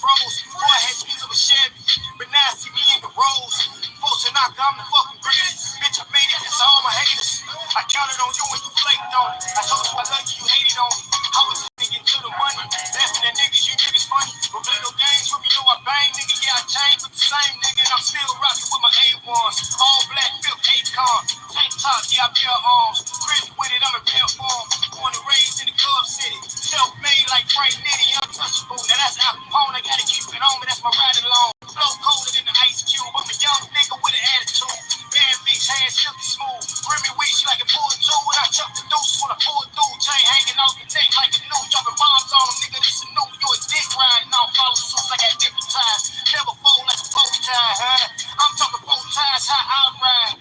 froze. Boy, I had dreams of a Chevy, but now I see me in the Rolls. Folks and knock, I'm the fucking greatest. Bitch, I made it, that's all my haters. I counted on you and you flaked on it. I told you I love you, you hated on me. I was thinking to the money. Laughing at niggas, you niggas funny. Don't play no games with me, know I bang, nigga. Yeah, I changed with the same nigga, and I'm still rocking with my A1s. All black, fifth Akon. Tank top, yeah, I bear arms. Chris with it, I'm in real form. Born and raised in the Club City. Self-made like Frank Nitty, untouchable. Now that's Al Capone, I gotta keep it on me, that's my riding along. Flow colder than the ice cube. I'm a young nigga with an attitude. Bad bitch, hands silky smooth. Remy weed, she like a pull two. When I chuck the deuce, when I pull through. Chain hanging off your neck like a noose. Dropping bombs on them, nigga, this a new. You a dick ride, now follow suits. I got different ties. Never fold like a bow tie, huh? I'm talking bow ties, how I ride.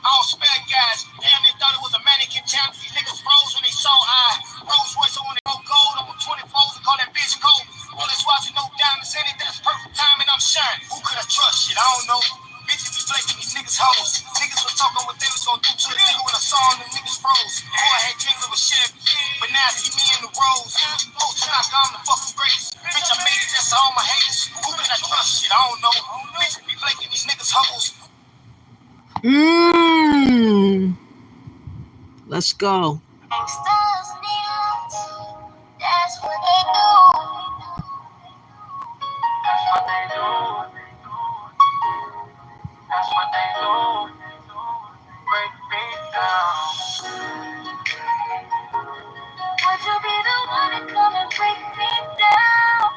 I don't spare guys. Damn, they thought it was a mannequin town. These niggas froze when they saw I. Rolls Royce on it, no gold. I'm on 24s and call that bitch cold. Bullets watching, no diamonds in it. That's perfect timing, I'm shining. Who could I trust? Shit, I don't know. Bitches be flaking these niggas hoes. Niggas was talking what they was gonna do to the nigga when I saw them niggas froze. Boy, I had dreams of a Chevy, but now I see me in the Rolls. Post knock, I'm the fucking greatest. Bitch, I made it, that's all my haters. Who could I trust? Shit, I don't know. Bitches be flaking these niggas hoes. Let's go. That's what they do. That's what they do. That's what they do. Break me down. Would you be the one to come and break me down?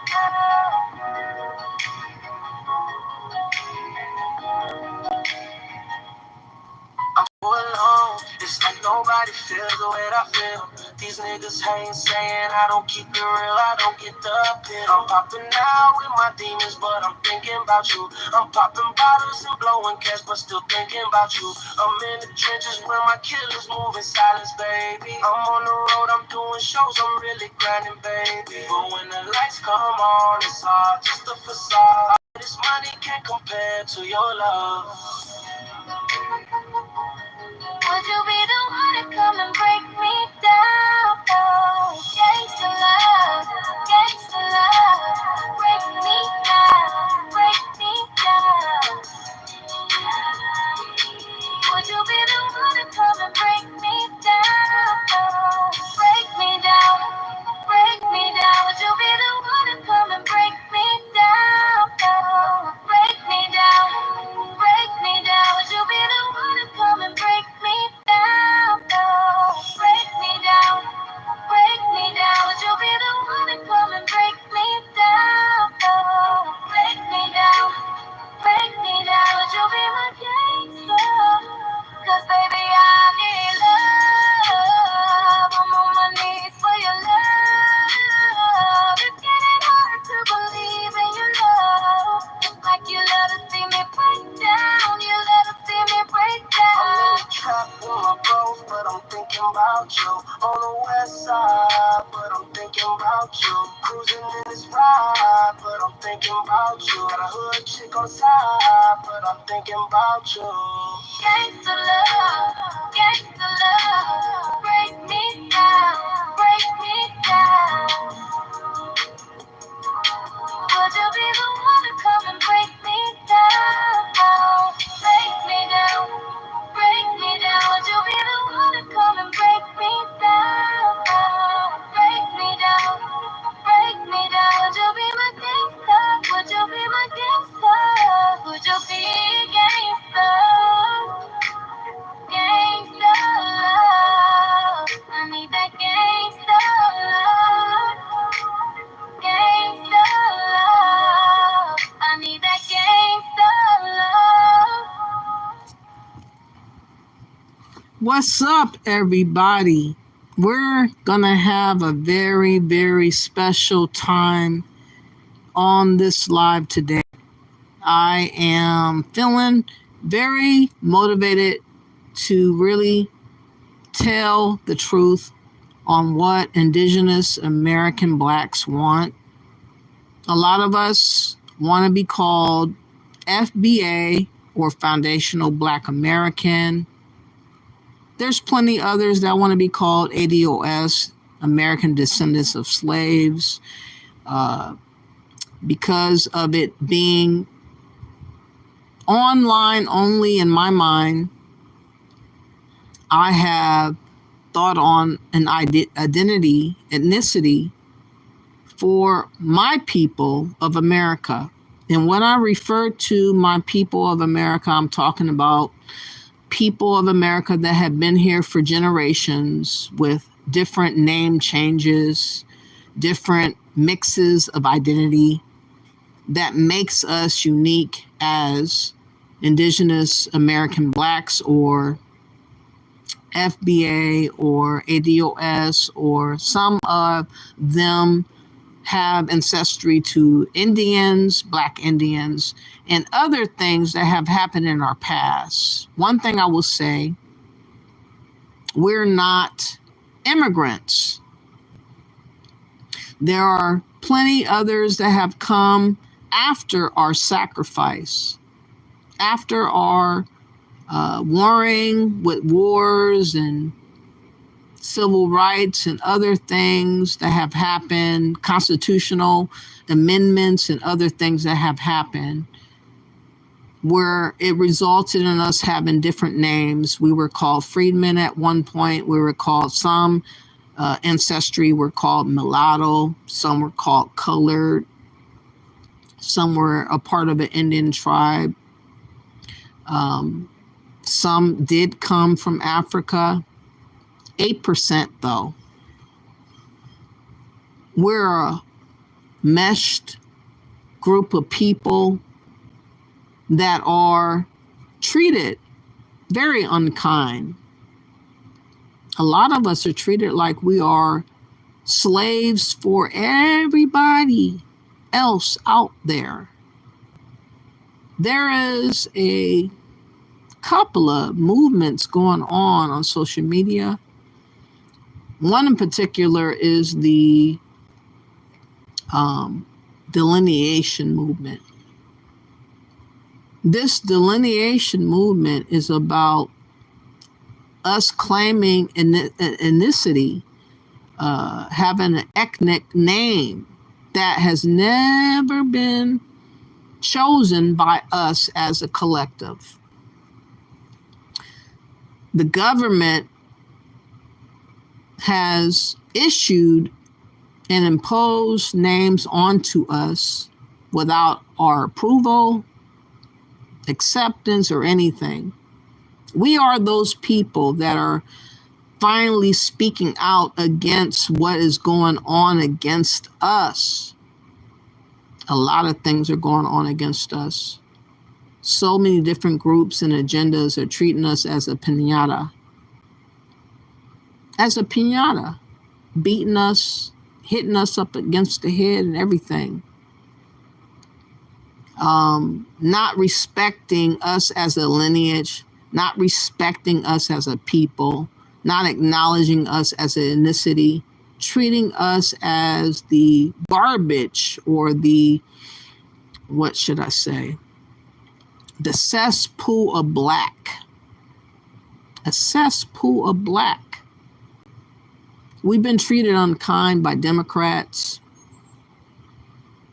Alone. It's like nobody feels the way I feel. These niggas ain't saying I don't keep it real, I don't get the appeal. I'm popping out with my demons, but I'm thinking about you. I'm popping bottles and blowing cash, but still thinking about you. I'm in the trenches where my killers move in silence, baby. I'm on the road, I'm doing shows, I'm really grinding, baby. But when the lights come on, it's all just a facade. This money can't compare to your love. Would you be the one to come and break me down? Oh, gangsta love, break me down, break me down. Would you be the one to come and break me down? Oh, break me down, break me down. Would you be the one to come and break me down? Oh, break me down, break me down. Would you be the one to come and break me down? Oh, break me down, break me down. Would you be the one to come and break me down? Oh, break me down, break me down. Would you be my gangster? 'Cause baby, I need love. I'm on my knees for your love. It's getting hard to believe in your love. It's like you love to see me break down. You love to see me break down. I'm in the trap with my bros, but I'm thinking about you. On the west side, but I'm thinking about you. Cruising in this ride, but I'm thinking about you. Got a hood chick on the side, but I'm thinking about you. Gangsta love, break me down, break me down. Would you be the one to come and break me down? Break me down, break me down. Would you be the one to come and break me down? Break me down, break me down. Would you be my gangster? Would you be my gangster? Would you be gangster? Gangsta love, I need that gangsta love. Gangsta love, I need that gangsta love. What's up, everybody? We're gonna have a very, very special time on this live today. I am feeling very motivated to really tell the truth on what Indigenous American Blacks want. A lot of us want to be called FBA or Foundational Black American. There's plenty others that want to be called ADOS, American Descendants of Slaves. because of it being online only. In my mind, I have thought on an identity, ethnicity for my people of America. And when I refer to my people of America, I'm talking about people of America that have been here for generations with different name changes, different mixes of identity that makes us unique as Indigenous American Blacks, or FBA or ADOS, or some of them have ancestry to Indians, Black Indians, and other things that have happened in our past. One thing I will say, we're not immigrants. There are plenty others that have come after our sacrifice, after our warring with wars and civil rights and other things that have happened, constitutional amendments and other things that have happened, where it resulted in us having different names. We were called freedmen at one point. We were called, some ancestry were called mulatto. Some were called colored. Some were a part of an Indian tribe. Some did come from Africa. 8% though. We're a meshed group of people that are treated very unkind. A lot of us are treated like we are slaves for everybody else out there. There is a couple of movements going on social media. One in particular is the delineation movement. This delineation movement is about us claiming ethnicity, having an ethnic name that has never been chosen by us as a collective. The government has issued and imposed names onto us without our approval, acceptance, or anything. We are those people that are finally speaking out against what is going on against us. A lot of things are going on against us. So many different groups and agendas are treating us as a piñata. As a piñata, beating us, hitting us up against the head and everything. Not respecting us as a lineage, not respecting us as a people, not acknowledging us as an ethnicity, treating us as the garbage, or the, what should I say, the cesspool of black. A cesspool of black. We've been treated unkind by Democrats,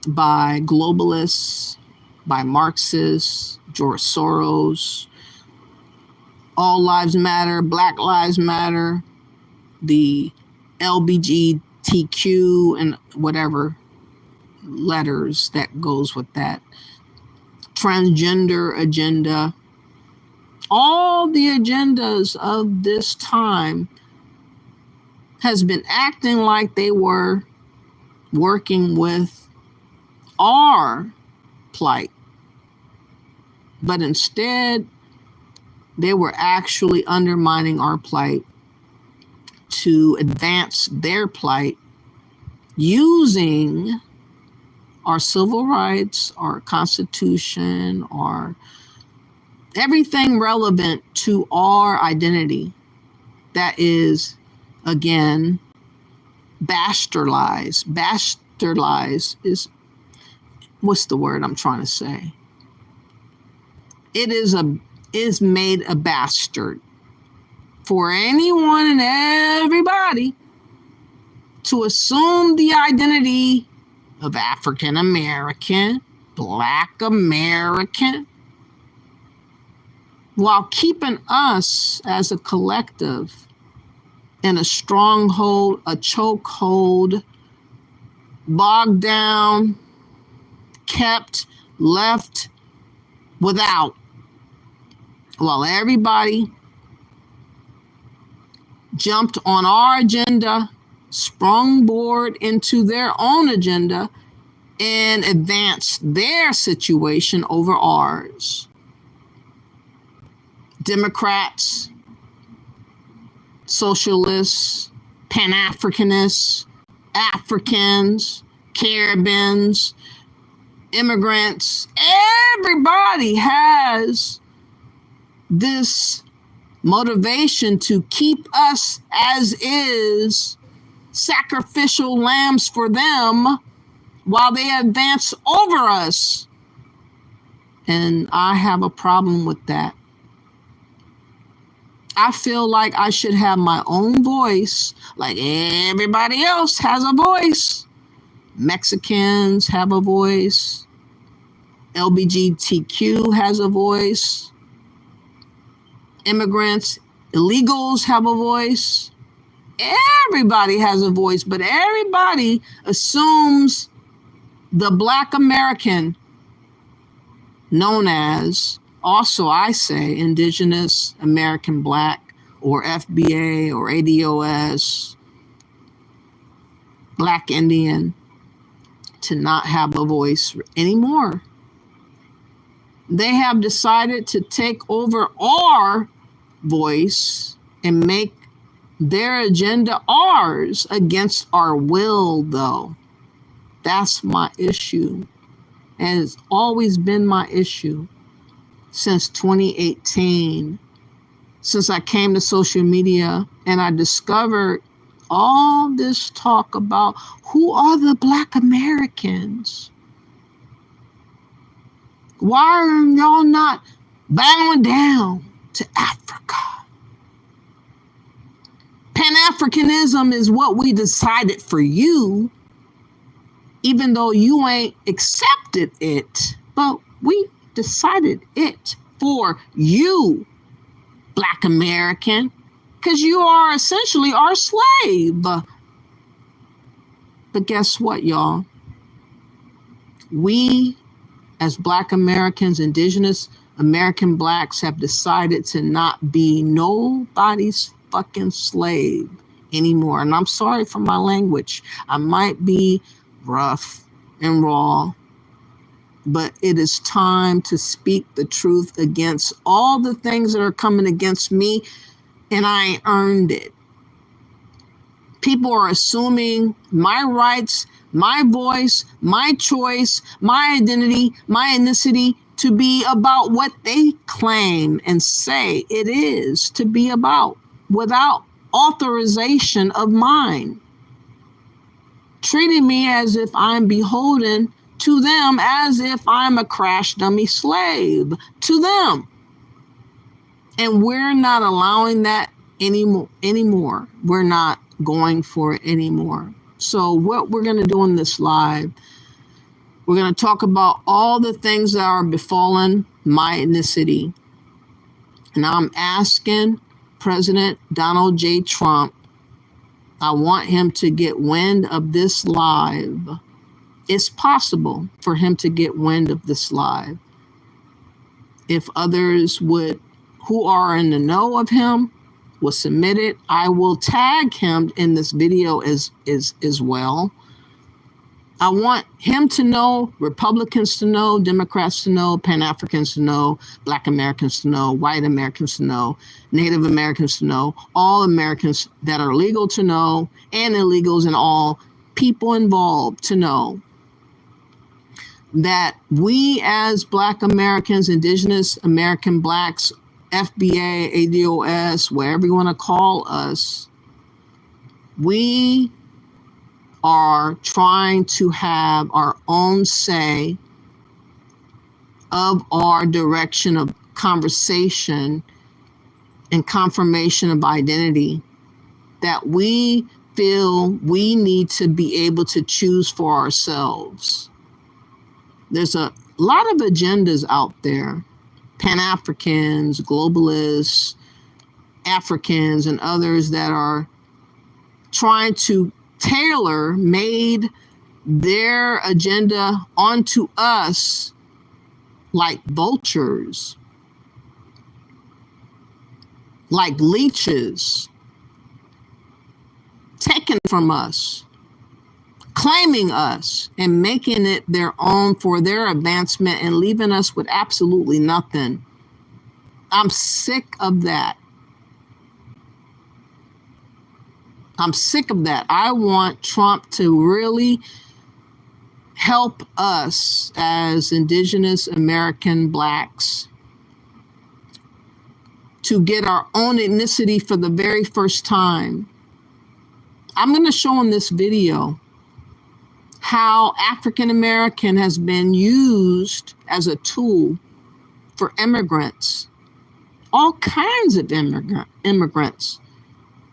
by globalists, by Marxists, George Soros. All lives matter, Black Lives Matter, the LGBTQ and whatever letters that goes with that. Transgender agenda. All the agendas of this time has been acting like they were working with our plight. But instead, they were actually undermining our plight to advance their plight, using our civil rights, our Constitution, our everything relevant to our identity that is, again, bastardized. Bastardized is, what's the word I'm trying to say? It is made a bastard for anyone and everybody to assume the identity of African American, Black American, while keeping us as a collective in a stronghold, a chokehold, bogged down, kept, left without. While everybody jumped on our agenda, sprung board into their own agenda, and advanced their situation over ours. Democrats, socialists, Pan-Africanists, Africans, Caribbeans, immigrants, everybody has this motivation to keep us as is, sacrificial lambs for them while they advance over us. And I have a problem with that. I feel like I should have my own voice, like everybody else has a voice. Mexicans have a voice. LGBTQ has a voice. Immigrants, illegals have a voice. Everybody has a voice, but everybody assumes the Black American, known as, also I say, Indigenous American Black, or FBA or ADOS, Black Indian, to not have a voice anymore. They have decided to take over our voice and make their agenda ours against our will, though. That's my issue, and it's always been my issue since 2018, since I came to social media and I discovered all this talk about who are the Black Americans. Why are y'all not bowing down to Africa? Pan-Africanism is what we decided for you, even though you ain't accepted it, but we decided it for you, Black American, because you are essentially our slave. But guess what, y'all? We, as Black Americans, Indigenous American Blacks, have decided to not be nobody's fucking slave anymore. And I'm sorry for my language. I might be rough and raw, but it is time to speak the truth against all the things that are coming against me, and I ain't earned it. People are assuming my rights, my voice, my choice, my identity, my ethnicity to be about what they claim and say it is to be about without authorization of mine. Treating me as if I'm beholden to them, as if I'm a crash dummy slave to them. And we're not allowing that anymore. We're not going for it anymore. So what we're going to do in this live, we're going to talk about all the things that are befallen my ethnicity. And I'm asking President Donald J. Trump, I want him to get wind of this live. It's possible for him to get wind of this live. If others would, who are in the know of him, will submit it, I will tag him in this video as well. I want him to know, Republicans to know, Democrats to know, Pan-Africans to know, Black Americans to know, white Americans to know, Native Americans to know, all Americans that are legal to know, and illegals and all people involved to know that we as Black Americans, Indigenous American Blacks, FBA, ADOS, whatever you want to call us, we are trying to have our own say of our direction of conversation and confirmation of identity, that we feel we need to be able to choose for ourselves. There's a lot of agendas out there. Pan-Africans, globalists, Africans, and others that are trying to tailor-made their agenda onto us like vultures, like leeches, taken from us, claiming us and making it their own for their advancement and leaving us with absolutely nothing. I'm sick of that. I'm sick of that. I want Trump to really help us as Indigenous American Blacks to get our own ethnicity for the very first time. I'm going to show in this video how African American has been used as a tool for immigrants, all kinds of immigrants,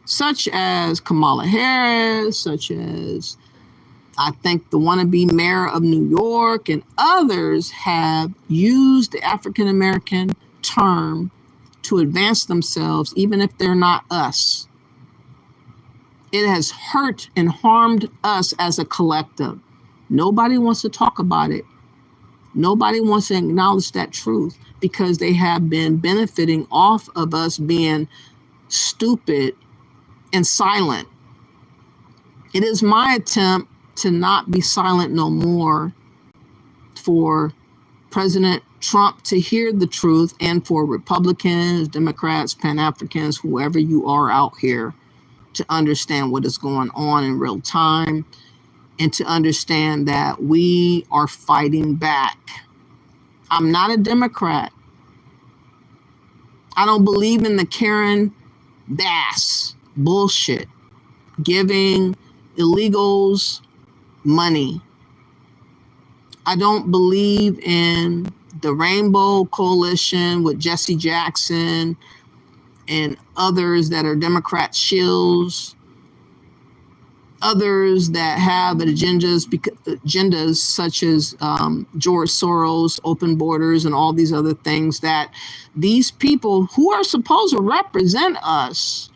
such as Kamala Harris, such as I think the wannabe mayor of New York, and others have used the African American term to advance themselves, even if they're not us. It has hurt and harmed us as a collective. Nobody wants to talk about it. Nobody wants to acknowledge that truth because they have been benefiting off of us being stupid and silent. It is my attempt to not be silent no more, for President Trump to hear the truth, and for Republicans, Democrats, Pan-Africans, whoever you are out here, to understand what is going on in real time and to understand that we are fighting back. I'm not a Democrat. I don't believe in the Karen Bass bullshit, giving illegals money. I don't believe in the Rainbow Coalition with Jesse Jackson and others that are Democrat shills, others that have agendas such as George Soros, open borders, and all these other things that these people who are supposed to represent us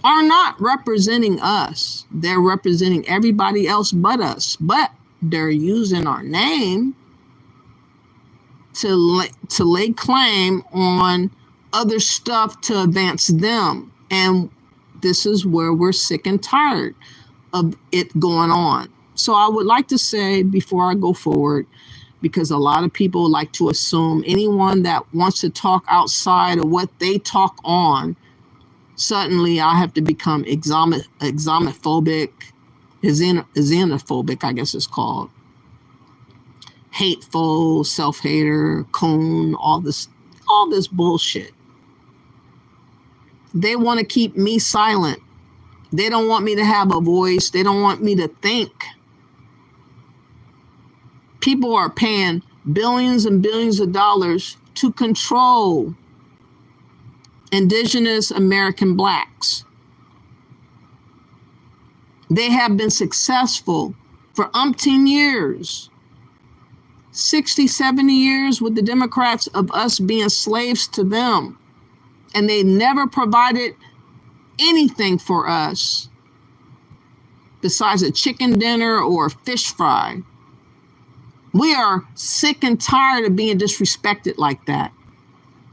are not representing us. They're representing everybody else but us, but they're using our name to lay claim on other stuff to advance them. And this is where we're sick and tired of it going on. So I would like to say before I go forward, because a lot of people like to assume anyone that wants to talk outside of what they talk on, suddenly I have to become xenophobic, xenophobic, I guess it's called, hateful, self-hater, coon, all this bullshit. They want to keep me silent. They don't want me to have a voice. They don't want me to think. People are paying billions and billions of dollars to control Indigenous American Blacks. They have been successful for umpteen years, 60, 70 years with the Democrats of us being slaves to them. And they never provided anything for us besides a chicken dinner or a fish fry. We are sick and tired of being disrespected like that.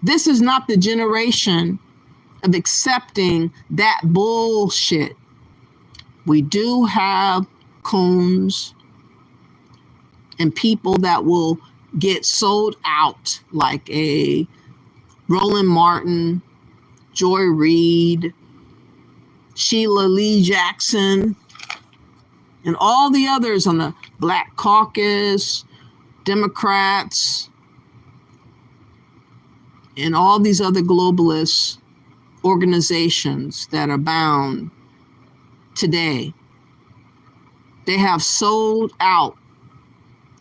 This is not the generation of accepting that bullshit. We do have coons and people that will get sold out, like a Roland Martin, Joy Reid, Sheila Lee Jackson, and all the others on the Black Caucus, Democrats, and all these other globalist organizations that are bound today. They have sold out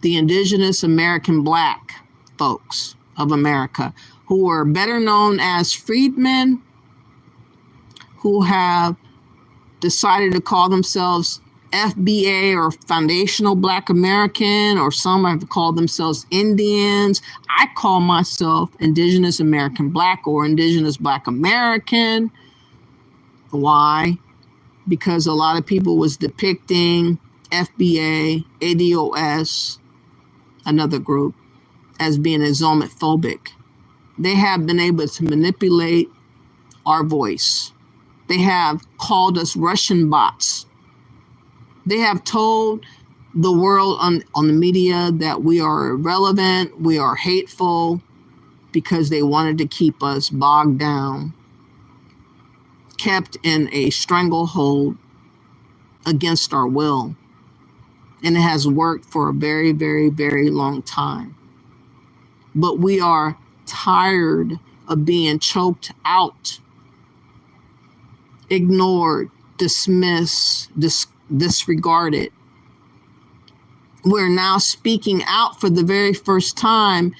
the Indigenous American Black folks of America, who are better known as freedmen, who have decided to call themselves FBA or Foundational Black American, or some have called themselves Indians. I call myself Indigenous American Black or Indigenous Black American. Why? Because a lot of people was depicting FBA, ADOS, another group, as being Islamophobic. They have been able to manipulate our voice. They have called us Russian bots. They have told the world on the media that we are irrelevant, we are hateful, because they wanted to keep us bogged down, kept in a stranglehold against our will. And it has worked for a very, very, very long time. But we are tired of being choked out, ignored, dismissed, disregarded. We're now speaking out for the very first time,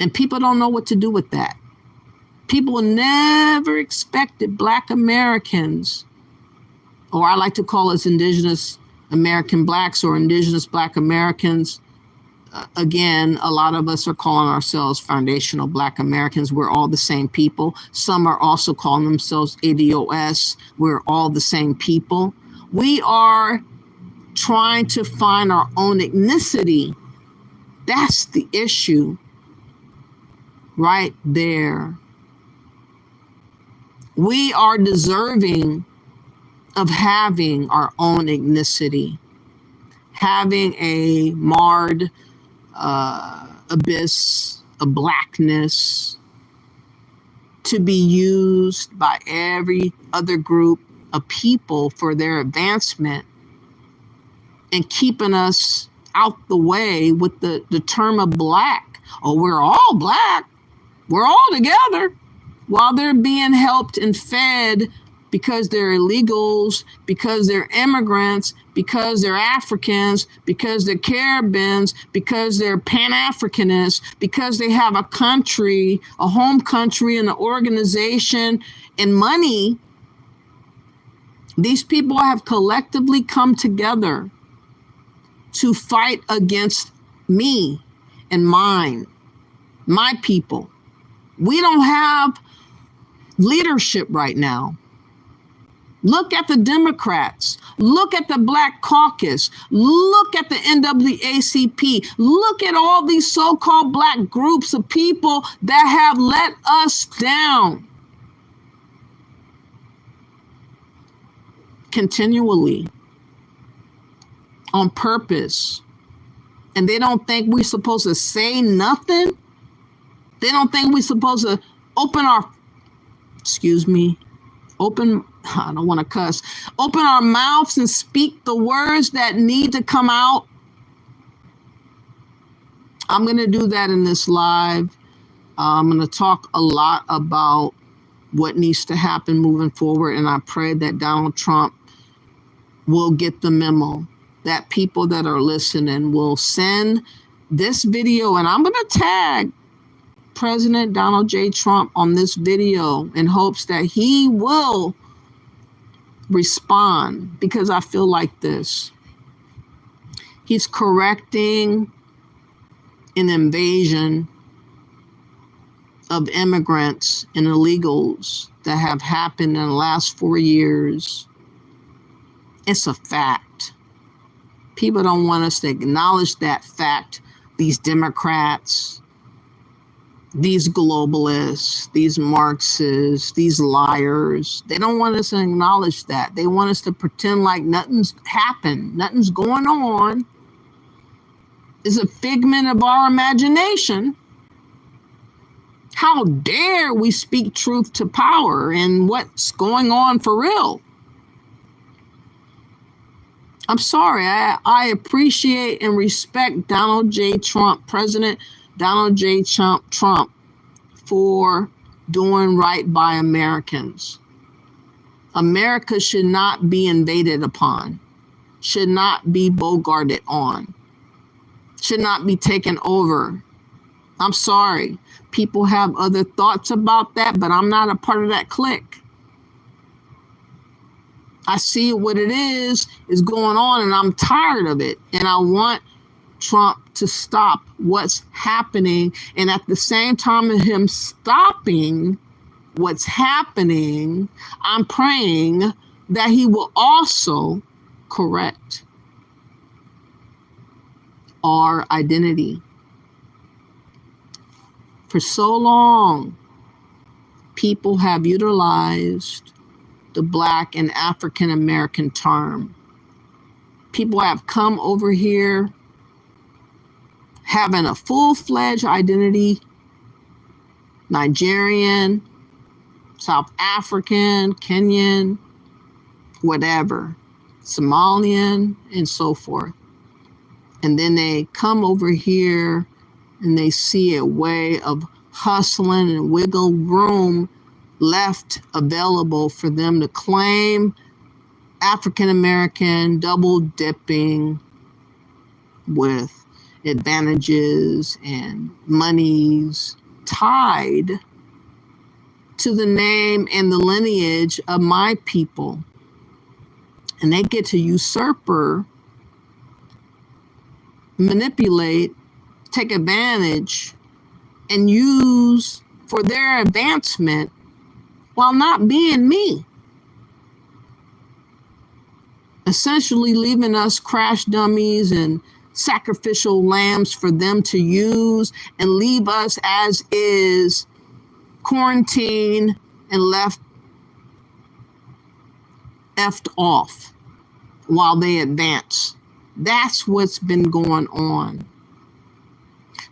and people don't know what to do with that. People never expected Black Americans, or I like to call us Indigenous American Blacks or Indigenous Black Americans. Again, a lot of us are calling ourselves Foundational Black Americans. We're all the same people. Some are also calling themselves ADOS. We're all the same people. We are trying to find our own ethnicity. That's the issue right there. We are deserving of having our own ethnicity, having a marred abyss of blackness to be used by every other group of people for their advancement, and keeping us out the way with the term of black. Oh, we're all black. We're all together, while they're being helped and fed because they're illegals, because they're immigrants, because they're Africans, because they're Caribbeans, because they're Pan-Africanists, because they have a country, a home country, and an organization and money. These people have collectively come together to fight against me and mine, my people. We don't have leadership right now. Look at the Democrats. Look at the Black Caucus. Look at the NAACP. Look at all these so-called Black groups of people that have let us down continually, on purpose. And they don't think we're supposed to say nothing. They don't think we're supposed to open our mouths and speak the words that need to come out. I'm going to do that in this live. I'm going to talk a lot about what needs to happen moving forward. And I pray that Donald Trump will get the memo, that people that are listening will send this video. And I'm going to tag President Donald J. Trump on this video in hopes that he will respond, because I feel like this. He's correcting an invasion of immigrants and illegals that have happened in the last 4 years. It's a fact. People don't want us to acknowledge that fact. These Democrats, these globalists, these Marxists, these liars, they don't want us to acknowledge that. They want us to pretend like nothing's happened, nothing's going on. It's a figment of our imagination. How dare we speak truth to power and what's going on for real? I'm sorry. I appreciate and respect Donald J. Trump, President Donald J. Trump, for doing right by Americans. America should not be invaded upon, should not be bogarted on, should not be taken over. I'm sorry. People have other thoughts about that, but I'm not a part of that clique. I see what it is going on, and I'm tired of it. And I want Trump to stop what's happening. And at the same time of him stopping what's happening, I'm praying that he will also correct our identity. For so long, people have utilized the Black and African American term. People have come over here having a full-fledged identity, Nigerian, South African, Kenyan, whatever, Somalian, and so forth. And then they come over here and they see a way of hustling and wiggle room left available for them to claim African American, double dipping with advantages and monies tied to the name and the lineage of my people. And they get to usurper, manipulate, take advantage, and use for their advancement while not being me. Essentially leaving us crash dummies and sacrificial lambs for them to use, and leave us as is, quarantined and left effed off while they advance. That's what's been going on.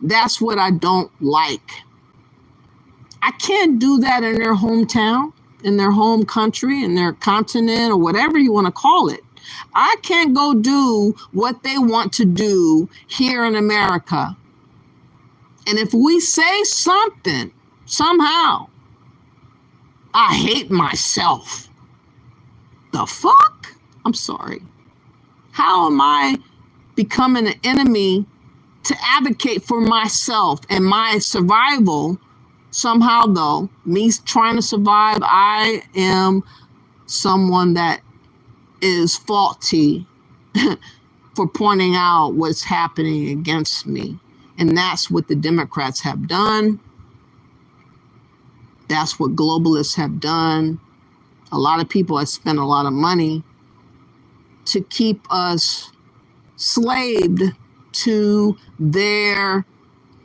That's what I don't like. I can't do that in their hometown, in their home country, in their continent, or whatever you want to call it. I can't go do what they want to do here in America. And if we say something, somehow, I hate myself. The fuck? I'm sorry. How am I becoming an enemy to advocate for myself and my survival? Somehow, though, me trying to survive, I am someone that is faulty for pointing out what's happening against me. And that's what the Democrats have done. That's what globalists have done. A lot of people have spent a lot of money to keep us slaved to their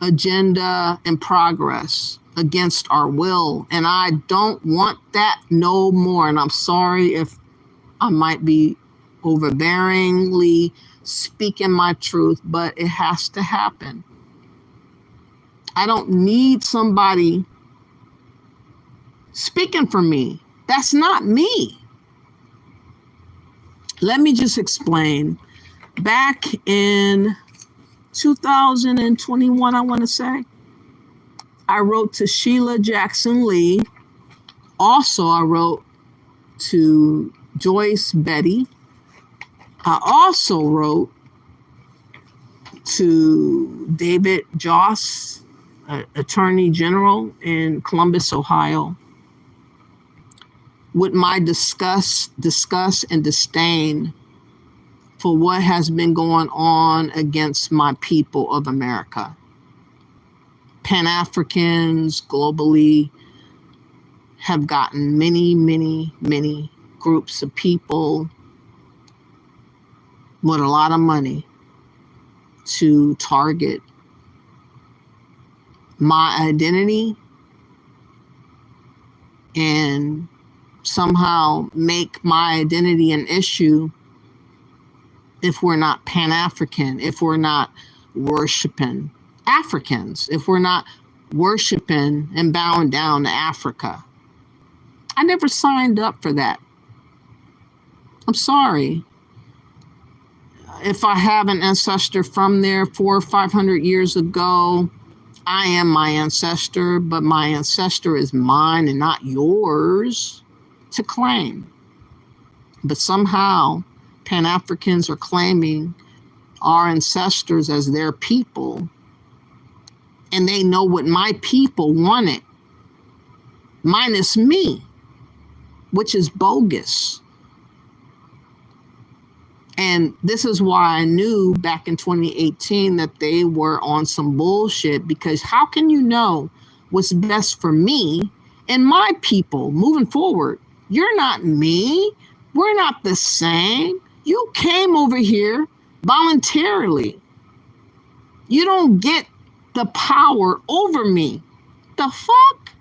agenda and progress against our will. And I don't want that no more. And I'm sorry if I might be overbearingly speaking my truth, but it has to happen. I don't need somebody speaking for me. That's not me. Let me just explain. Back in 2021, I want to say, I wrote to Sheila Jackson Lee. Also, I wrote to Joyce Betty. I also wrote to David Joss, Attorney General in Columbus, Ohio, with my disgust and disdain for what has been going on against my people of America. Pan-Africans globally have gotten many, many, many groups of people with a lot of money to target my identity and somehow make my identity an issue if we're not Pan-African, if we're not worshiping Africans, if we're not worshiping and bowing down to Africa. I never signed up for that. I'm sorry. If I have an ancestor from there 400 or 500 years ago, I am my ancestor, but my ancestor is mine and not yours to claim. But somehow Pan-Africans are claiming our ancestors as their people, and they know what my people wanted, minus me, which is bogus. And this is why I knew back in 2018 that they were on some bullshit, because how can you know what's best for me and my people moving forward? You're not me. We're not the same. You came over here voluntarily. You don't get the power over me. The fuck?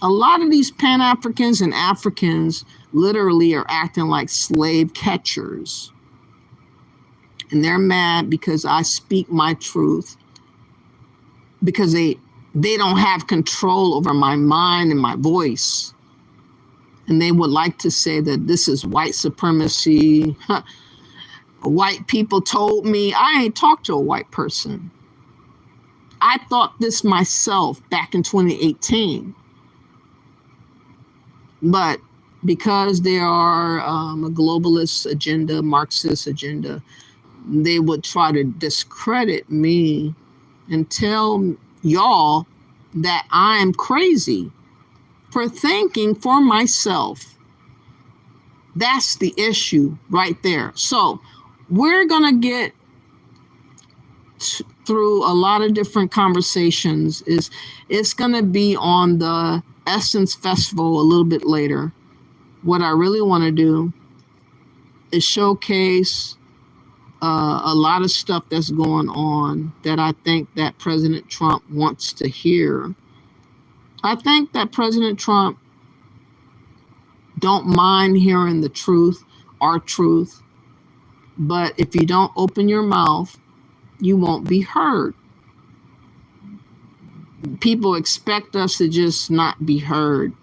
A lot of these Pan-Africans and Africans literally are acting like slave catchers. And they're mad because I speak my truth, because they don't have control over my mind and my voice. And they would like to say that this is white supremacy. White people told me. I ain't talked to a white person. I thought this myself back in 2018. But because there are a globalist agenda, Marxist agenda, they would try to discredit me and tell y'all that I'm crazy for thinking for myself. That's the issue right there. So we're going to get through a lot of different conversations. It's going to be on the Essence Festival a little bit later. What I really want to do is showcase a lot of stuff that's going on that I think that President Trump wants to hear. I think that President Trump don't mind hearing the truth, our truth, but if you don't open your mouth, you won't be heard. People expect us to just not be heard,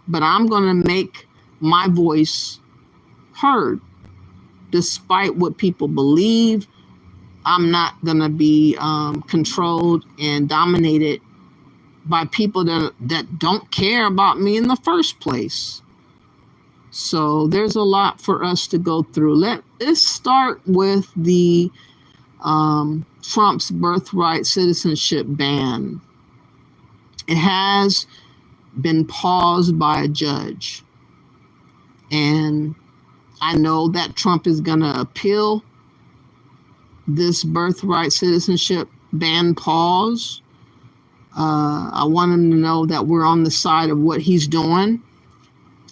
but I'm going to make my voice heard. Despite what people believe, I'm not going to be controlled and dominated by people that don't care about me in the first place. So there's a lot for us to go through. Let's start with the Trump's Birthright citizenship ban. It has been paused by a judge. And I know that Trump is going to appeal this birthright citizenship ban pause. I want him to know that we're on the side of what he's doing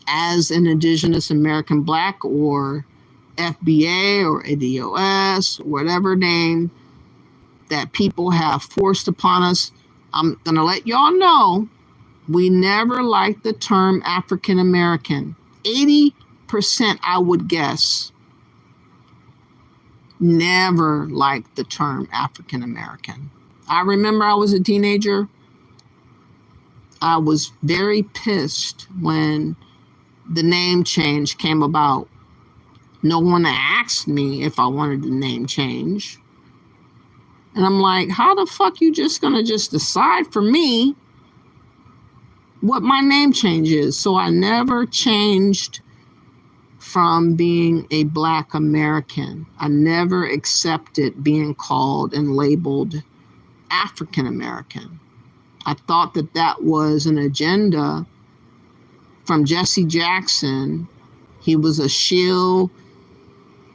as an Indigenous American Black, or FBA or ADOS, whatever name that people have forced upon us. I'm going to let y'all know we never liked the term African American. 80%, I would guess, never liked the term African American. I remember I was a teenager. I was very pissed when the name change came about. No one asked me if I wanted the name change. And I'm like, how the fuck you just gonna just decide for me what my name change is? So I never changed from being a Black American. I never accepted being called and labeled African American. I thought that that was an agenda from Jesse Jackson. He was a shill.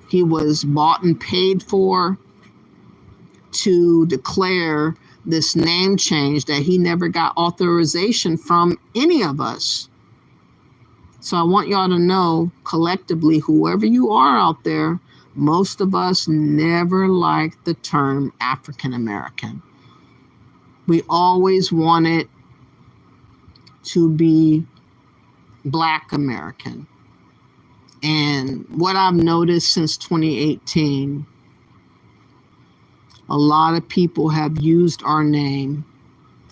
He was bought and paid for to declare this name change that he never got authorization from any of us. So I want y'all to know collectively, whoever you are out there, most of us never liked the term African American. We always wanted to be Black American. And what I've noticed since 2018, a lot of people have used our name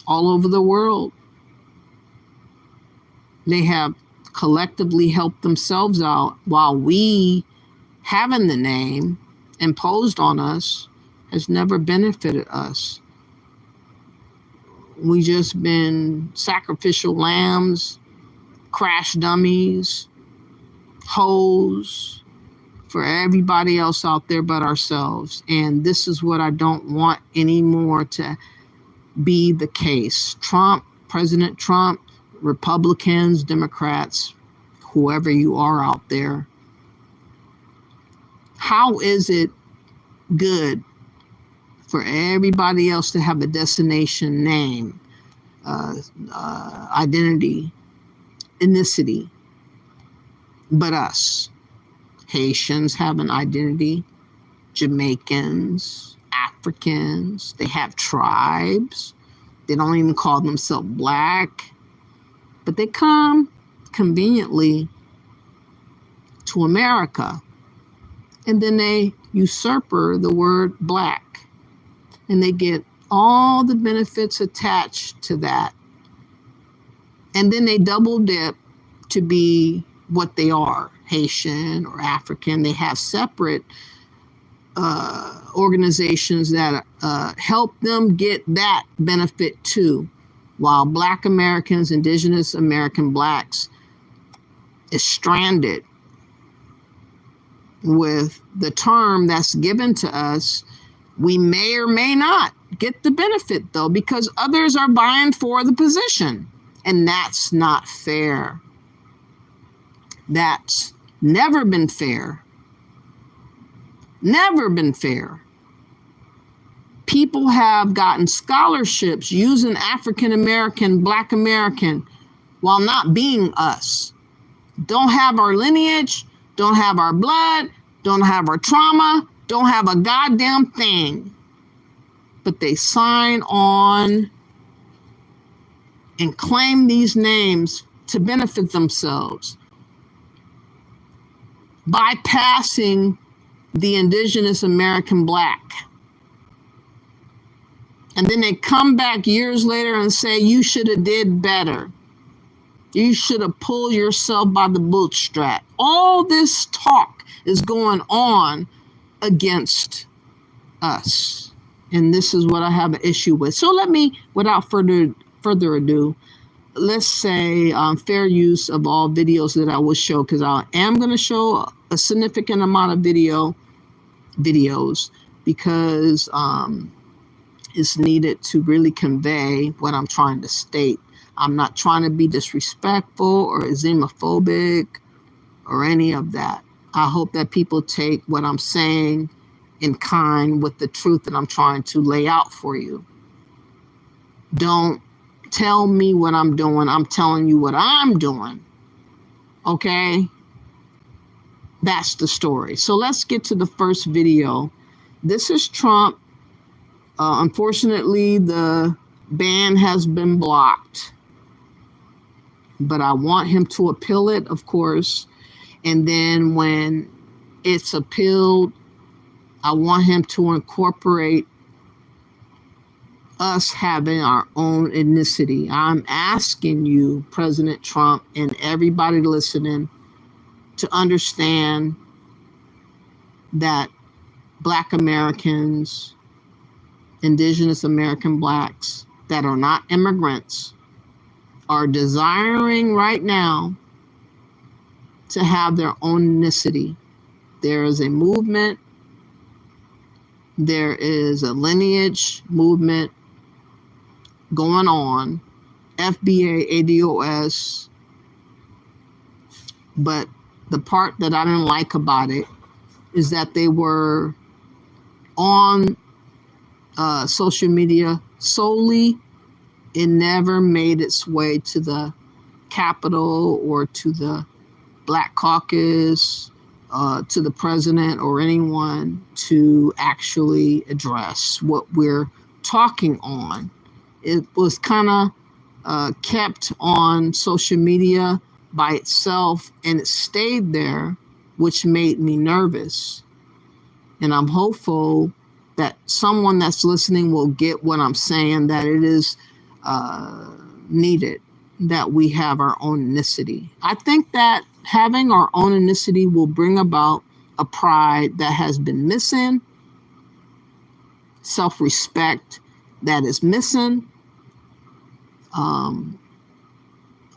all over the world. They have collectively helped themselves out, while we having the name imposed on us has never benefited us. We just been sacrificial lambs, crash dummies, hoes for everybody else out there but ourselves. And this is what I don't want anymore to be the case. Trump, President Trump, Republicans, Democrats, whoever you are out there, How is it good for everybody else to have a destination name, identity, ethnicity, but us? Haitians have an identity, Jamaicans, Africans, they have tribes. They don't even call themselves black, but they come conveniently to America, and then they usurper the word black, and they get all the benefits attached to that, and then they double dip to be what they are, Haitian or African. They have separate organizations that help them get that benefit too, while Black Americans, Indigenous American Blacks, is stranded with the term that's given to us. We may or may not get the benefit though, because others are vying for the position, and that's not fair. That's never been fair. Never been fair. People have gotten scholarships using African American, Black American, while not being us. Don't have our lineage, don't have our blood, don't have our trauma, don't have a goddamn thing. But they sign on and claim these names to benefit themselves, bypassing the Indigenous American Black. And then they come back years later and say, you should have did better. You should have pulled yourself by the bootstrap. All this talk is going on against us. And this is what I have an issue with. So let me, without further ado, let's say fair use of all videos that I will show, because I am going to show a significant amount of videos because it's needed to really convey what I'm trying to state. I'm not trying to be disrespectful or xenophobic or any of that. I hope that people take what I'm saying in kind with the truth that I'm trying to lay out for you. Don't tell me what I'm doing. I'm telling you what I'm doing. Okay? That's the story. So let's get to the first video. This is Trump. Unfortunately, the ban has been blocked, but I want him to appeal it, of course. And then when it's appealed, I want him to incorporate us having our own ethnicity. I'm asking you, President Trump, and everybody listening, to understand that Black Americans, Indigenous American Blacks that are not immigrants are desiring right now to have their own ethnicity. There is a movement, there is a lineage movement going on, FBA, ADOS, but the part that I didn't like about it is that they were on social media solely. It never made its way to the Capitol or to the Black Caucus, to the president or anyone to actually address what we're talking on. It was kind of kept on social media by itself, and it stayed there, which made me nervous. And I'm hopeful that someone that's listening will get what I'm saying, that it is needed that we have our own ethnicity. I think that having our own ethnicity will bring about a pride that has been missing, self-respect that is missing.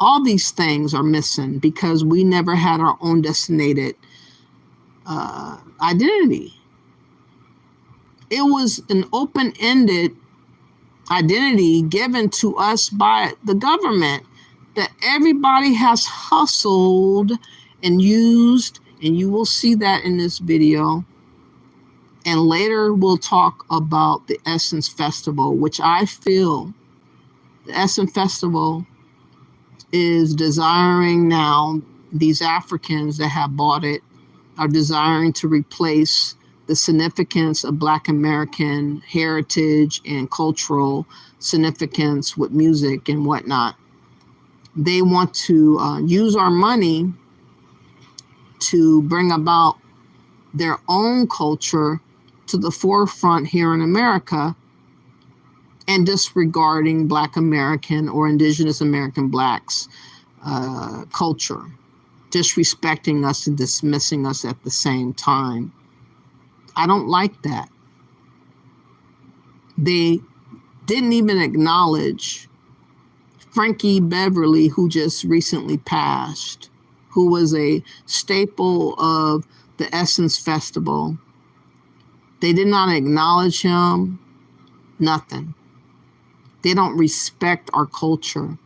All these things are missing because we never had our own designated identity. It was an open-ended identity given to us by the government that everybody has hustled and used, and you will see that in this video. And later we'll talk about the Essence Festival, which I feel the Essence Festival is desiring now, these Africans that have bought it are desiring to replace the significance of Black American heritage and cultural significance with music and whatnot. They want to use our money to bring about their own culture to the forefront here in America, and disregarding Black American or Indigenous American Blacks culture, disrespecting us and dismissing us at the same time. I don't like that. They didn't even acknowledge Frankie Beverly, who just recently passed, who was a staple of the Essence Festival. They did not acknowledge him, nothing. They don't respect our culture.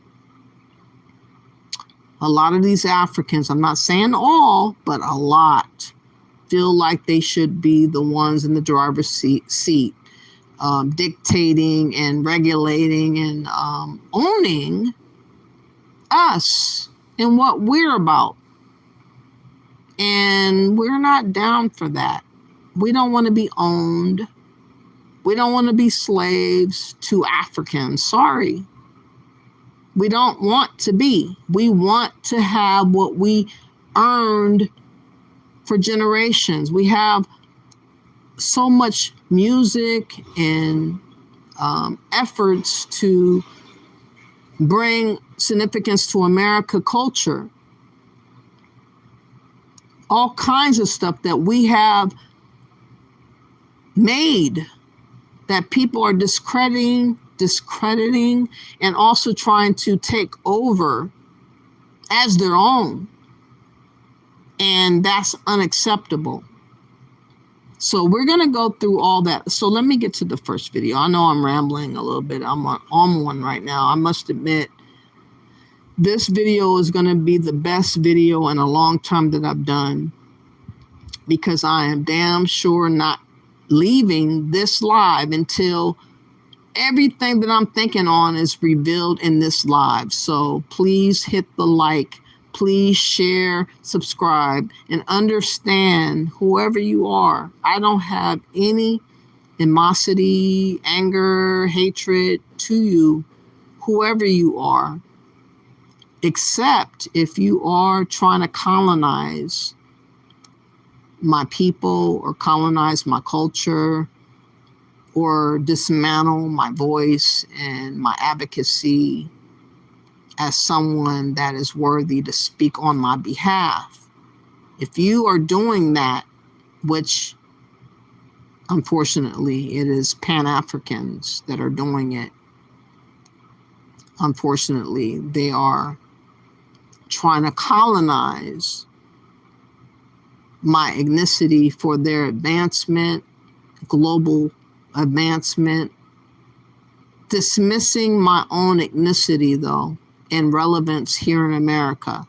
A lot of these Africans, I'm not saying all, but a lot, feel like they should be the ones in the driver's seat, dictating and regulating and owning us and what we're about. And we're not down for that. We don't want to be owned. We don't want to be slaves to Africans. Sorry. We don't want to be. We want to have what we earned for generations. We have so much music and efforts to bring significance to America culture. All kinds of stuff that we have made that people are discrediting, and also trying to take over as their own. And that's unacceptable. So we're going to go through all that. So let me get to the first video. I know I'm rambling a little bit. I'm on one right now. I must admit, this video is going to be the best video in a long time that I've done, because I am damn sure not leaving this live until everything that I'm thinking on is revealed in this live. So please hit the like, please share, subscribe, and understand, whoever you are, I don't have any animosity, anger, hatred to you, whoever you are, except if you are trying to colonize my people or colonize my culture or dismantle my voice and my advocacy as someone that is worthy to speak on my behalf. If you are doing that, which unfortunately it is Pan-Africans that are doing it, unfortunately they are trying to colonize my ethnicity for their advancement, global advancement, dismissing my own ethnicity though and relevance here in America,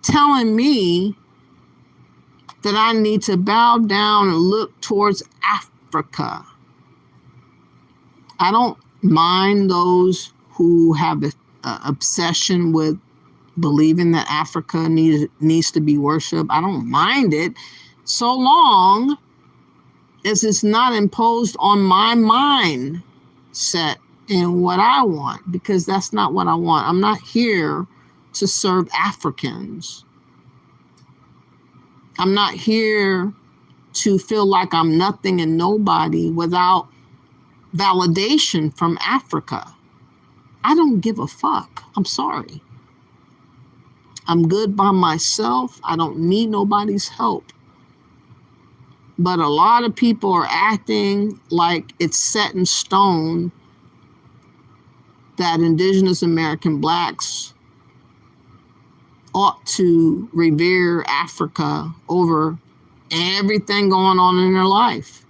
telling me that I need to bow down and look towards Africa. I don't mind those who have an obsession with believing that Africa needs to be worshipped. I don't mind it, so long as it's not imposed on my mindset and what I want, because that's not what I want. I'm not here to serve Africans. I'm not here to feel like I'm nothing and nobody without validation from Africa. I don't give a fuck. I'm sorry. I'm good by myself. I don't need nobody's help. But a lot of people are acting like it's set in stone that Indigenous American Blacks ought to revere Africa over everything going on in their life.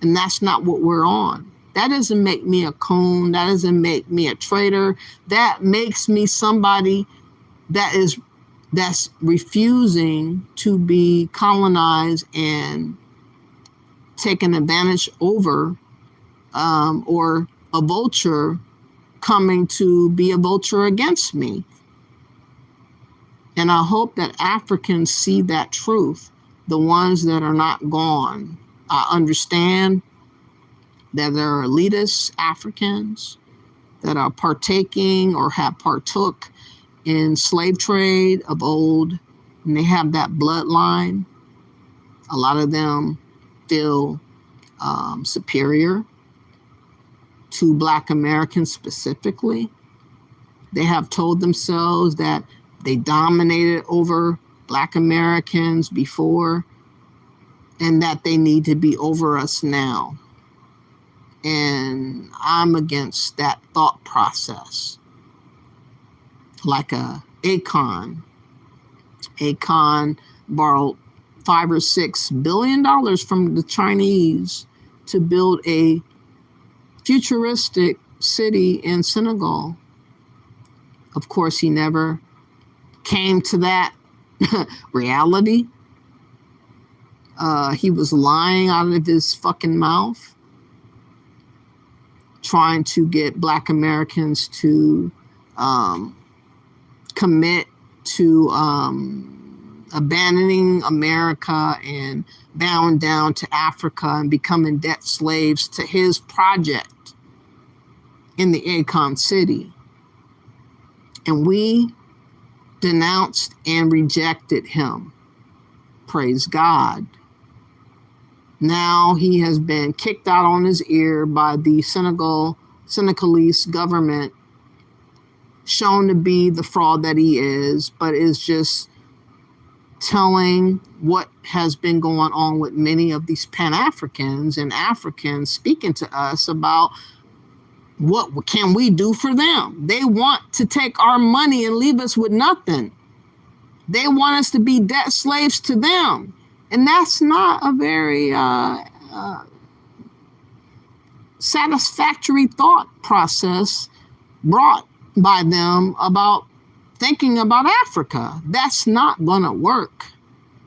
And that's not what we're on. That doesn't make me a coon. That doesn't make me a traitor. That makes me somebody that's refusing to be colonized and taken advantage over, or a vulture coming to be a vulture against me. And I hope that Africans see that truth, the ones that are not gone. I understand that there are elitist Africans that are partaking or have partook in slave trade of old, and they have that bloodline. A lot of them feel superior to Black Americans specifically. They have told themselves that they dominated over Black Americans before and that they need to be over us now. And I'm against that thought process. Like Akon borrowed $5 or $6 billion from the Chinese to build a futuristic city in Senegal. Of course, he never came to that reality. He was lying out of his fucking mouth, trying to get Black Americans to commit to abandoning America and bowing down to Africa and becoming debt slaves to his project in the Akon city. And we denounced and rejected him. Praise God. Now he has been kicked out on his ear by the Senegalese government, shown to be the fraud that he is, but is just telling what has been going on with many of these Pan-Africans and Africans, speaking to us about what can we do for them. They want to take our money and leave us with nothing. They want us to be debt slaves to them. And that's not a very satisfactory thought process brought by them about thinking about Africa. That's not going to work.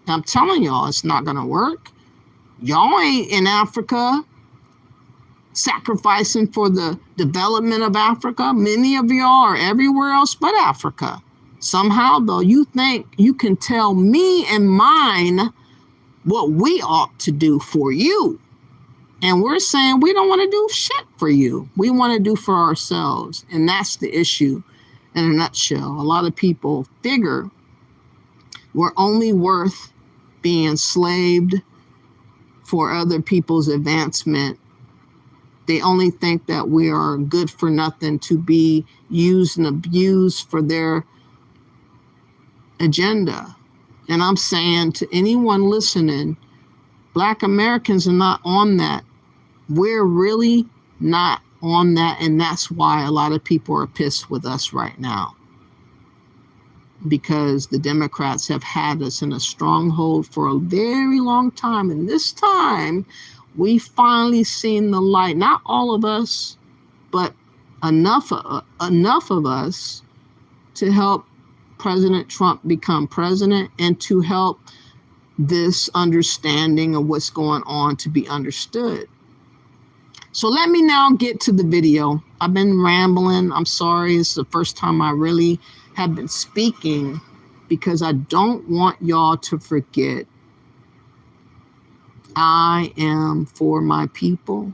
I'm telling y'all, it's not going to work. Y'all ain't in Africa sacrificing for the development of Africa. Many of y'all are everywhere else but Africa. Somehow, though, you think you can tell me and mine what we ought to do for you. And we're saying we don't want to do shit for you. We want to do for ourselves. And that's the issue in a nutshell. A lot of people figure we're only worth being enslaved for other people's advancement. They only think that we are good for nothing to be used and abused for their agenda. And I'm saying to anyone listening, Black Americans are not on that. We're really not on that. And that's why a lot of people are pissed with us right now. Because the Democrats have had us in a stronghold for a very long time. And this time, we finally seen the light. Not all of us, but enough of us to help President Trump become president and to help this understanding of what's going on to be understood. So let me now get to the video. I've been rambling. I'm sorry. It's the first time I really have been speaking because I don't want y'all to forget I am for my people,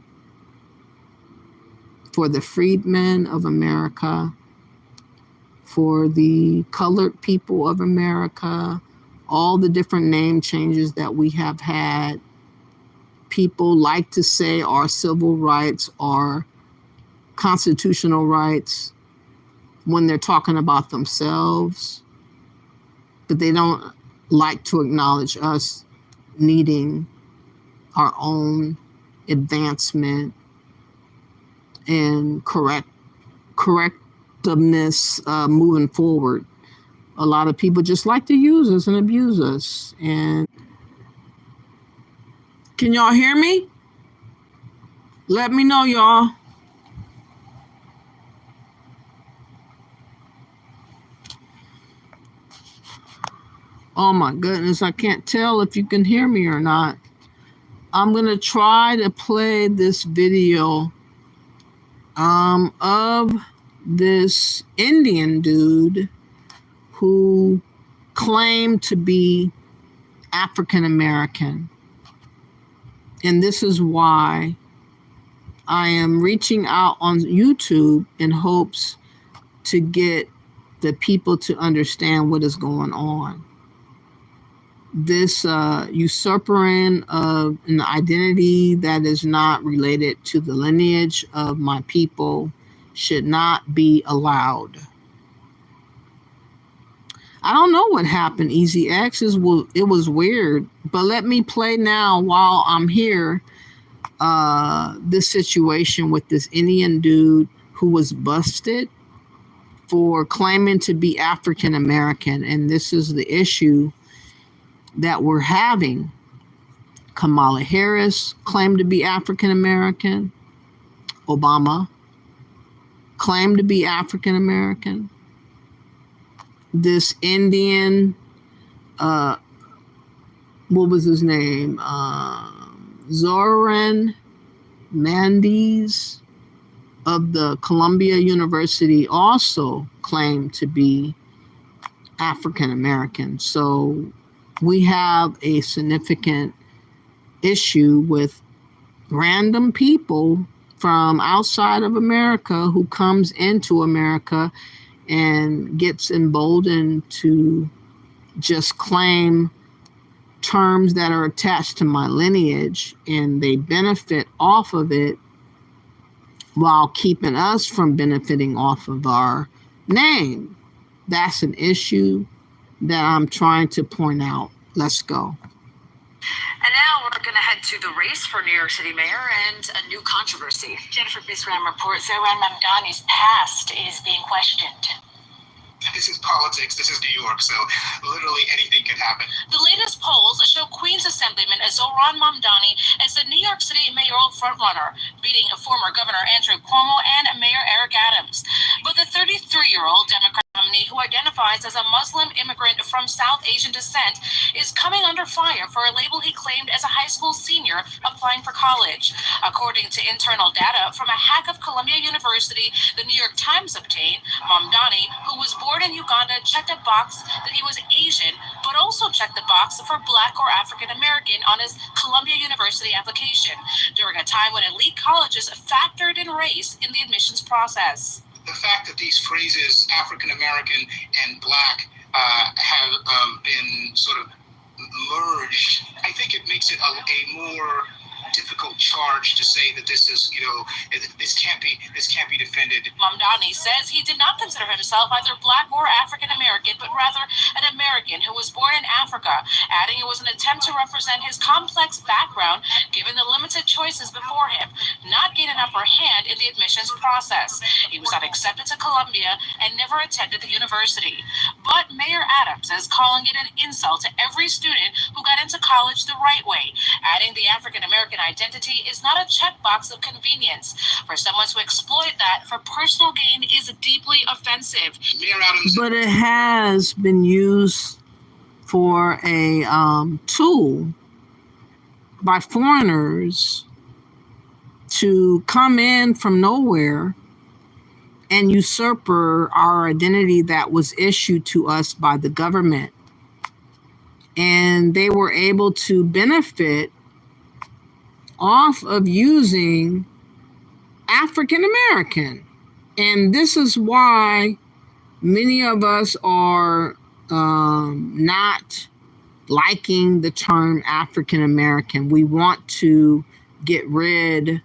for the freedmen of America, for the colored people of America, all the different name changes that we have had. People like to say our civil rights are constitutional rights when they're talking about themselves, but they don't like to acknowledge us needing our own advancement and correctiveness moving forward. A lot of people just like to use us and abuse us. And can y'all hear me? Let me know, y'all. Oh my goodness, I can't tell if you can hear me or not. I'm going to try to play this video of this Indian dude who claimed to be African American. And this is why I am reaching out on YouTube in hopes to get the people to understand what is going on. This usurping of an identity that is not related to the lineage of my people should not be allowed. I don't know what happened, Easy X. It was weird. But let me play now while I'm here this situation with this Indian dude who was busted for claiming to be African American. And this is the issue that we're having. Kamala Harris claimed to be African American. Obama claimed to be African American. This Indian, what was his name? Zoran Mendes of the Columbia University also claimed to be African American. So we have a significant issue with random people from outside of America who comes into America and gets emboldened to just claim terms that are attached to my lineage, and they benefit off of it while keeping us from benefiting off of our name. That's an issue that I'm trying to point out. Let's go. And now we're going to head to the race for New York City mayor and a new controversy. Jennifer Bisram reports Zoran Mamdani's past is being questioned. This is politics. This is New York, so literally anything can happen. The latest polls show Queens Assemblyman Zoran Mamdani as the New York City mayoral frontrunner, beating former Governor Andrew Cuomo and Mayor Eric Adams. But the 33-year-old Democrat nominee, who identifies as a Muslim immigrant from South Asian descent, is coming under fire for a label he claimed as a high school senior applying for college. According to internal data from a hack of Columbia University, the New York Times obtained, Mamdani, who was born in Uganda, checked a box that he was Asian, but also checked the box for Black or African American on his Columbia University application during a time when elite colleges factored in race in the admissions process. The fact that these phrases, African American and Black, have been sort of merged, I think it makes it a more difficult charge to say that this is, this can't be defended. Mamdani says he did not consider himself either Black or African American, but rather an American who was born in Africa, adding it was an attempt to represent his complex background given the limited choices before him, not gain an upper hand in the admissions process. He was not accepted to Columbia and never attended the university. But Mayor Adams is calling it an insult to every student who got into college the right way, adding the African American identity is not a checkbox of convenience. For someone to exploit that for personal gain is deeply offensive. Mayor Adams. But it has been used for a tool by foreigners to come in from nowhere and usurp our identity that was issued to us by the government. And they were able to benefit off of using African American. And this is why many of us are not liking the term African American. We want to get rid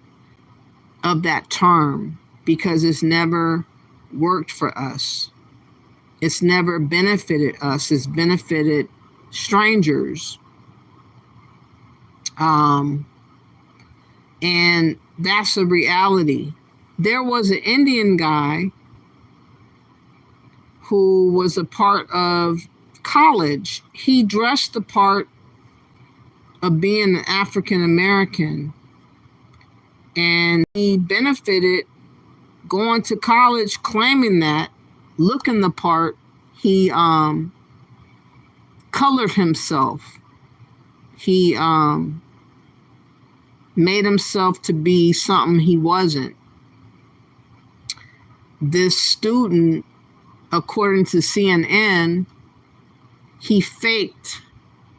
of that term because it's never worked for us. It's never benefited us. It's benefited strangers. And that's a reality. There was an Indian guy who was a part of college. He dressed the part of being an African American, and he benefited going to college claiming that, looking the part. He colored himself. He made himself to be something he wasn't. This student, according to CNN, he faked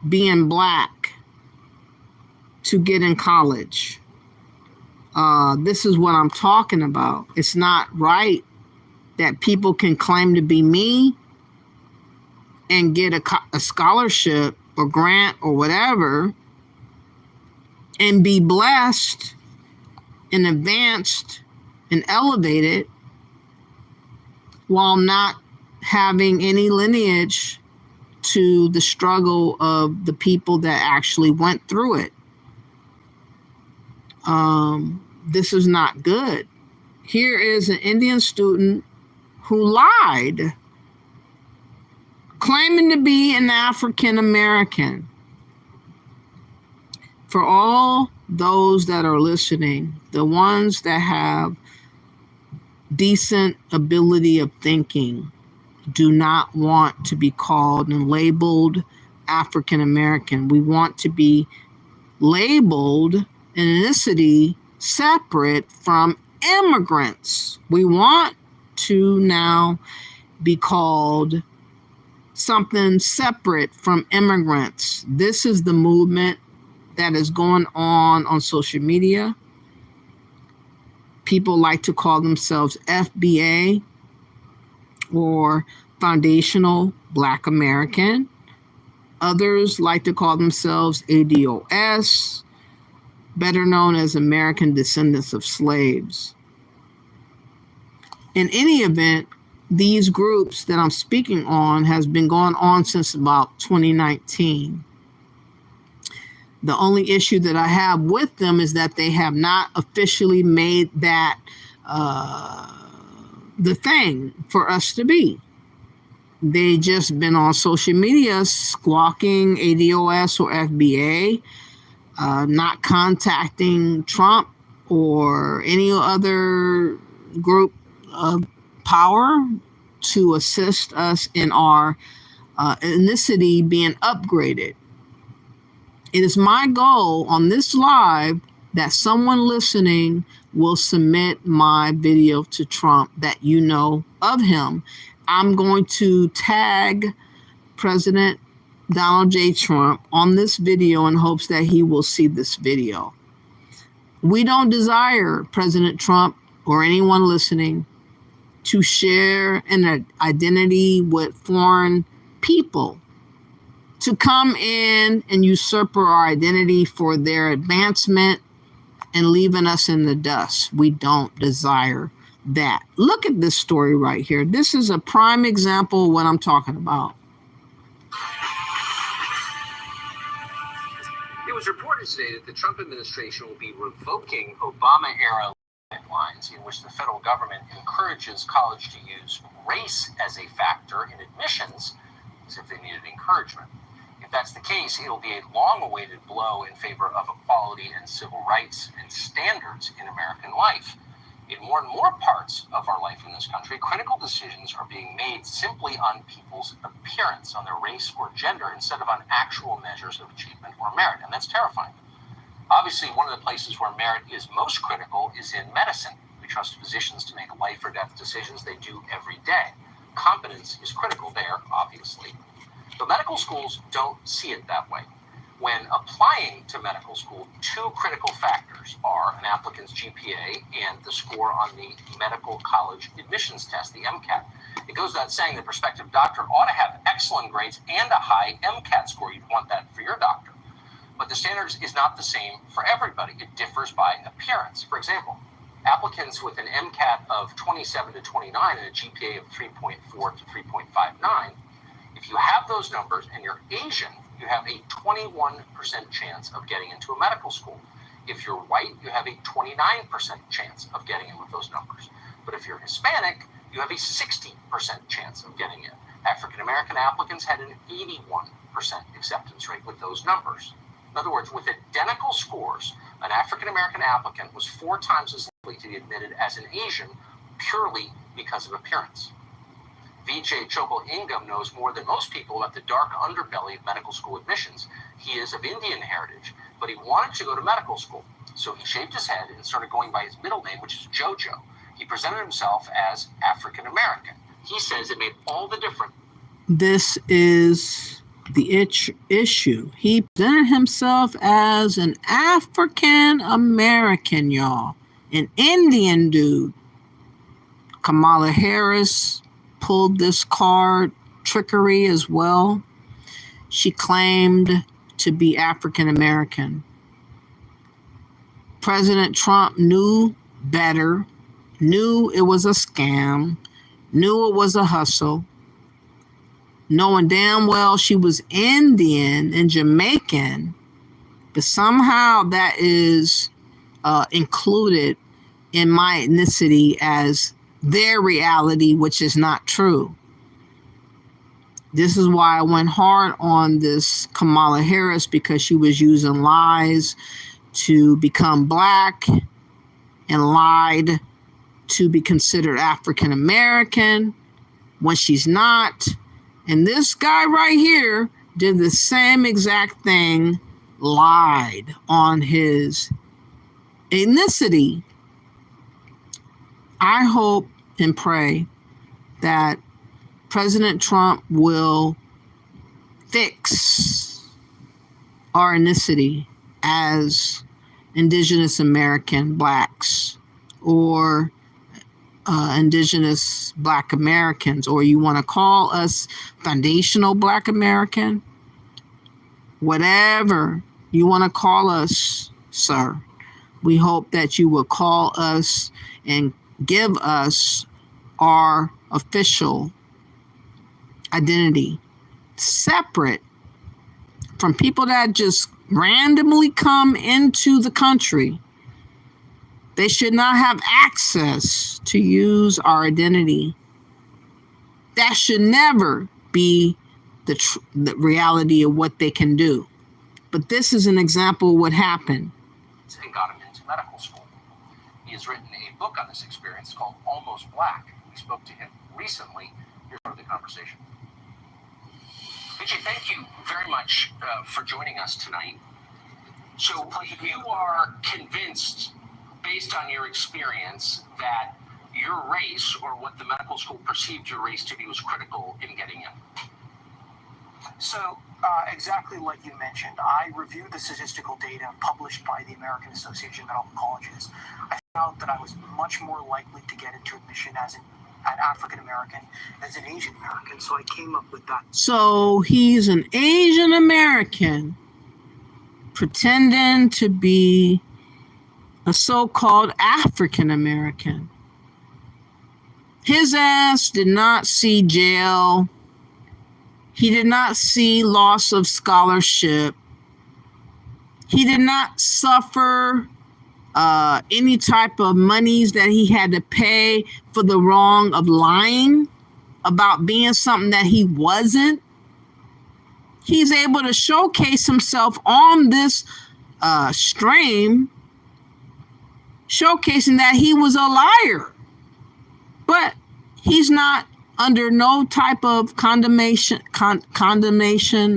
being black to get in college. This is what I'm talking about. It's not right that people can claim to be me and get a scholarship or grant or whatever and be blessed and advanced and elevated while not having any lineage to the struggle of the people that actually went through it. This is not good. Here is an Indian student who lied, claiming to be an African American. For all those that are listening, the ones that have decent ability of thinking, do not want to be called and labeled African American. We want to be labeled ethnicity separate from immigrants. We want to now be called something separate from immigrants. This is the movement that is going on social media. People like to call themselves FBA or Foundational Black American. Others like to call themselves ADOS, better known as American Descendants of Slaves. In any event, these groups that I'm speaking on has been going on since about 2019. The only issue that I have with them is that they have not officially made that the thing for us to be. They just been on social media squawking ADOS or FBA, not contacting Trump or any other group of power to assist us in our ethnicity being upgraded. It is my goal on this live that someone listening will submit my video to Trump that you know of him. I'm going to tag President Donald J. Trump on this video in hopes that he will see this video. We don't desire President Trump or anyone listening to share an identity with foreign people, to come in and usurp our identity for their advancement and leaving us in the dust. We don't desire that. Look at this story right here. This is a prime example of what I'm talking about. It was reported today that the Trump administration will be revoking Obama-era guidelines in which the federal government encourages college to use race as a factor in admissions as if they needed encouragement. If that's the case, it'll be a long-awaited blow in favor of equality and civil rights and standards in American life. In more and more parts of our life in this country, critical decisions are being made simply on people's appearance, on their race or gender, instead of on actual measures of achievement or merit, and that's terrifying. Obviously, one of the places where merit is most critical is in medicine. We trust physicians to make life or death decisions they do every day. Competence is critical there, obviously. But medical schools don't see it that way. When applying to medical school, two critical factors are an applicant's GPA and the score on the medical college admissions test, the MCAT. It goes without saying the prospective doctor ought to have excellent grades and a high MCAT score. You'd want that for your doctor. But the standards is not the same for everybody. It differs by appearance. For example, applicants with an MCAT of 27 to 29 and a GPA of 3.4 to 3.59, if you have those numbers and you're Asian, you have a 21% chance of getting into a medical school. If you're white, you have a 29% chance of getting in with those numbers. But if you're Hispanic, you have a 60% chance of getting in. African American applicants had an 81% acceptance rate with those numbers. In other words, with identical scores, an African American applicant was 4 times as likely to be admitted as an Asian purely because of appearance. Vijay Chokal-Ingam knows more than most people about the dark underbelly of medical school admissions. He is of Indian heritage, but he wanted to go to medical school. So he shaved his head and started going by his middle name, which is Jojo. He presented himself as African American. He says it made all the difference. This is the issue. He presented himself as an African American, y'all. An Indian dude. Kamala Harris pulled this card, trickery as well. She claimed to be African American. President Trump knew better, knew it was a scam, knew it was a hustle, knowing damn well she was Indian and Jamaican, but somehow that is included in my ethnicity as their reality, which is not true. This is why I went hard on this Kamala Harris, because she was using lies to become black and lied to be considered African American when she's not. And this guy right here did the same exact thing, lied on his ethnicity. I hope and pray that President Trump will fix our ethnicity as Indigenous American blacks, or Indigenous Black Americans, or you want to call us foundational Black American, whatever you want to call us, sir. We hope that you will call us and give us our official identity, separate from people that just randomly come into the country. They should not have access to use our identity. That should never be the reality of what they can do. But this is an example of what happened. And got him into medical school. He has written a book on this experience called Almost Black. We spoke to him recently. Here's part of the conversation. Vijay, thank you very much for joining us tonight. So you are convinced, based on your experience, that your race, or what the medical school perceived your race to be, was critical in getting in? So, exactly like you mentioned, I reviewed the statistical data published by the American Association of Medical Colleges. I found that I was much more likely to get into admission as an African American as an Asian American, so I came up with that. So he's an Asian American pretending to be a so-called African American. His ass did not see jail. He did not see loss of scholarship. He did not suffer any type of monies that he had to pay for the wrong of lying about being something that he wasn't. He's able to showcase himself on this stream, showcasing that he was a liar. But he's not under no type of condemnation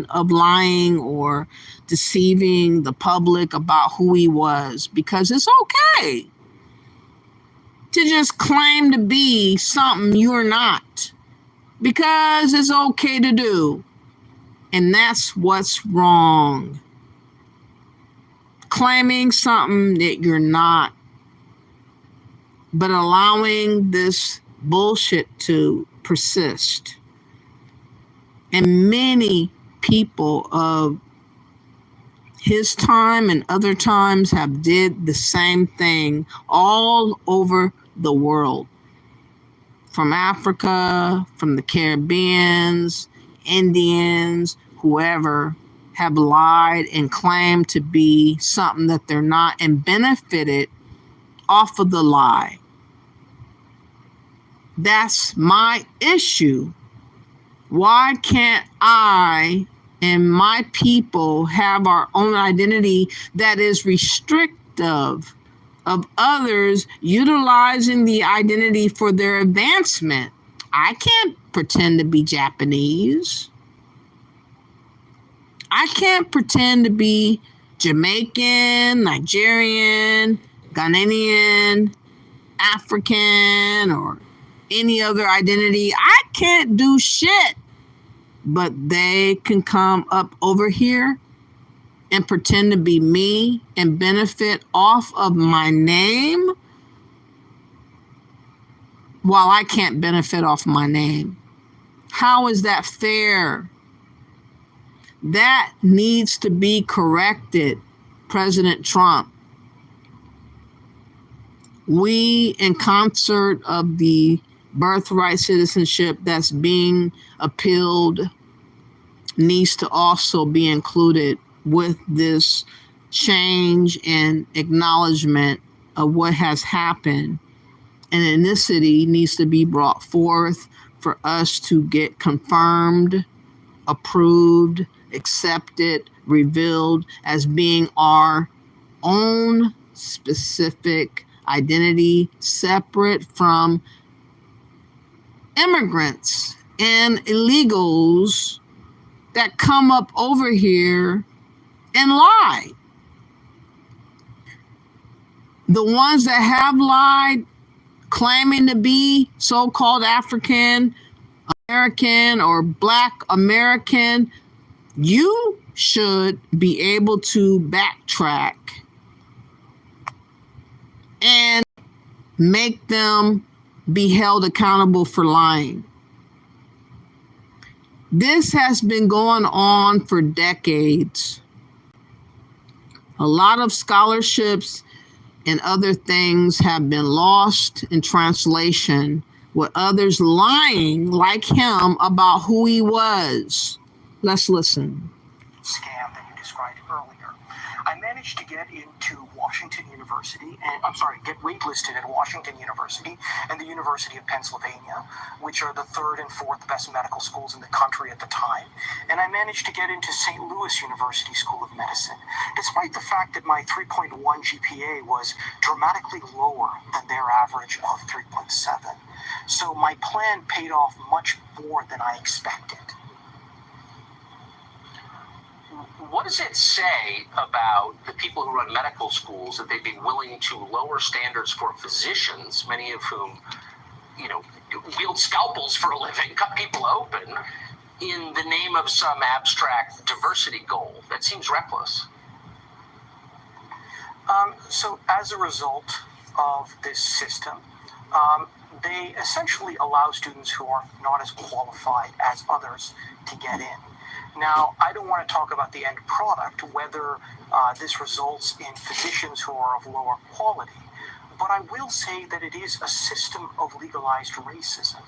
of lying or deceiving the public about who he was, because it's okay to just claim to be something you're not, because it's okay to do. And that's what's wrong. Claiming something that you're not, but allowing this bullshit to persist. And many people of his time and other times have did the same thing all over the world. From Africa, from the Caribbeans, Indians, whoever, have lied and claimed to be something that they're not, and benefited off of the lie. That's my issue. Why can't I and my people have our own identity that is restrictive of others utilizing the identity for their advancement? I can't pretend to be Japanese. I can't pretend to be Jamaican, Nigerian, Ghanaian, African, or any other identity. I can't do shit. But they can come up over here and pretend to be me and benefit off of my name while I can't benefit off my name. How is that fair? That needs to be corrected, President Trump. We, in concert of the birthright citizenship that's being appealed, needs to also be included with this change and acknowledgement of what has happened. And ethnicity needs to be brought forth for us to get confirmed, approved, accepted, revealed as being our own specific identity, separate from immigrants and illegals that come up over here and lie. The ones that have lied, claiming to be so-called African American or Black American, you should be able to backtrack and make them be held accountable for lying. This has been going on for decades. A lot of scholarships and other things have been lost in translation, with others lying like him about who he was. Let's listen. Scam that you described earlier. I managed to get into Washington University, get waitlisted at Washington University and the University of Pennsylvania, which are the third and fourth best medical schools in the country at the time. And I managed to get into St. Louis University School of Medicine, despite the fact that my 3.1 GPA was dramatically lower than their average of 3.7. So my plan paid off much more than I expected. What does it say about the people who run medical schools that they'd be willing to lower standards for physicians, many of whom, wield scalpels for a living, cut people open, in the name of some abstract diversity goal? That seems reckless. So as a result of this system, they essentially allow students who are not as qualified as others to get in. Now, I don't want to talk about the end product, whether this results in physicians who are of lower quality, but I will say that it is a system of legalized racism.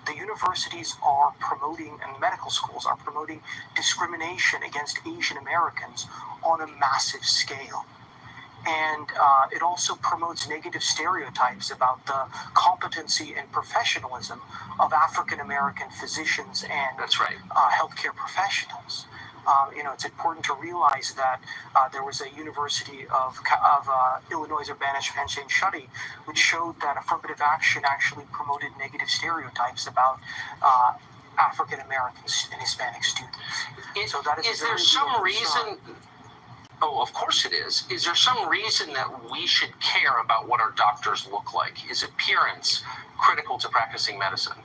The universities are promoting, and medical schools are promoting, discrimination against Asian Americans on a massive scale. And it also promotes negative stereotypes about the competency and professionalism of African American physicians and healthcare professionals. It's important to realize that there was a University of Illinois Urbana-Champaign-Schutte, which showed that affirmative action actually promoted negative stereotypes about African Americans and Hispanic students. Is there some reason? Oh, of course it is. Is there some reason that we should care about what our doctors look like? Is appearance critical to practicing medicine?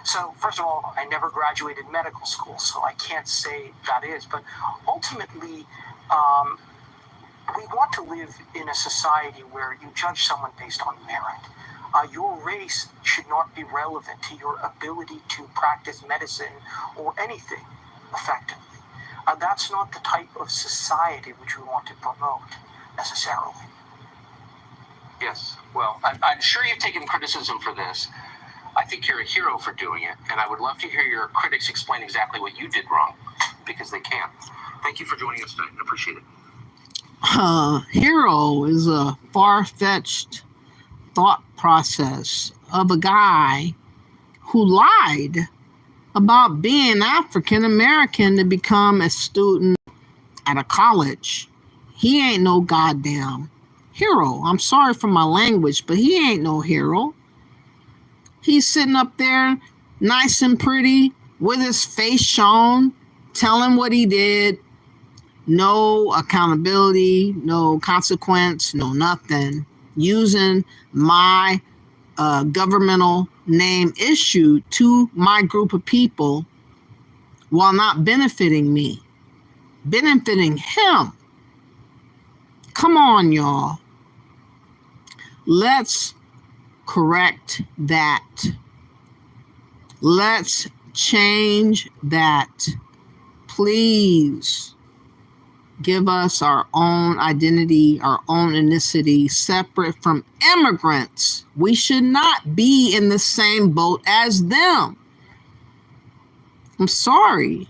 So, first of all, I never graduated medical school, so I can't say that is. But ultimately, we want to live in a society where you judge someone based on merit. Your race should not be relevant to your ability to practice medicine or anything effectively. That's not the type of society which we want to promote, necessarily. Yes, well, I'm sure you've taken criticism for this. I think you're a hero for doing it, and I would love to hear your critics explain exactly what you did wrong, because they can. Thank you for joining us tonight. I appreciate it. Hero is a far-fetched thought process of a guy who lied about being African American to become a student at a college. He ain't no goddamn hero. I'm sorry for my language, but he ain't no hero. He's sitting up there nice and pretty with his face shown, telling what he did, no accountability, no consequence, no nothing, using my governmental name issued to my group of people while not benefiting me, benefiting him. Come on, y'all. Let's correct that. Let's change that. Please give us our own identity, our own ethnicity, separate from immigrants. We should not be in the same boat as them. I'm sorry.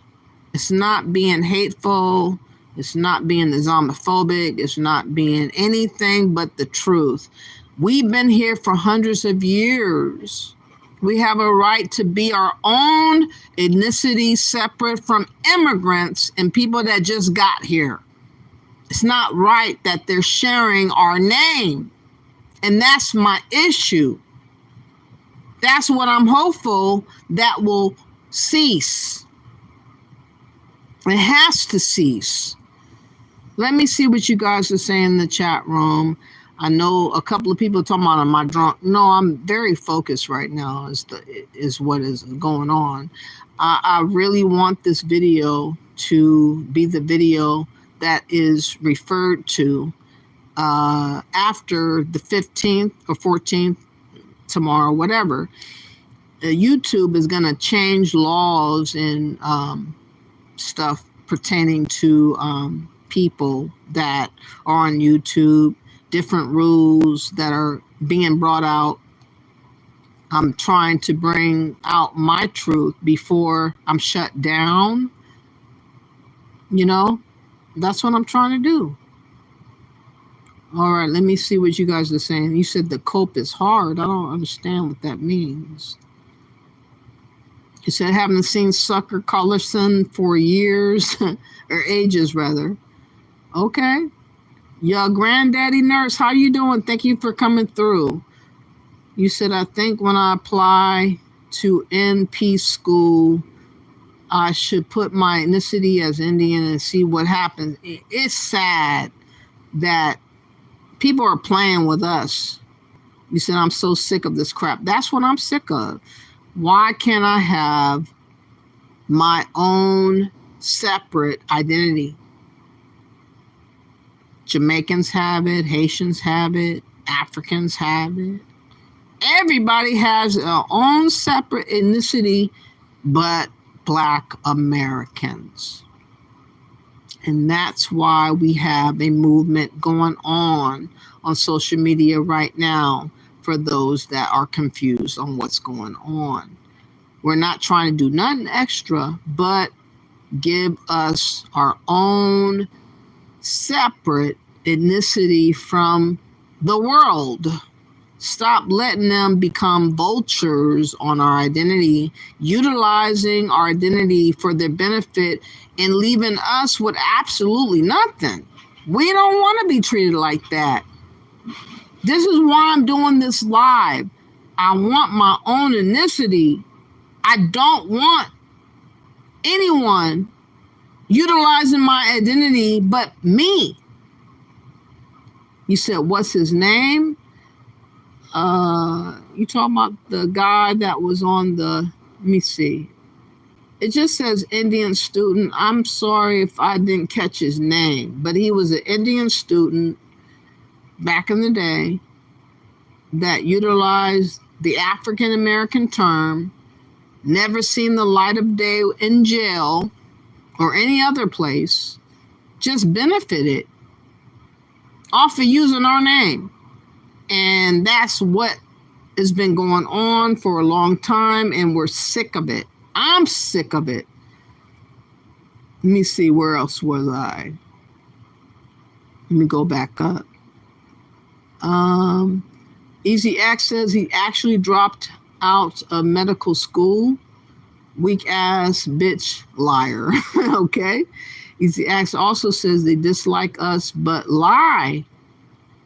It's not being hateful. It's not being Islamophobic. It's not being anything but the truth. We've been here for hundreds of years. We have a right to be our own ethnicity separate from immigrants and people that just got here. It's not right that they're sharing our name. And that's my issue. That's what I'm hopeful that will cease. It has to cease. Let me see what you guys are saying in the chat room. I know a couple of people talking about, am I drunk? No, I'm very focused right now is what is going on. I really want this video to be the video that is referred to after the 15th or 14th, tomorrow, whatever. YouTube is going to change laws and stuff pertaining to people that are on YouTube, different rules that are being brought out. I'm trying to bring out my truth before I'm shut down. You know, that's what I'm trying to do. All right, let me see what you guys are saying. You said the cope is hard. I don't understand what that means. You said, haven't seen Sucker Collerson for years, or ages rather. Okay. Your granddaddy nurse, how you doing? Thank you for coming through. You said, I think when I apply to NP school, I should put my ethnicity as Indian and see what happens. It's sad that people are playing with us. You said, I'm so sick of this crap. That's what I'm sick of. Why can't I have my own separate identity? Jamaicans have it, Haitians have it, Africans have it. Everybody has their own separate ethnicity, but Black Americans. And that's why we have a movement going on social media right now for those that are confused on what's going on. We're not trying to do nothing extra, but give us our own separate ethnicity from the world. Stop letting them become vultures on our identity, utilizing our identity for their benefit and leaving us with absolutely nothing. We don't want to be treated like that. This is why I'm doing this live. I want my own ethnicity. I don't want anyone utilizing my identity but me. You said, what's his name? You talking about the guy that was on the, let me see. It just says Indian student. I'm sorry if I didn't catch his name, but he was an Indian student back in the day that utilized the African American term, never seen the light of day in jail or any other place, just benefited off of using our name. And that's what has been going on for a long time, and we're sick of it. I'm sick of it. Let me see, where else was I? Let me go back up. Easy X says he actually dropped out of medical school. Weak ass bitch liar. Okay. Easy X also says they dislike us but lie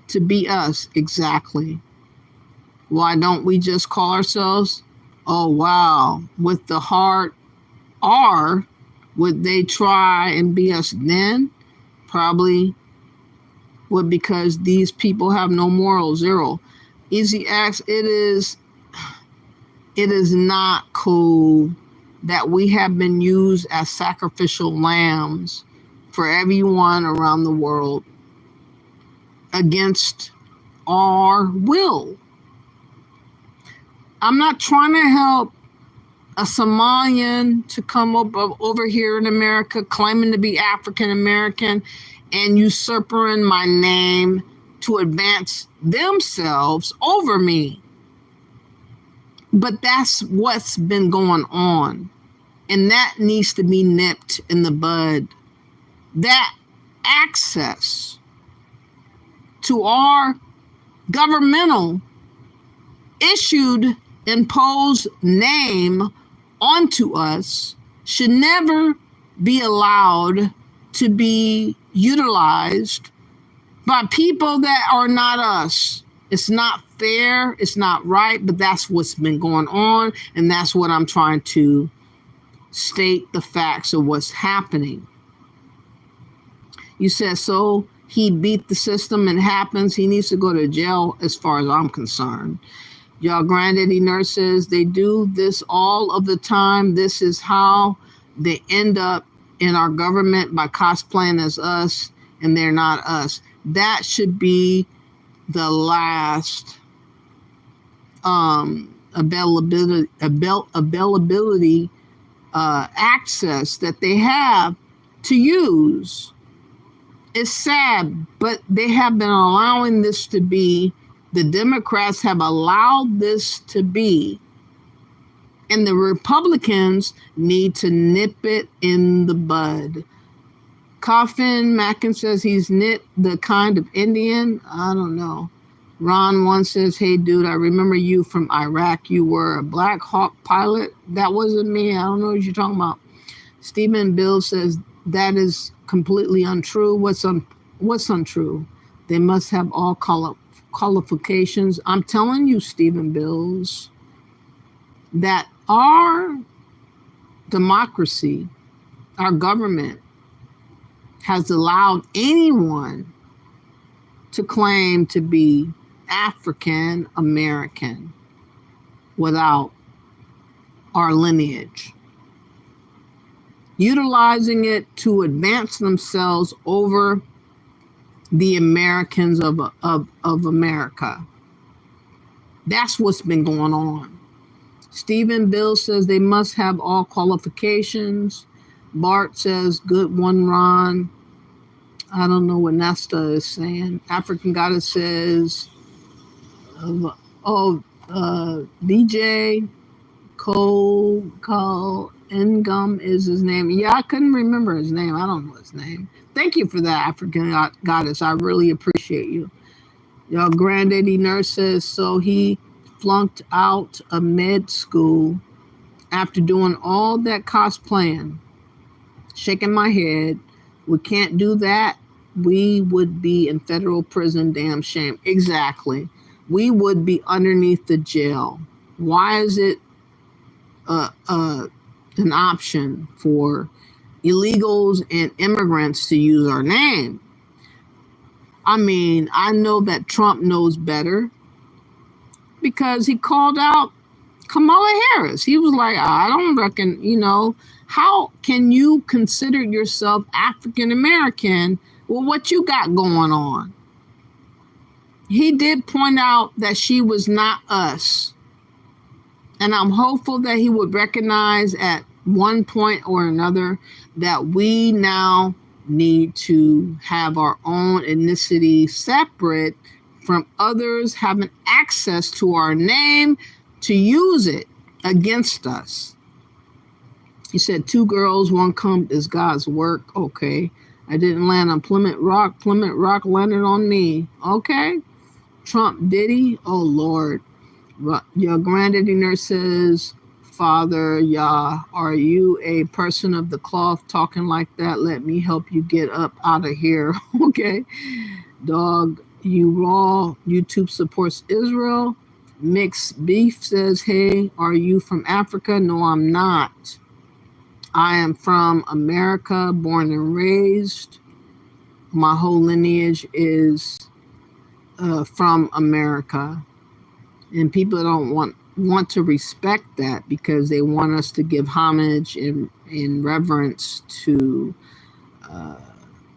to be us. Exactly. Why don't we just call ourselves? Oh, wow. With the hard R, would they try and be us then? Probably because these people have no moral. Zero. Easy acts. It is not cool that we have been used as sacrificial lambs for everyone around the world against our will. I'm not trying to help a Somalian to come over here in America claiming to be African American and usurping my name to advance themselves over me. But that's what's been going on. And that needs to be nipped in the bud. That access to our governmental issued, imposed name onto us should never be allowed to be utilized by people that are not us. It's not fair, it's not right, but that's what's been going on, and that's what I'm trying to state the facts of what's happening. You said, so he beat the system and happens, he needs to go to jail as far as I'm concerned. Y'all granddaddy nurses, they do this all of the time. This is how they end up in our government, by cosplaying as us, and they're not us. That should be the last availability access that they have to use. It's sad, but they have been allowing this to be. The Democrats have allowed this to be. And the Republicans need to nip it in the bud. Coffin Mackin says he's knit the kind of Indian. I don't know. Ron 1 says, hey, dude, I remember you from Iraq. You were a Black Hawk pilot. That wasn't me. I don't know what you're talking about. Stephen Bill says that is completely untrue. What's untrue? They must have all qualifications. I'm telling you, Stephen Bills, that our democracy, our government, has allowed anyone to claim to be African American without our lineage, utilizing it to advance themselves over the Americans of America. That's what's been going on. Stephen Bill says they must have all qualifications. Bart says, good one, Ron. I don't know what Nesta is saying. African Goddess says, DJ Cole Engum is his name. Yeah, I couldn't remember his name. I don't know his name. Thank you for that, African Goddess. I really appreciate you. Y'all granddaddy nurse says, so he flunked out of med school after doing all that cosplaying. Shaking my head. We can't do that. We would be in federal prison. Damn shame. Exactly. We would be underneath the jail. Why is it an option for illegals and immigrants to use our name? I mean, I know that Trump knows better because he called out Kamala Harris. He was like, I don't reckon, how can you consider yourself African American with what you got going on? He did point out that she was not us. And I'm hopeful that he would recognize at one point or another that we now need to have our own ethnicity separate from others having access to our name to use it against us. He said, 2 girls, 1 cup is God's work. Okay. I didn't land on Plymouth Rock. Plymouth Rock landed on me. Okay. Trump Diddy. Oh, Lord. Your granddaddy nurse says, Father, Yah, are you a person of the cloth talking like that? Let me help you get up out of here. Okay. Dog, you raw. YouTube supports Israel. Mixed Beef says, hey, are you from Africa? No, I'm not. I am from America, born and raised. my whole lineage is from America. And people don't want to respect that because they want us to give homage and reverence to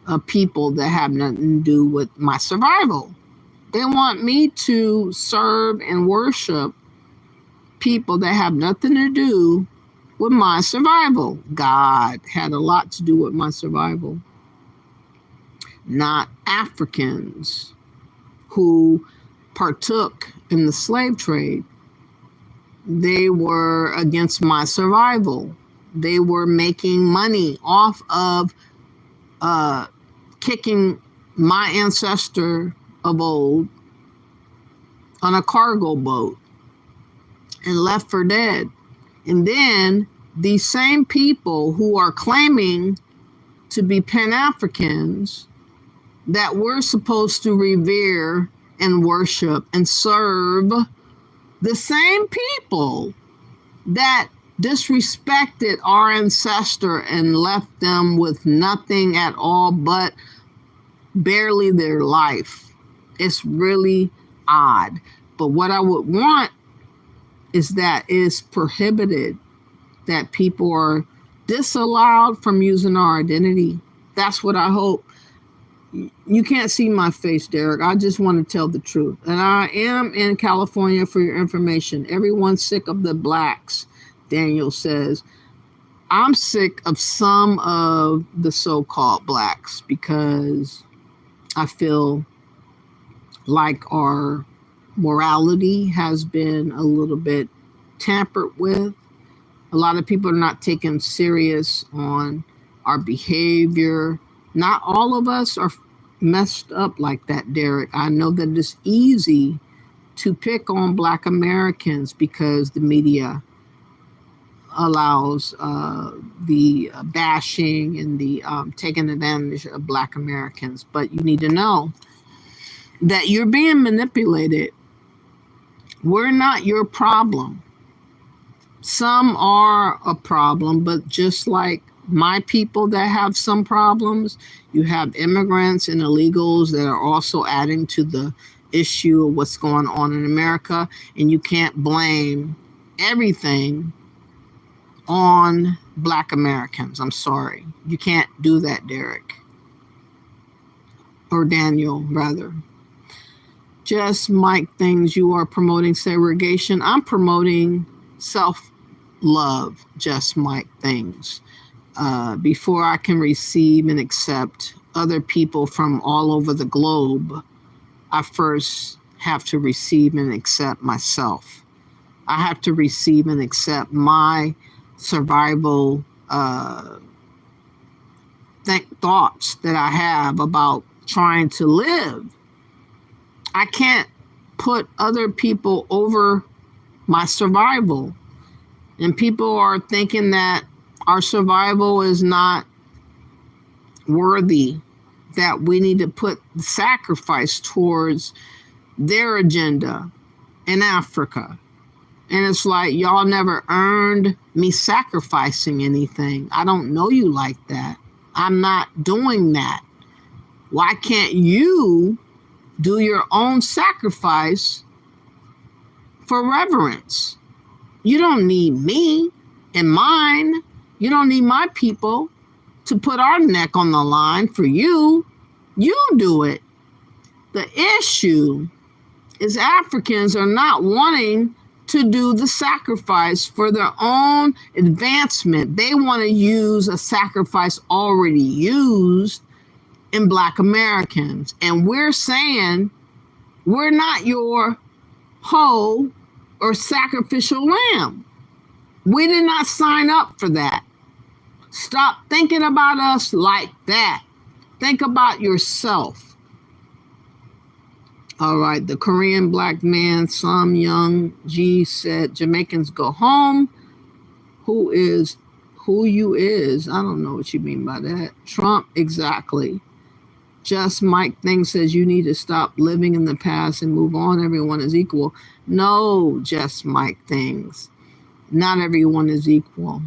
a people that have nothing to do with my survival. They want me to serve and worship people that have nothing to do with my survival. God had a lot to do with my survival, not Africans who partook in the slave trade. They were against my survival. They were making money off of kicking my ancestor of old on a cargo boat and left for dead. And then these same people who are claiming to be Pan-Africans that we're supposed to revere and worship and serve, the same people that disrespected our ancestor and left them with nothing at all but barely their life. It's really odd. But what I would want is that it's prohibited, that people are disallowed from using our identity. That's what I hope. You can't see my face, Derek. I just want to tell the truth. And I am in California, for your information. Everyone's sick of the blacks, Daniel says. I'm sick of some of the so-called blacks because I feel like our morality has been a little bit tampered with. A lot of people are not taken serious on our behavior. Not all of us are messed up like that, Derek. I know that it's easy to pick on Black Americans because the media allows the bashing and the taking advantage of Black Americans. But you need to know that you're being manipulated. We're not your problem. Some are a problem, but just like my people that have some problems, you have immigrants and illegals that are also adding to the issue of what's going on in America. And you can't blame everything on Black Americans. I'm sorry. You can't do that, Derek. Or Daniel, rather. Just Mike things, you are promoting segregation. I'm promoting self-love, just Mike things. Before I can receive and accept other people from all over the globe, I first have to receive and accept myself. I have to receive and accept my survival thoughts that I have about trying to live. I can't put other people over my survival. And people are thinking that our survival is not worthy, that we need to put sacrifice towards their agenda in Africa. And it's like, y'all never earned me sacrificing anything. I don't know you like that. I'm not doing that. Why can't you do your own sacrifice for reverence? You don't need me and mine. You don't need my people to put our neck on the line for you. You do it. The issue is Africans are not wanting to do the sacrifice for their own advancement. They want to use a sacrifice already used in Black Americans. And we're saying we're not your whole or sacrificial lamb. We did not sign up for that. Stop thinking about us like that. Think about yourself. All right, the Korean black man, Sam Young G, said, Jamaicans go home. Who you is? I don't know what you mean by that. Trump, exactly. Just Mike Thing says you need to stop living in the past and move on. Everyone is equal. No, just Mike Things. Not everyone is equal.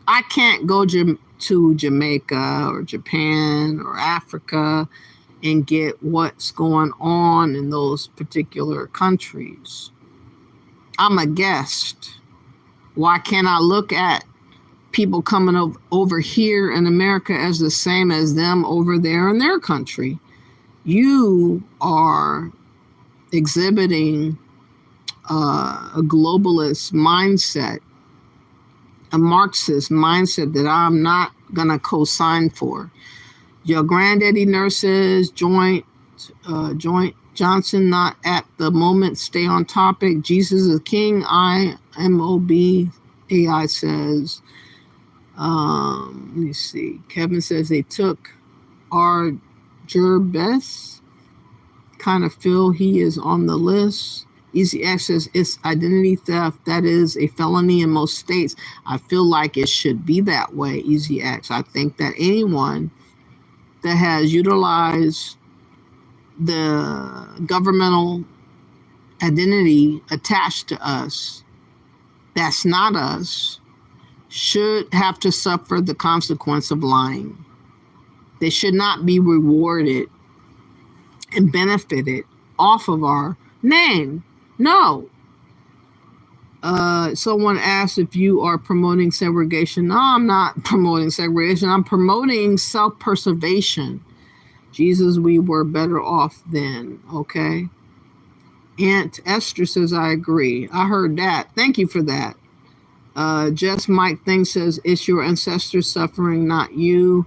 I can't go to Jamaica or Japan or Africa and get what's going on in those particular countries. I'm a guest. Why can't I look at people coming over here in America as the same as them over there in their country? You are exhibiting a globalist mindset, a Marxist mindset that I'm not going to co-sign for. Your granddaddy nurses, Joint Johnson, not at the moment, stay on topic. Jesus is King, IMOB, AI says. Let me see. Kevin says they took our Gerbest. Kind of feel he is on the list. Easy X says it's identity theft. That is a felony in most states. I feel like it should be that way, Easy X. I think that anyone that has utilized the governmental identity attached to us, that's not us, should have to suffer the consequence of lying. They should not be rewarded and benefited off of our name. No. Someone asked if you are promoting segregation. No, I'm not promoting segregation. I'm promoting self-preservation. Jesus, we were better off then. Okay. Aunt Esther says, I agree. I heard that. Thank you for that. Just Mike Thing says, it's your ancestors suffering, not you.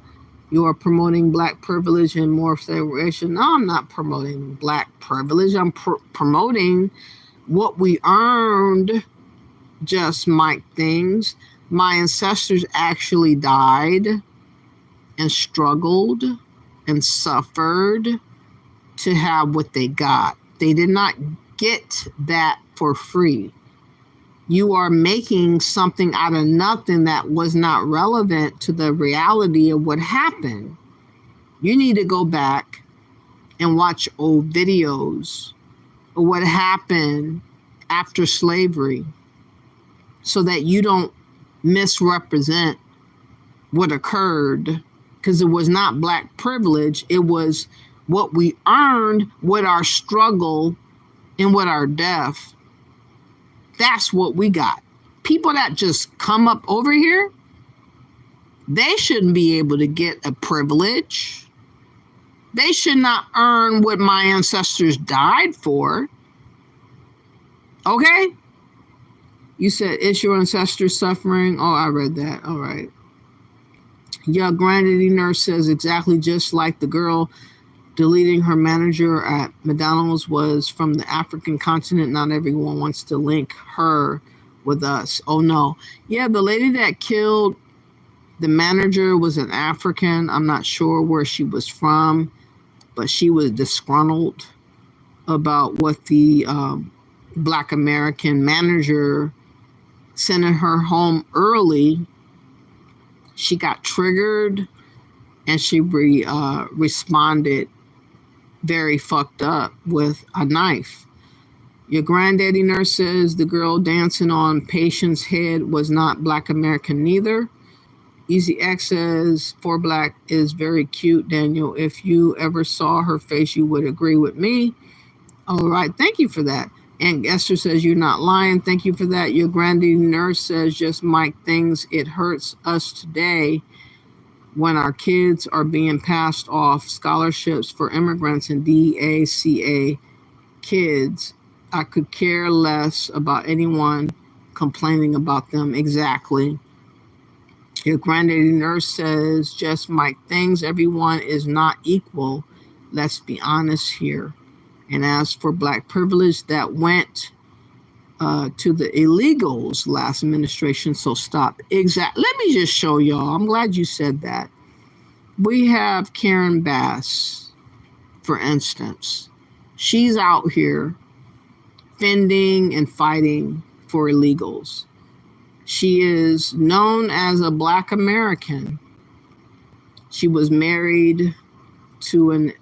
You are promoting black privilege and more segregation. No, I'm not promoting black privilege. I'm promoting what we earned. Just Mike Things. My ancestors actually died and struggled and suffered to have what they got. They did not get that for free. You are making something out of nothing that was not relevant to the reality of what happened. You need to go back and watch old videos of what happened after slavery so that you don't misrepresent what occurred, because it was not black privilege. It was what we earned with our struggle and with our death. That's what we got. People that just come up over here, they shouldn't be able to get a privilege. They should not earn what my ancestors died for. Okay? You said, it's your ancestors suffering? Oh, I read that. All right. Your granddaddy nurse says exactly just like the girl deleting her manager at McDonald's was from the African continent. Not everyone wants to link her with us. Oh, no. Yeah, the lady that killed the manager was an African. I'm not sure where she was from, but she was disgruntled about what the Black American manager sending her home early. She got triggered and she responded very fucked up with a knife. Your granddaddy nurse says the girl dancing on patient's head was not Black American neither. Easy X says 4Black is very cute, Daniel. If you ever saw her face, you would agree with me. All right, thank you for that. And Esther says you're not lying. Thank you for that. Your granddaddy nurse says just Mike Things. It hurts us today when our kids are being passed off scholarships for immigrants and DACA kids. I could care less about anyone complaining about them. Exactly. Your granddaddy nurse says just Mike Things. Everyone is not equal. Let's be honest here. And as for black privilege, that went to the illegals last administration, so stop. Exactly. Let me just show y'all. I'm glad you said that. We have Karen Bass, for instance. She's out here fending and fighting for illegals. She is known as a Black American. She was married to a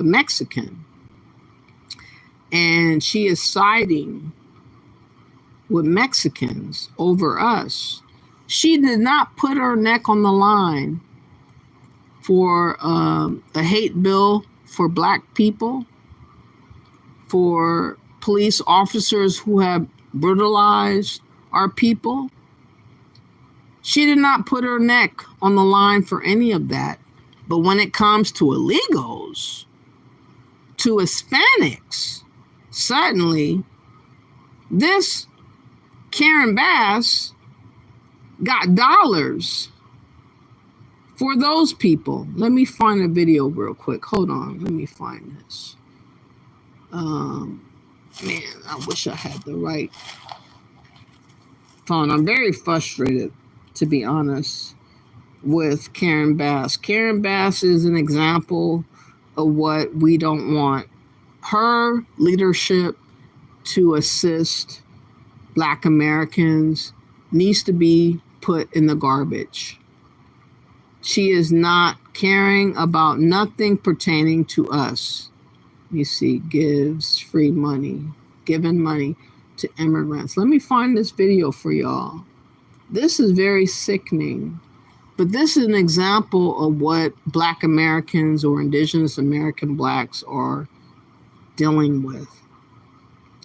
Mexican, and she is siding with Mexicans over us. She did not put her neck on the line for a hate bill for black people, for police officers who have brutalized our people. She did not put her neck on the line for any of that. But when it comes to illegals, to Hispanics, suddenly this Karen Bass got dollars for those people. Let me find a video real quick. Hold on. Let me find this. Man, I wish I had the right phone. I'm very frustrated, to be honest, with Karen Bass. Karen Bass is an example of what we don't want. Her leadership to assist Black Americans needs to be put in the garbage. She is not caring about nothing pertaining to us. You see, gives free money, giving money to immigrants. Let me find this video for y'all. This is very sickening, but this is an example of what Black Americans or Indigenous American Blacks are dealing with.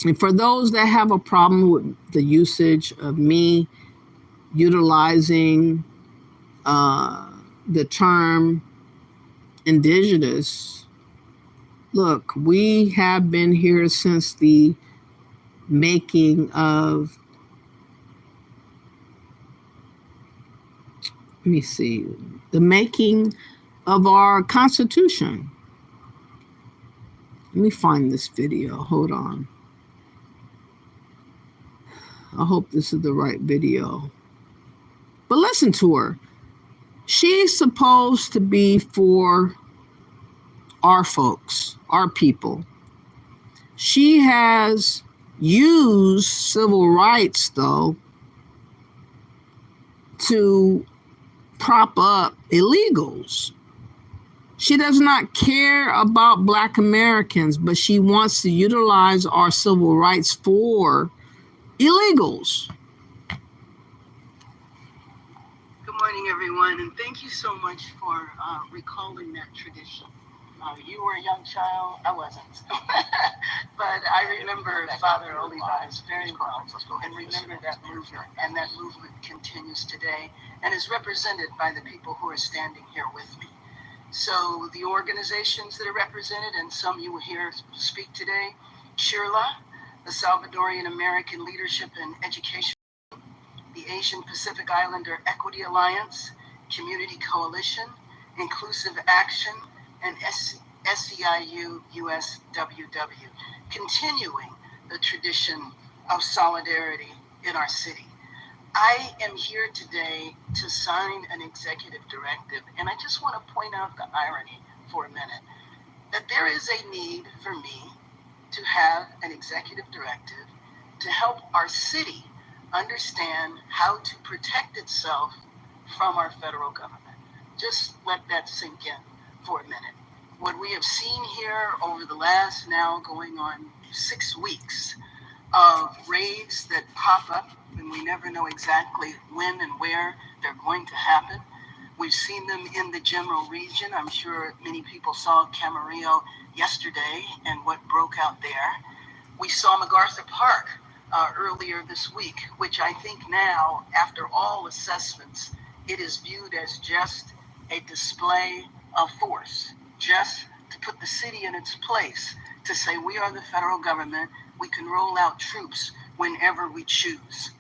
And for those that have a problem with the usage of me utilizing the term indigenous, look, we have been here since the making of, the making of our Constitution. Let me find this video. Hold on. I hope this is the right video. But listen to her. She's supposed to be for our folks, our people. She has used civil rights, though, to prop up illegals. She does not care about Black Americans, but she wants to utilize our civil rights for illegals. Good morning, everyone, and thank you so much for recalling that tradition. You were a young child, I wasn't, but I remember Father Olivares very well, and remember that movement, and that movement continues today, and is represented by the people who are standing here with me. So the organizations that are represented, and some you will hear speak today, SHIRLA, the Salvadorian American Leadership and Education, the Asian Pacific Islander Equity Alliance, Community Coalition, Inclusive Action, and SEIU USWW, continuing the tradition of solidarity in our city. I am here today to sign an executive directive, and I just want to point out the irony for a minute, that there is a need for me to have an executive directive to help our city understand how to protect itself from our federal government. Just let that sink in for a minute. What we have seen here over the last now going on 6 weeks of raids that pop up, and we never know exactly when and where they're going to happen. We've seen them in the general region. I'm sure many people saw Camarillo yesterday and what broke out there. We saw MacArthur Park earlier this week, which I think now, after all assessments, it is viewed as just a display of force, just to put the city in its place, to say we are the federal government, we can roll out troops whenever we choose.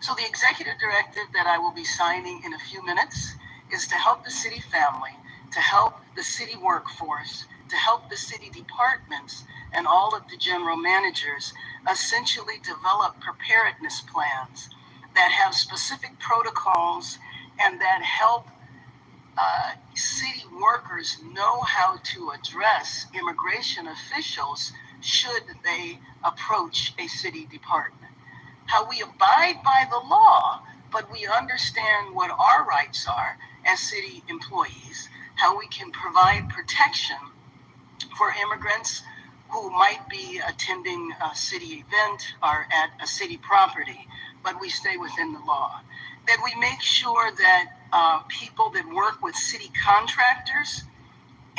So the executive directive that I will be signing in a few minutes is to help the city family, to help the city workforce, to help the city departments and all of the general managers essentially develop preparedness plans that have specific protocols and that help city workers know how to address immigration officials should they approach a city department. How we abide by the law, but we understand what our rights are as city employees, how we can provide protection for immigrants who might be attending a city event or at a city property, but we stay within the law. that we make sure that people that work with city contractors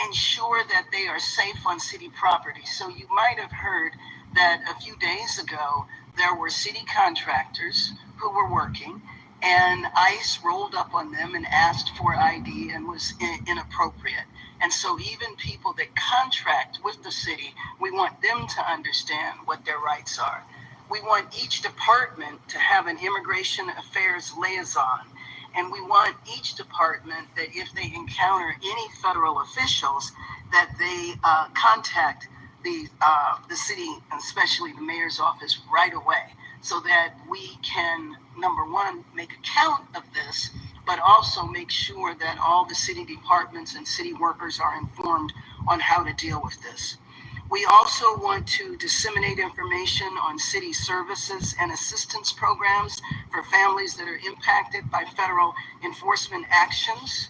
ensure that they are safe on city property. So you might have heard that a few days ago, there were city contractors who were working, and ICE rolled up on them and asked for ID and was inappropriate. And so even people that contract with the city, we want them to understand what their rights are. We want each department to have an immigration affairs liaison. And we want each department that if they encounter any federal officials, that they contact the city, and especially the mayor's office, right away, so that we can, number one, make account of this, but also make sure that all the city departments and city workers are informed on how to deal with this. We also want to disseminate information on city services and assistance programs for families that are impacted by federal enforcement actions.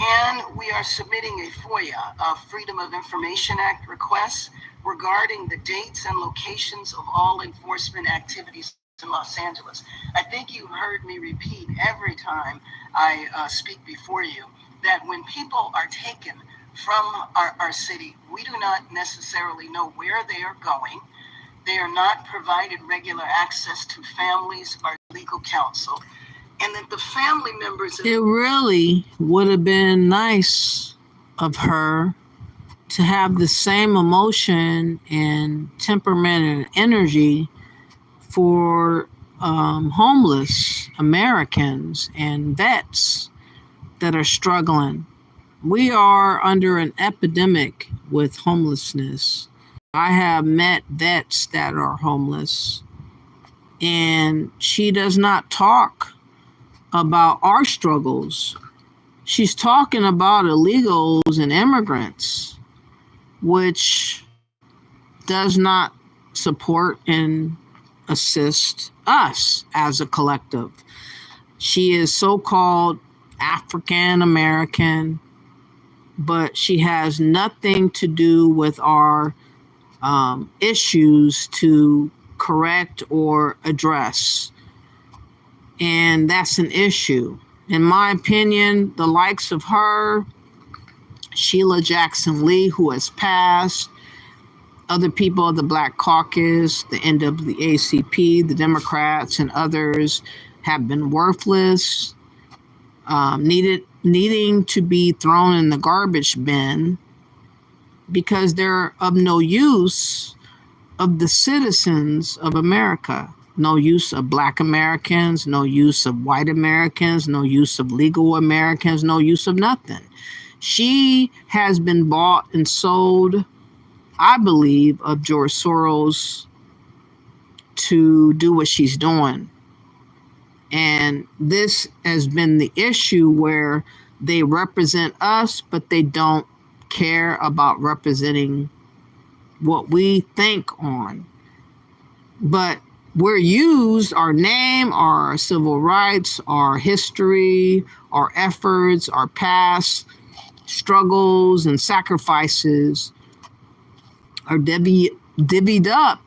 And we are submitting a FOIA, a Freedom of Information Act request regarding the dates and locations of all enforcement activities in Los Angeles. I think you heard me repeat every time I speak before you that when people are taken from our city, we do not necessarily know where they are going. They are not provided regular access to families or legal counsel. And that the family members... It really would have been nice of her to have the same emotion and temperament and energy for homeless Americans and vets that are struggling. We are under an epidemic with homelessness. I have met vets that are homeless, and she does not talk about our struggles. She's talking about illegals and immigrants, which does not support and assist us as a collective. She is so-called African American, but she has nothing to do with our issues to correct or address. And that's an issue. In my opinion, the likes of her, Sheila Jackson Lee, who has passed, other people of the Black Caucus, the NAACP, the Democrats, and others have been worthless, needing to be thrown in the garbage bin because they're of no use of the citizens of America. No use of Black Americans, no use of white Americans, no use of legal Americans, no use of nothing. She has been bought and sold, I believe, of George Soros to do what she's doing. And this has been the issue where they represent us, but they don't care about representing what we think on. But we're used, our name, our civil rights, our history, our efforts, our past struggles and sacrifices are divvied up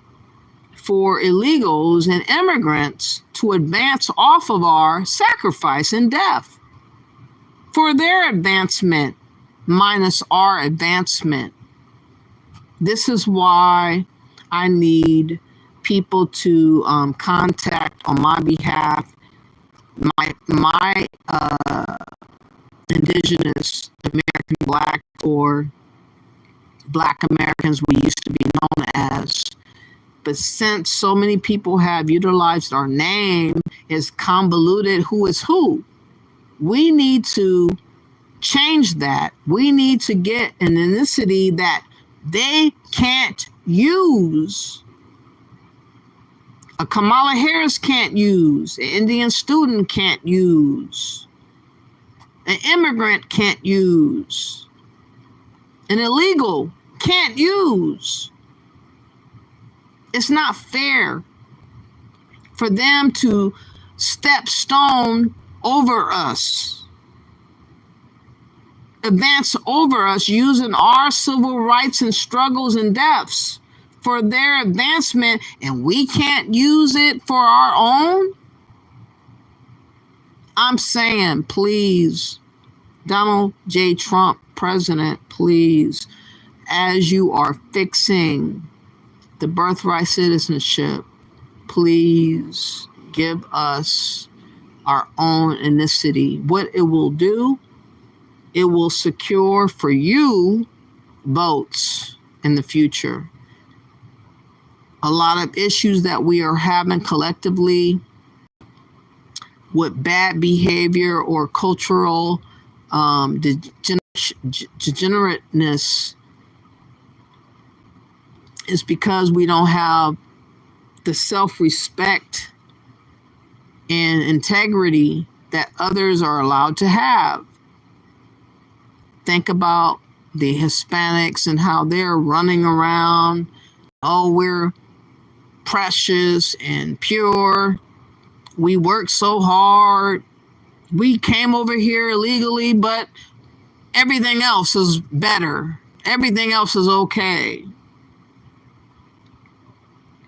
for illegals and immigrants to advance off of our sacrifice and death for their advancement minus our advancement. This is why I need people to contact on my behalf my indigenous American Black or Black Americans we used to be known as. But since so many people have utilized our name as convoluted who is who, we need to change that. We need to get an ethnicity that they can't use. A Kamala Harris can't use. An Indian student can't use. An immigrant can't use. An illegal can't use. It's not fair for them to step stone over us, advance over us using our civil rights and struggles and deaths for their advancement, and we can't use it for our own. I'm saying, please, Donald J. Trump, President, please, as you are fixing the birthright citizenship, please give us our own ethnicity. What it will do, it will secure for you votes in the future. A lot of issues that we are having collectively with bad behavior or cultural degenerateness is because we don't have the self-respect and integrity that others are allowed to have. Think about the Hispanics and how they're running around. Oh, we're precious and pure. We work so hard. We came over here illegally, but everything else is better. Everything else is okay.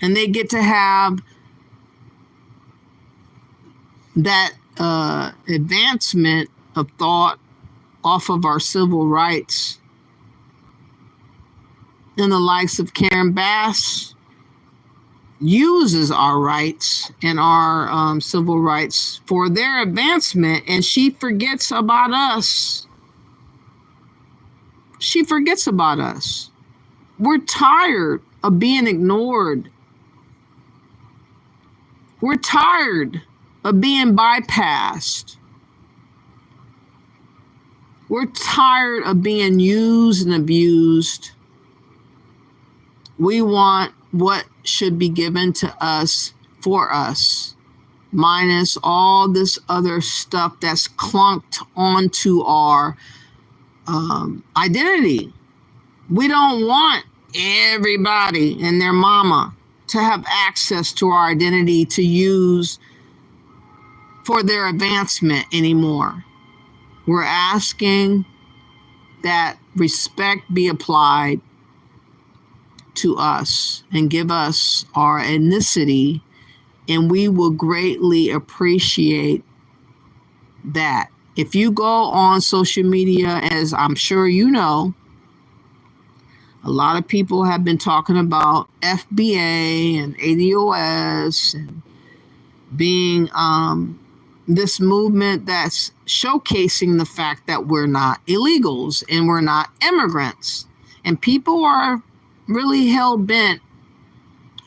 And they get to have that advancement of thought off of our civil rights. And the likes of Karen Bass uses our rights and our civil rights for their advancement, and she forgets about us. She forgets about us. We're tired of being ignored. We're tired of being bypassed. We're tired of being used and abused. We want what should be given to us for us, minus all this other stuff that's clunked onto our identity. We don't want everybody and their mama to have access to our identity to use for their advancement anymore. We're asking that respect be applied to us and give us our ethnicity, and we will greatly appreciate that. If you go on social media, as I'm sure you know, a lot of people have been talking about FBA and ADOS and being this movement that's showcasing the fact that we're not illegals and we're not immigrants. And people are really hell-bent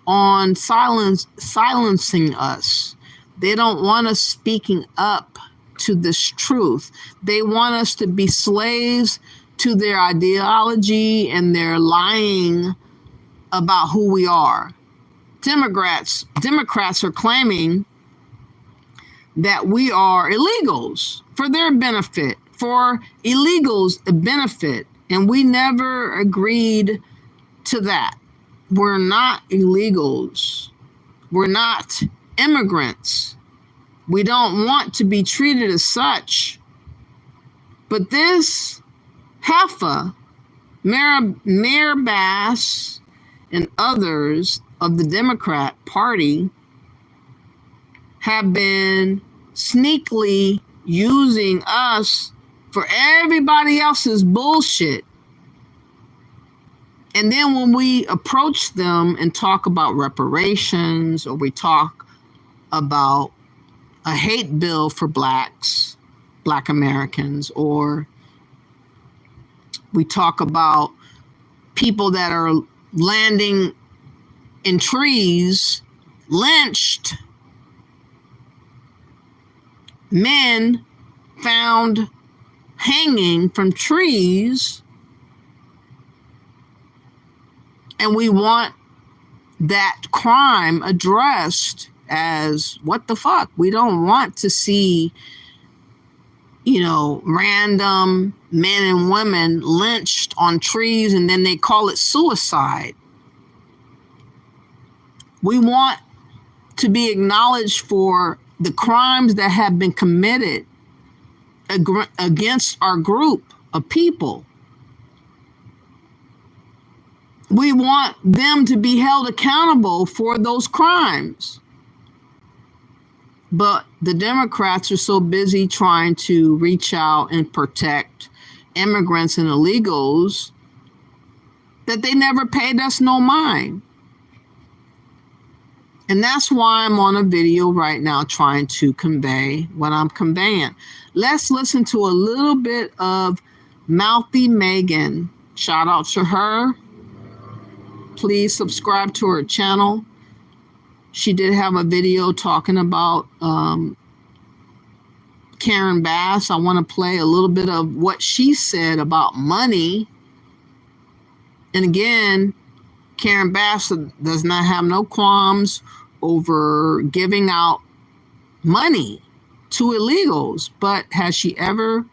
on silencing us. They don't want us speaking up to this truth. They want us to be slaves to their ideology and their lying about who we are. Democrats are claiming that we are illegals for their benefit, for illegals' benefit, and we never agreed to that. We're not illegals. We're not immigrants. We don't want to be treated as such. But this heifer, Mayor Bass and others of the Democrat Party have been sneakily using us for everybody else's bullshit. And then when we approach them and talk about reparations, or we talk about a hate bill for Black Americans, or we talk about people that are landing in trees, lynched, men found hanging from trees, and we want that crime addressed as what the fuck. We don't want to see, random men and women lynched on trees and then they call it suicide. We want to be acknowledged for the crimes that have been committed against our group of people. We want them to be held accountable for those crimes. But the Democrats are so busy trying to reach out and protect immigrants and illegals that they never paid us no mind. And that's why I'm on a video right now trying to convey what I'm conveying. Let's listen to a little bit of Mouthy Megan. Shout out to her. Please subscribe to her channel. She did have a video talking about Karen Bass. I want to play a little bit of what she said about money. And again, Karen Bass does not have no qualms over giving out money to illegals. But has she ever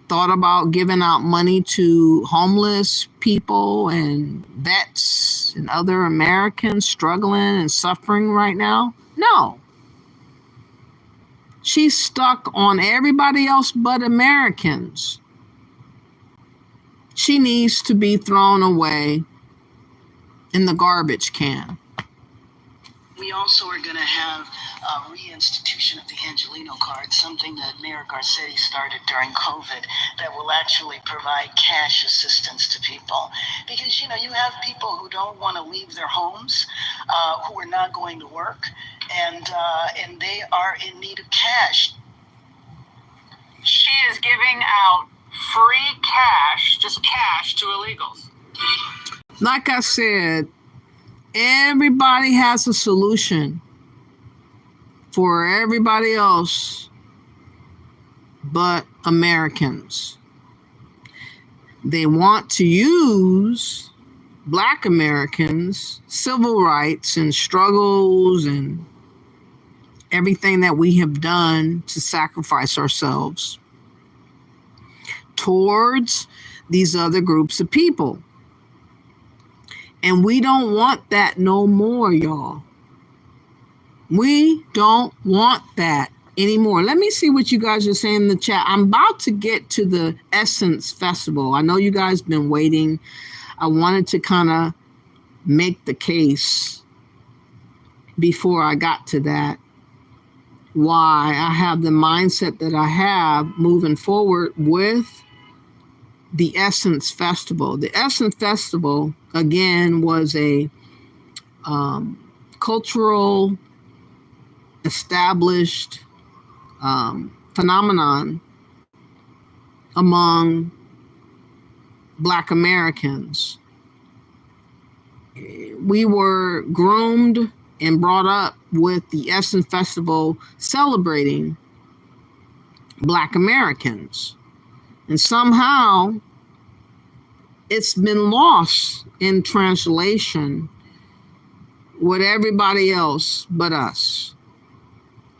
thought about giving out money to homeless people and vets and other Americans struggling and suffering right now? No. She's stuck on everybody else but Americans. She needs to be thrown away in the garbage can. We also are going to have a reinstitution of the Angelino card, something that Mayor Garcetti started during COVID that will actually provide cash assistance to people. Because, you know, you have people who don't want to leave their homes, who are not going to work, and they are in need of cash. She is giving out free cash, just cash, to illegals. Like I said, everybody has a solution for everybody else but Americans. They want to use Black Americans, civil rights and struggles and everything that we have done to sacrifice ourselves towards these other groups of people. And we don't want that no more, y'all. We don't want that anymore. Let me see what you guys are saying in the chat. I'm about to get to the Essence Festival. I know you guys been waiting. I wanted to kind of make the case before I got to that. Why I have the mindset that I have moving forward with the Essence Festival. The Essence Festival, again, was a cultural established phenomenon among Black Americans. We were groomed and brought up with the Essence Festival celebrating Black Americans. And somehow it's been lost in translation with everybody else but us.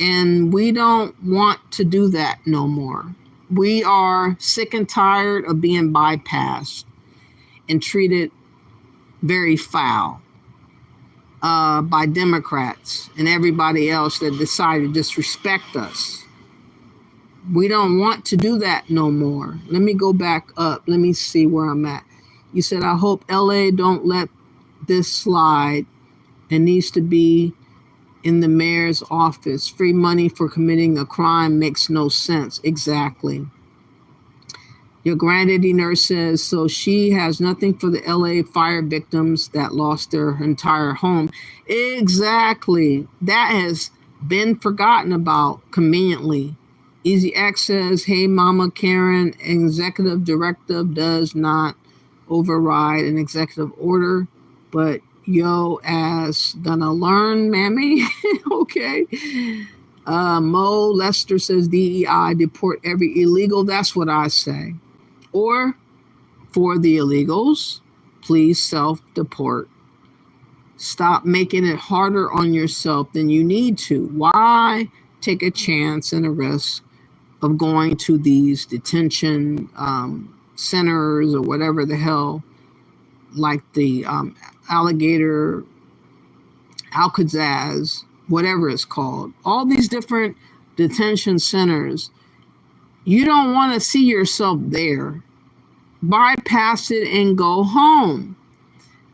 And we don't want to do that no more. We are sick and tired of being bypassed and treated very foul by Democrats and everybody else that decide to disrespect us. We don't want to do that no more. Let me go back up. Let me see where I'm at. You said, I hope LA don't let this slide. It needs to be in the mayor's office. Free money for committing a crime makes no sense. Exactly. Your granddaddy nurse says, so she has nothing for the LA fire victims that lost their entire home. Exactly. That has been forgotten about conveniently. Easy X says, hey, Mama Karen, executive directive does not override an executive order, but yo ass gonna learn, mammy. Okay. Mo Lester says DEI deport every illegal. That's what I say. Or for the illegals, please self-deport. Stop making it harder on yourself than you need to. Why take a chance and a risk of going to these detention centers or whatever the hell, like the Alligator, Alcatraz, whatever it's called, all these different detention centers. You don't want to see yourself there. Bypass it and go home.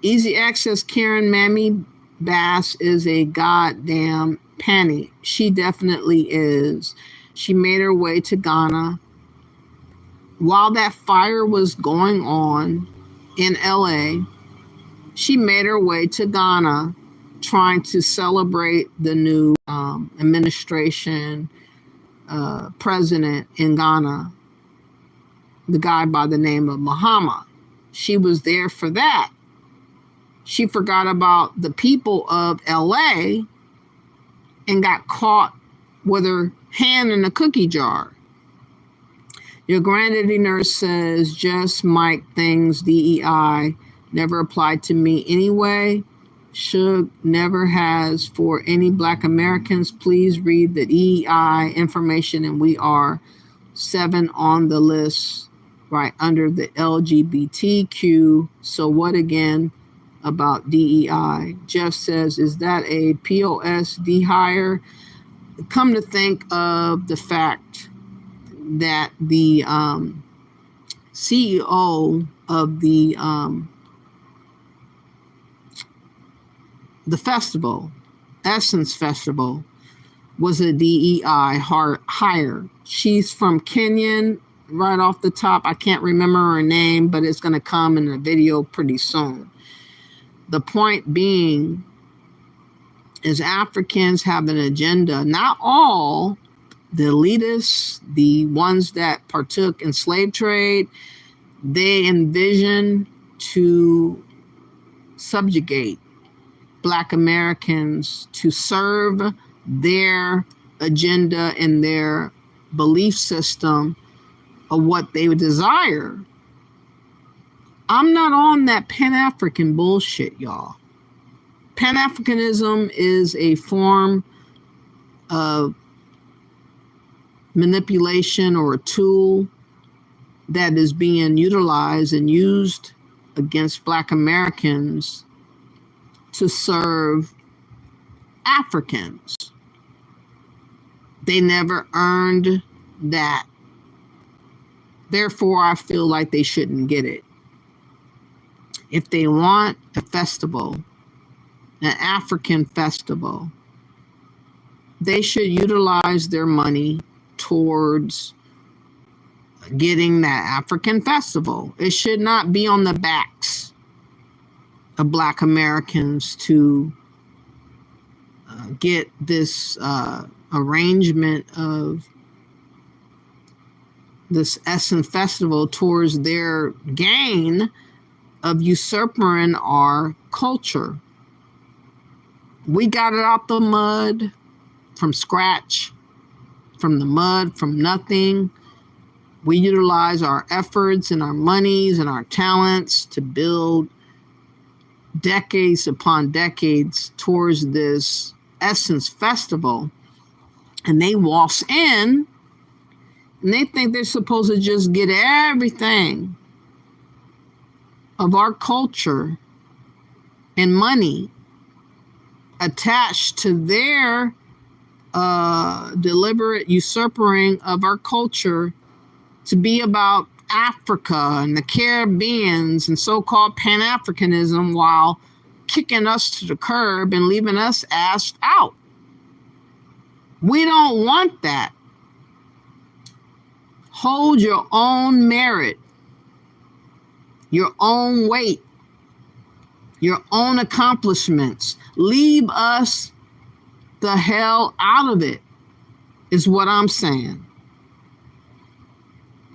Easy Access Karen Mammy Bass is a goddamn Penny. She definitely is. She made her way to Ghana. While that fire was going on in LA, she made her way to Ghana trying to celebrate the new administration president in Ghana, the guy by the name of Mahama. She was there for that. She forgot about the people of LA and got caught with her hand in a cookie jar. Your granddaddy nurse says, just Mike things, DEI, never applied to me anyway. Should never has for any Black Americans. Please read the DEI information, and we are 7 on the list right under the LGBTQ. So what again about DEI? Jeff says, is that a POSD hire? Come to think of the fact that the CEO of the festival, Essence Festival, was a DEI hire. She's from Kenyan, right off the top. I can't remember her name, but it's going to come in a video pretty soon. The point being is Africans have an agenda. Not all, the elitists, the ones that partook in slave trade, they envision to subjugate Black Americans to serve their agenda and their belief system of what they would desire. I'm not on that Pan-African bullshit, y'all. Pan-Africanism is a form of manipulation or a tool that is being utilized and used against Black Americans to serve Africans. They never earned that. Therefore, I feel like they shouldn't get it. If they want a festival, an African festival, they should utilize their money towards getting that African festival. It should not be on the backs of Black Americans to get this arrangement of this Essence Festival towards their gain of usurping our culture. We got it out the mud from scratch, from the mud, from nothing. We utilize our efforts and our monies and our talents to build decades upon decades towards this Essence Festival. And they waltz in and they think they're supposed to just get everything of our culture and money attached to their deliberate usurping of our culture to be about Africa and the Caribbeans and so-called Pan-Africanism, while kicking us to the curb and leaving us assed out. We don't want that. Hold your own merit, your own weight, your own accomplishments. Leave us the hell out of it, is what I'm saying.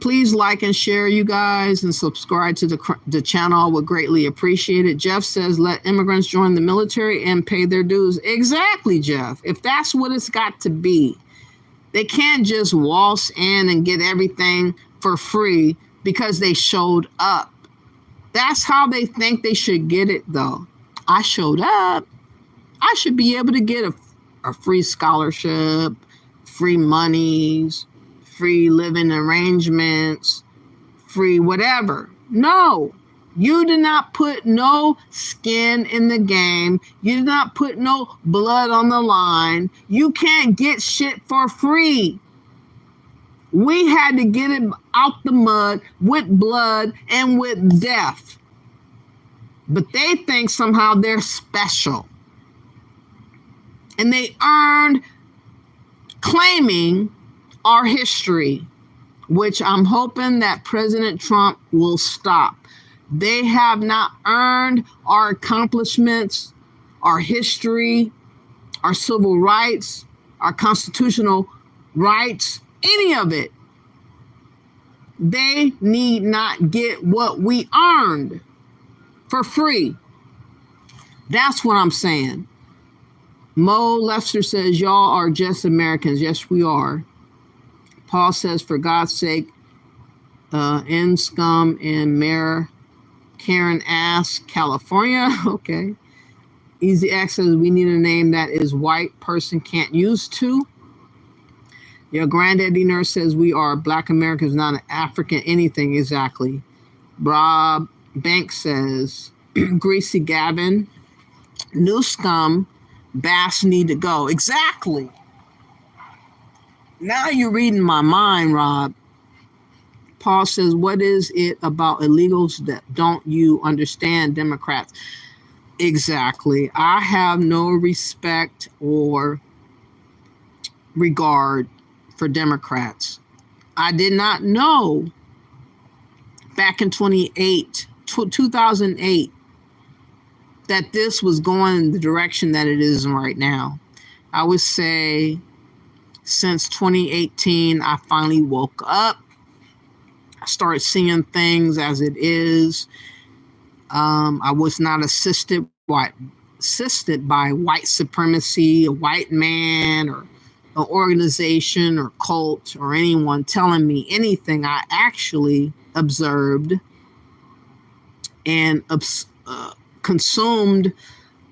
Please like and share, you guys, and subscribe to the channel. I would greatly appreciate it. Jeff says, let immigrants join the military and pay their dues. Exactly, Jeff. If that's what it's got to be. They can't just waltz in and get everything for free because they showed up. That's how they think they should get it, though. I showed up. I should be able to get a free scholarship, free monies, free living arrangements, free whatever. No, you did not put no skin in the game. You did not put no blood on the line. You can't get shit for free. We had to get it out the mud with blood and with death. But they think somehow they're special. And they earned claiming our history, which I'm hoping that President Trump will stop. They have not earned our accomplishments, our history, our civil rights, our constitutional rights, any of it. They need not get what we earned for free. That's what I'm saying. Mo Lester says, y'all are just Americans. Yes, we are. Paul says, for God's sake, N Scum and Mayor Karen Ass, California. Okay. Easy Access, we need a name that is white person can't use too. Your granddaddy nurse says we are Black Americans, not an African anything. Exactly. Rob Banks says, Greasy Gavin, New Scum, Bass need to go. Exactly. Now you're reading my mind, Rob. Paul says, what is it about illegals that don't you understand, Democrats? Exactly. I have no respect or regard for Democrats. I did not know back in 2008 that this was going in the direction that it is right now. I would say since 2018, I finally woke up. I started seeing things as it is. I was not assisted by white supremacy, a white man, or an organization or cult or anyone telling me anything. I actually observed and consumed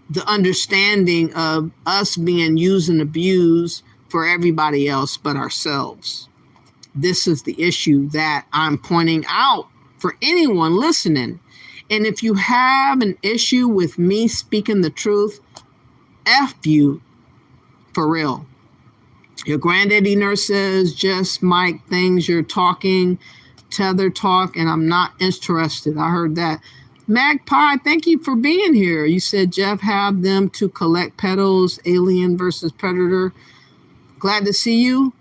the understanding of us being used and abused for everybody else but ourselves. This is the issue that I'm pointing out for anyone listening. And if you have an issue with me speaking the truth, F you for real. Your granddaddy nurse says, just Mike, things you're talking, tether talk, and I'm not interested. I heard that. Magpie, thank you for being here. You said Jeff have them to collect pedals, alien versus predator. Glad to see you.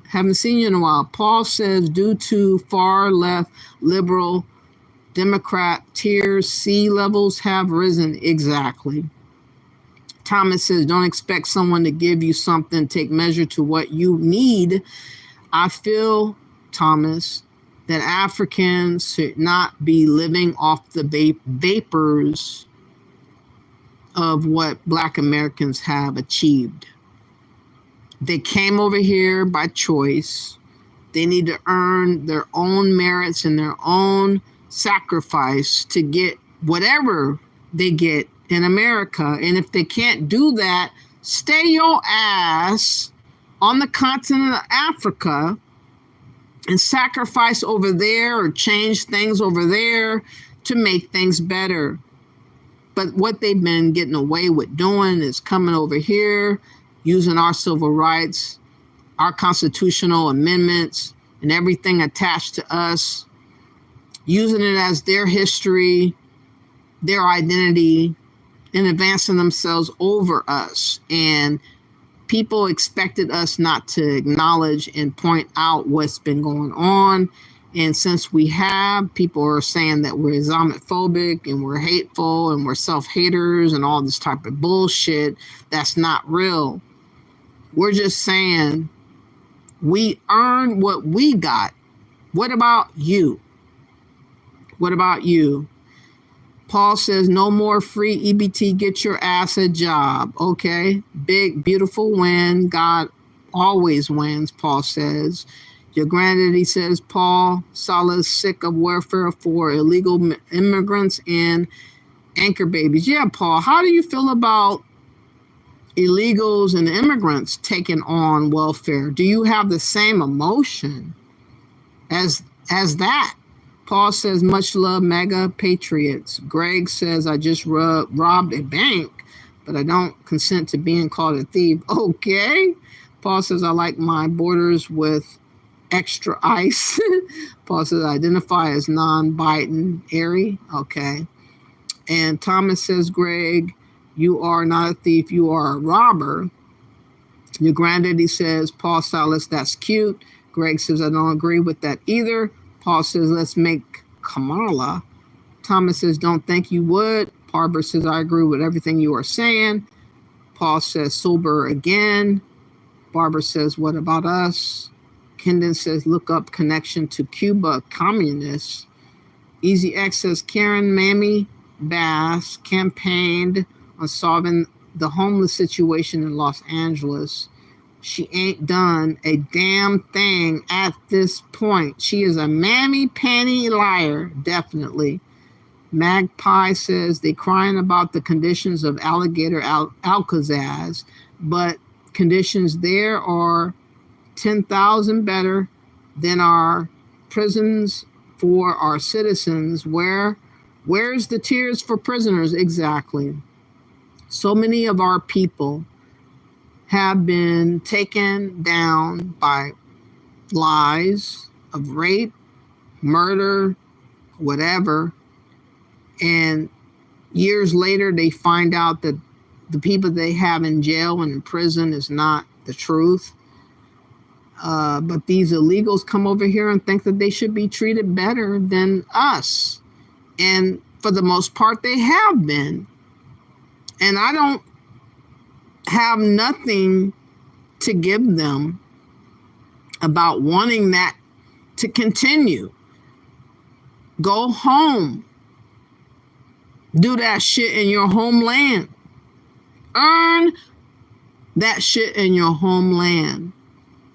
Haven't seen you in a while. Paul says, due to far left liberal Democrat tiers, sea levels have risen. Exactly. Thomas says, don't expect someone to give you something. Take measure to what you need. I feel, Thomas, that Africans should not be living off the vapors of what Black Americans have achieved. They came over here by choice. They need to earn their own merits and their own sacrifice to get whatever they get in America. And if they can't do that, stay your ass on the continent of Africa and sacrifice over there or change things over there to make things better. But what they've been getting away with doing is coming over here, using our civil rights, our constitutional amendments, and everything attached to us, using it as their history, their identity, and advancing themselves over us. And people expected us not to acknowledge and point out what's been going on. And since we have, people are saying that we're Islamophobic and we're hateful and we're self-haters and all this type of bullshit that's not real. We're just saying we earned what we got. What about you? What about you? Paul says, no more free EBT, get your ass a job. Okay, big, beautiful win. God always wins, Paul says. Your granddaddy says, Paul, solid sick of welfare for illegal immigrants and anchor babies. Yeah, Paul, how do you feel about illegals and immigrants taking on welfare? Do you have the same emotion as that? Paul says, much love, mega patriots. Greg says, I just robbed a bank, but I don't consent to being called a thief. Okay. Paul says, I like my borders with extra ice. Paul says, identify as non-binary. Okay. And Thomas says, Greg, You are not a thief, you are a robber. Your granddaddy says, Paul Silas, that's cute. Greg says, I don't agree with that either. Paul says, let's make Kamala. Thomas says, don't think you would. Barbara says, I agree with everything you are saying. Paul says, sober again. Barbara says, what about us? Kendon says, look up connection to Cuba communists. Easy X says, Karen Mammy Bass campaigned on solving the homeless situation in Los Angeles. She ain't done a damn thing at this point. She is a mammy-panty liar, definitely. Magpie says they crying about the conditions of Alligator Alcazaz, but conditions there are 10,000 better than our prisons for our citizens. Where's the tears for prisoners? Exactly. So many of our people have been taken down by lies of rape, murder, whatever. And years later, they find out that the people they have in jail and in prison is not the truth. But these illegals come over here and think that they should be treated better than us. And for the most part, they have been. And I don't have nothing to give them about wanting that to continue. Go home. Do that shit in your homeland. Earn that shit in your homeland.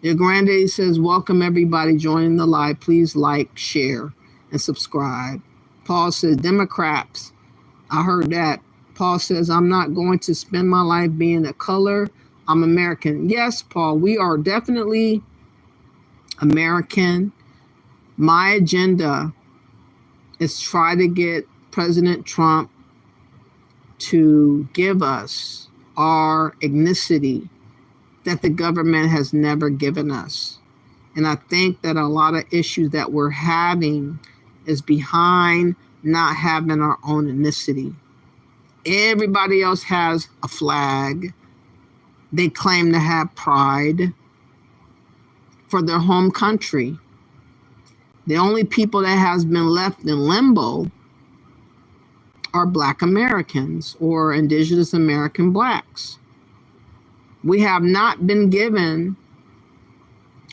Your granddaddy says, welcome everybody joining the live. Please like, share, and subscribe. Paul says, Democrats. I heard that. Paul says, I'm not going to spend my life being a color. I'm American. Yes, Paul, we are definitely American. My agenda is try to get President Trump to give us our ethnicity that the government has never given us. And I think that a lot of issues that we're having is behind not having our own ethnicity. Everybody else has a flag. They claim to have pride for their home country. The only people that has been left in limbo are Black Americans or Indigenous American Blacks. We have not been given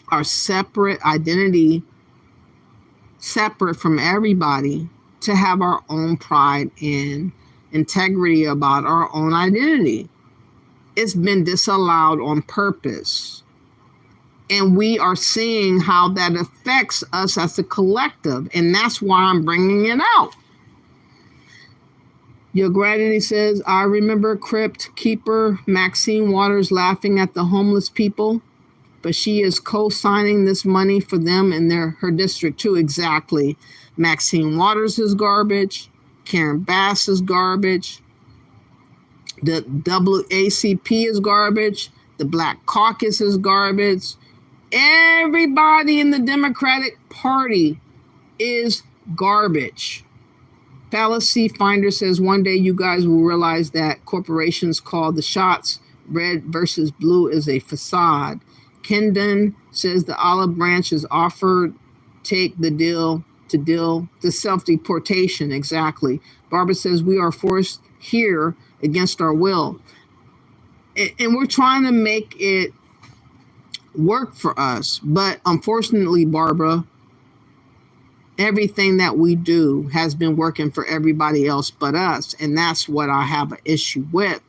our separate identity, separate from everybody, to have our own pride and integrity about our own identity. It's been disallowed on purpose. And we are seeing how that affects us as a collective. And that's why I'm bringing it out. Your granddaddy says, I remember Crypt Keeper Maxine Waters laughing at the homeless people, but she is co-signing this money for them in her district too. Exactly. Maxine Waters is garbage. Karen Bass is garbage. The WACP is garbage. The Black Caucus is garbage. Everybody in the Democratic Party is garbage. Fallacy Finder says, one day you guys will realize that corporations call the shots. Red versus blue is a facade. Kendon says the olive branch is offered. Take the deal to self-deportation. Exactly. Barbara says we are forced here against our will. And we're trying to make it work for us. But unfortunately, Barbara, everything that we do has been working for everybody else but us. And that's what I have an issue with.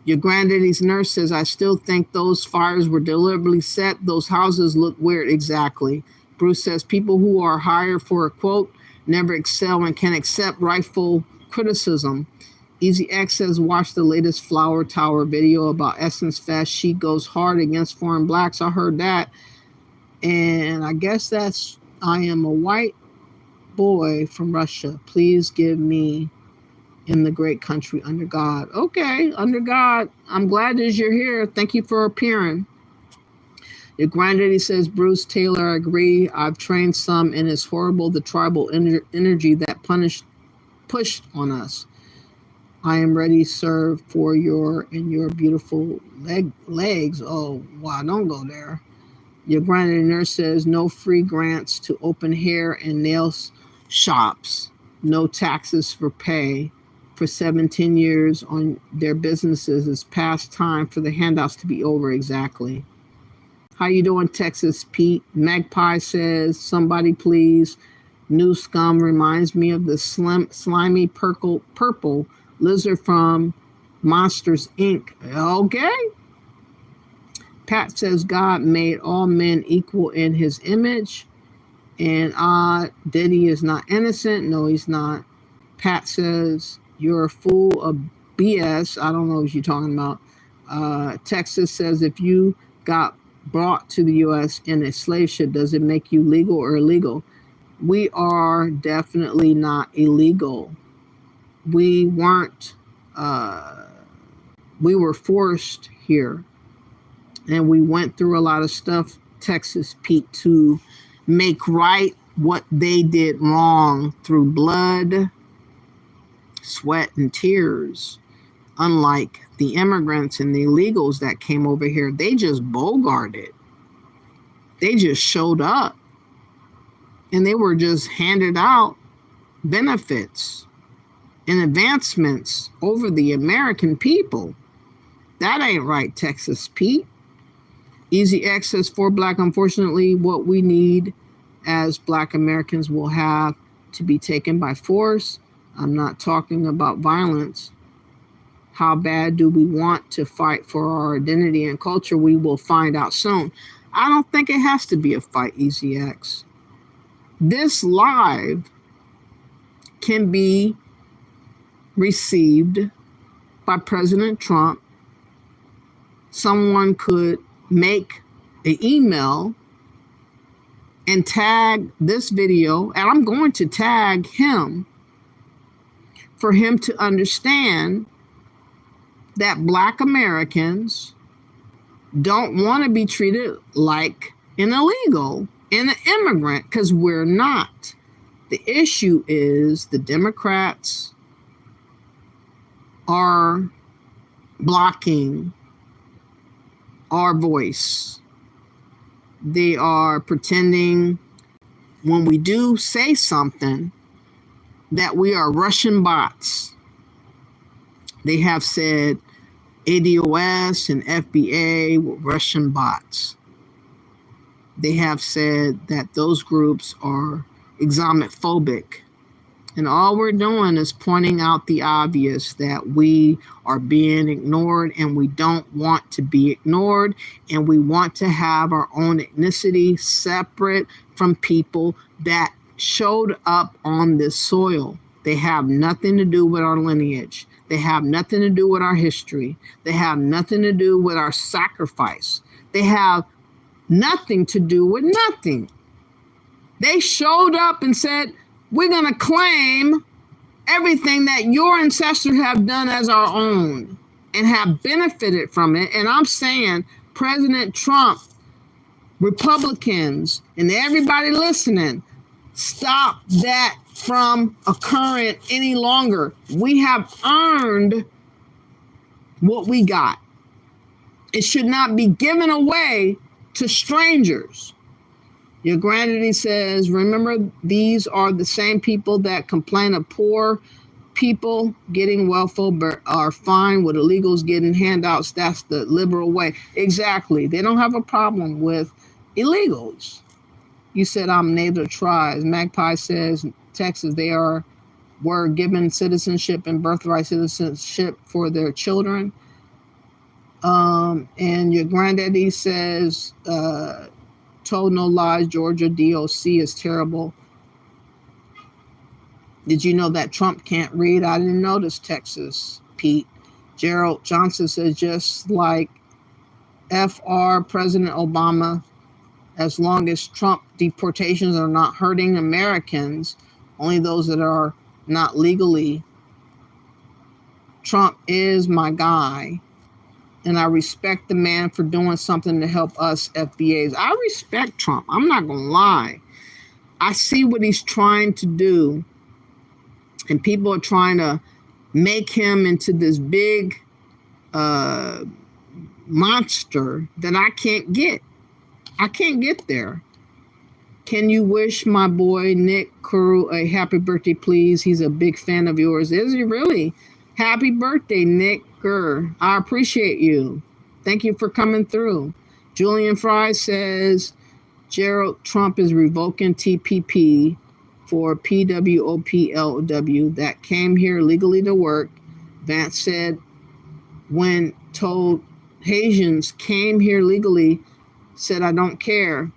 Your granddaddy's nurse says, I still think those fires were deliberately set. Those houses look weird. Exactly. Bruce says, people who are hired for a quote never excel and can accept rightful criticism. Easy X says, watch the latest Flower Tower video about Essence Fest. She goes hard against foreign blacks. I heard that. And I guess that's, I am a white boy from Russia. Please give me in the great country under God. Okay, under God. I'm glad that you're here. Thank you for appearing. Your granddaddy says, Bruce Taylor, I agree. I've trained some, and it's horrible, the tribal energy that pushed on us. I am ready, sir, for your beautiful legs. Oh, wow, don't go there. Your granddaddy nurse says no free grants to open hair and nail shops, no taxes for pay for 17 years on their businesses. It's past time for the handouts to be over. Exactly. How you doing, Texas Pete? Magpie says, somebody please. New scum reminds me of the slimy purple lizard from Monsters, Inc. Okay. Pat says God made all men equal in his image. And Diddy is not innocent. No, he's not. Pat says, you're a fool of BS. I don't know what you're talking about. Texas says, if you got brought to the U.S. in a slave ship, does it make you legal or illegal? We are definitely not illegal. We weren't, we were forced here. And we went through a lot of stuff, Texas Pete, to make right what they did wrong through blood, sweat, and tears. Unlike the immigrants and the illegals that came over here, they just bogarted. They just showed up. And they were just handed out benefits and advancements over the American people. That ain't right, Texas Pete. Easy access for Black. Unfortunately, what we need as Black Americans will have to be taken by force. I'm not talking about violence. How bad do we want to fight for our identity and culture? We will find out soon. I don't think it has to be a fight, Easy X. This live can be received by President Trump. Someone could make an email and tag this video, and I'm going to tag him for him to understand that Black Americans don't want to be treated like an illegal and an immigrant, because we're not. The issue is the Democrats are blocking our voice. They are pretending when we do say something that we are Russian bots. They have said ADOS and FBA were Russian bots. They have said that those groups are Islamophobic. And all we're doing is pointing out the obvious, that we are being ignored and we don't want to be ignored. And we want to have our own ethnicity separate from people that showed up on this soil. They have nothing to do with our lineage. They have nothing to do with our history. They have nothing to do with our sacrifice. They have nothing to do with nothing. They showed up and said, we're going to claim everything that your ancestors have done as our own and have benefited from it. And I'm saying, President Trump, Republicans, and everybody listening, stop that from occurring any longer. We have earned what we got. It should not be given away to strangers. Your granddaddy says, remember, these are the same people that complain of poor people getting welfare but are fine with illegals getting handouts. That's the liberal way. Exactly. They don't have a problem with illegals. You said I'm native tribes. Magpie says, Texas, they were given citizenship and birthright citizenship for their children. And your granddaddy says, told no lies, Georgia DOC is terrible. Did you know that Trump can't read? I didn't notice, Texas Pete. Gerald Johnson says, just like FR President Obama, as long as Trump deportations are not hurting Americans, only those that are not legally. Trump is my guy. And I respect the man for doing something to help us FBAs. I respect Trump. I'm not going to lie. I see what he's trying to do. And people are trying to make him into this big monster that I can't get. I can't get there. Can you wish my boy Nick Kuru a happy birthday, please? He's a big fan of yours. Is he really? Happy birthday, Nick Kerr. I appreciate you. Thank you for coming through. Julian Fry says Gerald Trump is revoking TPP for PWOPLW that came here legally to work. Vance said when told Haitians came here legally, said I don't care.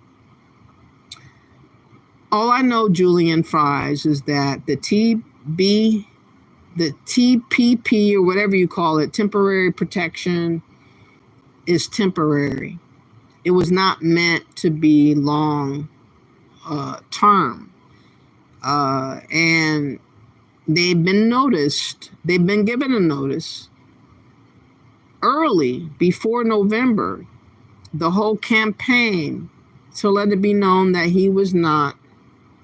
All I know, Julian Fries, is that the TPP or whatever you call it, temporary protection, is temporary. It was not meant to be long term. And they've been noticed. They've been given a notice early, before November, the whole campaign, to let it be known that he was not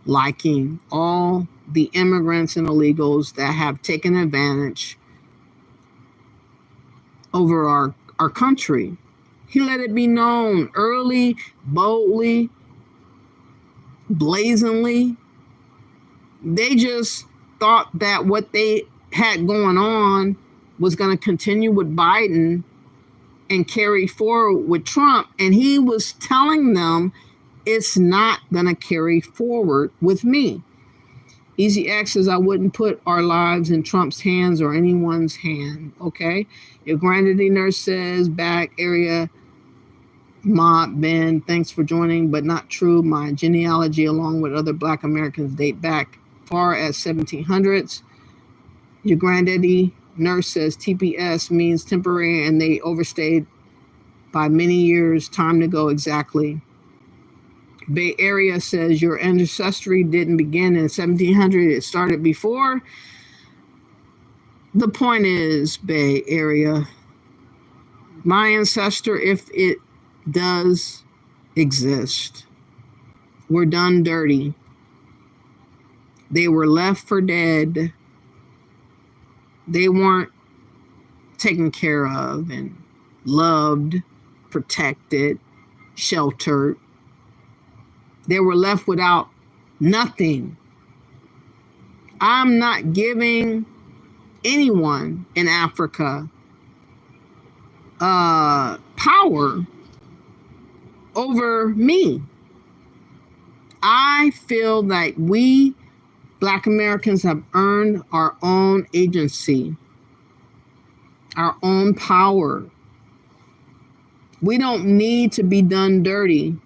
liking all the immigrants and illegals that have taken advantage over our country. He let it be known early, boldly, blazingly. They just thought that what they had going on was going to continue with Biden and carry forward with Trump. And he was telling them it's not going to carry forward with me. Easy X says, I wouldn't put our lives in Trump's hands or anyone's hand. Okay. Your granddaddy nurse says, back area, Mob Ben, thanks for joining, but not true. My genealogy, along with other Black Americans, date back far as 1700s. Your granddaddy nurse says TPS means temporary and they overstayed by many years. Time to go. Exactly. Bay Area says your ancestry didn't begin in 1700. It started before. The point is, Bay Area, my ancestor, if it does exist, were done dirty. They were left for dead. They weren't taken care of and loved, protected, sheltered. They were left without nothing. I'm not giving anyone in Africa power over me. I feel like we Black Americans have earned our own agency, our own power. We don't need to be done dirty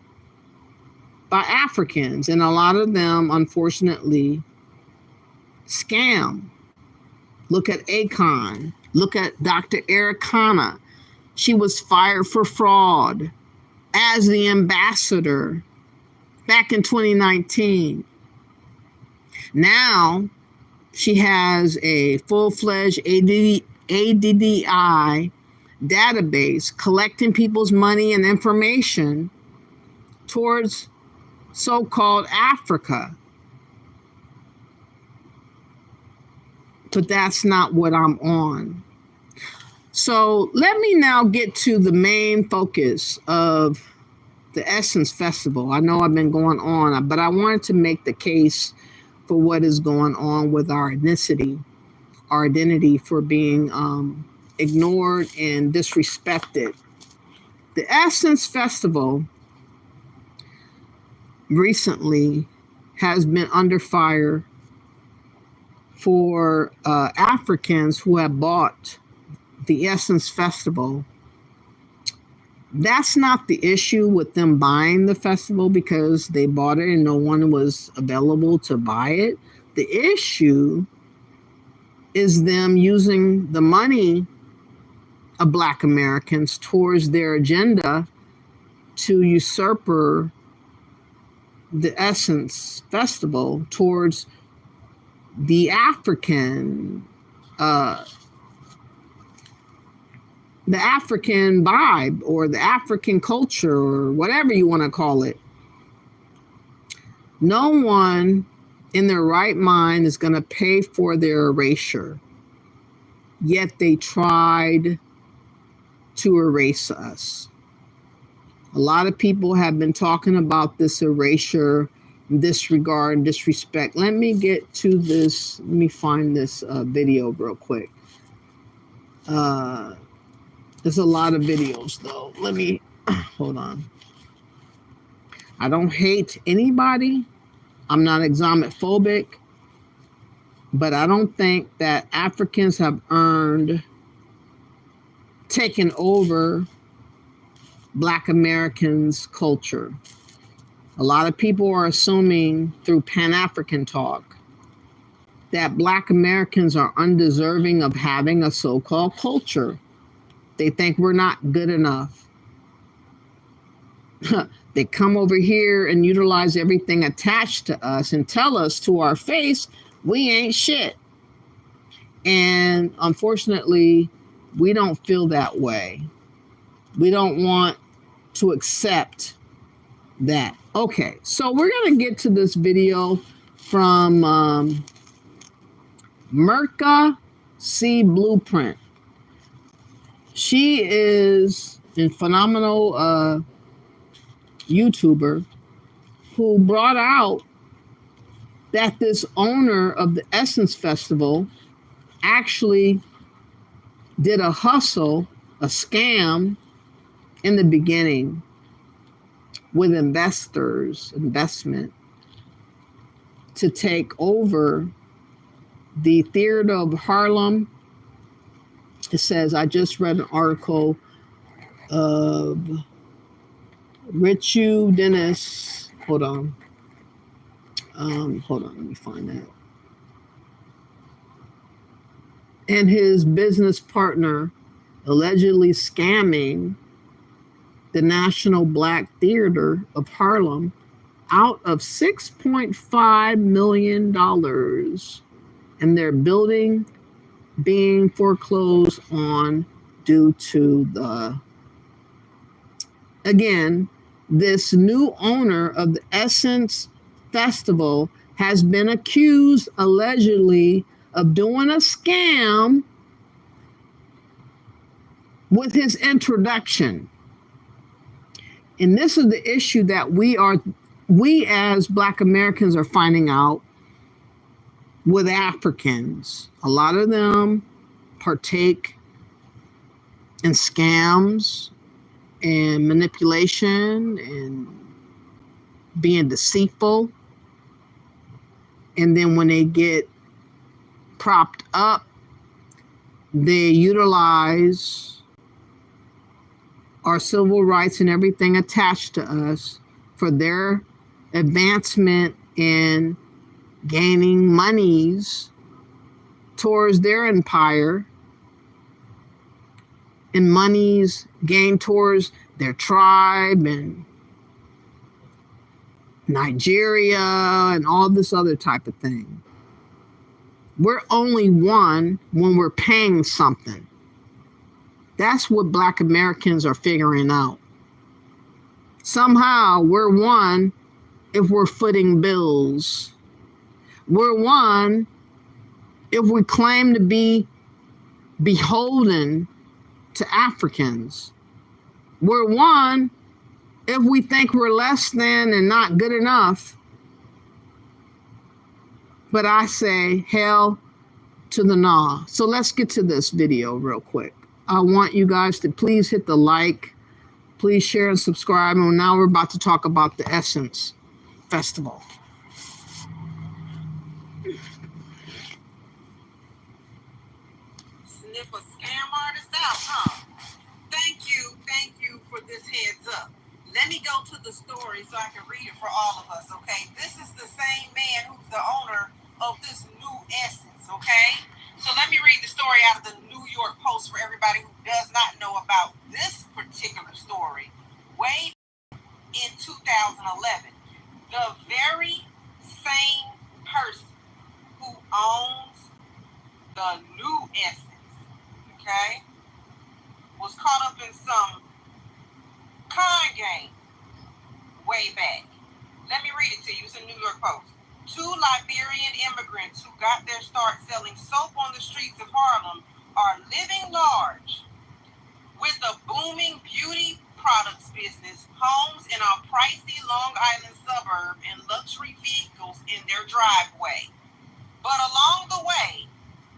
by Africans, and a lot of them, unfortunately, scam. Look at Akon. Look at Dr. Ericana. She was fired for fraud as the ambassador back in 2019. Now she has a full-fledged ADDI database collecting people's money and information towards so-called Africa. But that's not what I'm on. So let me now get to the main focus of the Essence Festival. I know I've been going on, but I wanted to make the case for what is going on with our ethnicity, our identity for being ignored and disrespected. The Essence Festival recently has been under fire for Africans who have bought the Essence Festival. That's not the issue with them buying the festival, because they bought it and no one was available to buy it. The issue is them using the money of Black Americans towards their agenda to usurp the Essence Festival towards the African vibe or the African culture or whatever you want to call it. No one in their right mind is going to pay for their erasure. yet they tried to erase us. A lot of people have been talking about this erasure, disregard, and disrespect. Let me get to this. Let me find this video real quick. There's a lot of videos, though. Let me, hold on. I don't hate anybody. I'm not Islamophobic. But I don't think that Africans have earned taking over Black Americans' culture. A lot of people are assuming through Pan-African talk that Black Americans are undeserving of having a so-called culture. They think we're not good enough. They come over here and utilize everything attached to us and tell us to our face, we ain't shit. And unfortunately, we don't feel that way. We don't want to accept that. Okay, so we're going to get to this video from Merca C. Blueprint. She is a phenomenal YouTuber who brought out that this owner of the Essence Festival actually did a hustle, a scam in the beginning with investment to take over the Theater of Harlem. It says, I just read an article of Richu Dennis. Hold on, let me find that. And his business partner allegedly scamming the National Black Theater of Harlem out of $6.5 million, and their building being foreclosed on due to this new owner of the Essence Festival has been accused allegedly of doing a scam with his introduction. And this is the issue that we as Black Americans are finding out with Africans. A lot of them partake in scams and manipulation and being deceitful. And then when they get propped up, they utilize our civil rights and everything attached to us for their advancement in gaining monies towards their empire and monies gained towards their tribe and Nigeria and all this other type of thing. We're only one when we're paying something. That's what Black Americans are figuring out. Somehow we're one if we're footing bills. We're one if we claim to be beholden to Africans. We're one if we think we're less than and not good enough. But I say hell to the nah. So let's get to this video real quick. I want you guys to please hit the like, please share and subscribe. And now we're about to talk about the Essence Festival. Sniff a scam artist out, huh? Thank you for this heads up. Let me go to the story so I can read it for all of us, okay? This is the same man who's the owner of this new Essence, okay? So let me read the story out of the New York Post for everybody who does not know about this particular story. Way in 2011, the very same person who owns the new Essence, okay, was caught up in some con game way back. Let me read it to you. It's in New York Post. 2 Liberian immigrants who got their start selling soap on the streets of Harlem are living large with a booming beauty products business, homes in a pricey Long Island suburb, and luxury vehicles in their driveway. But along the way,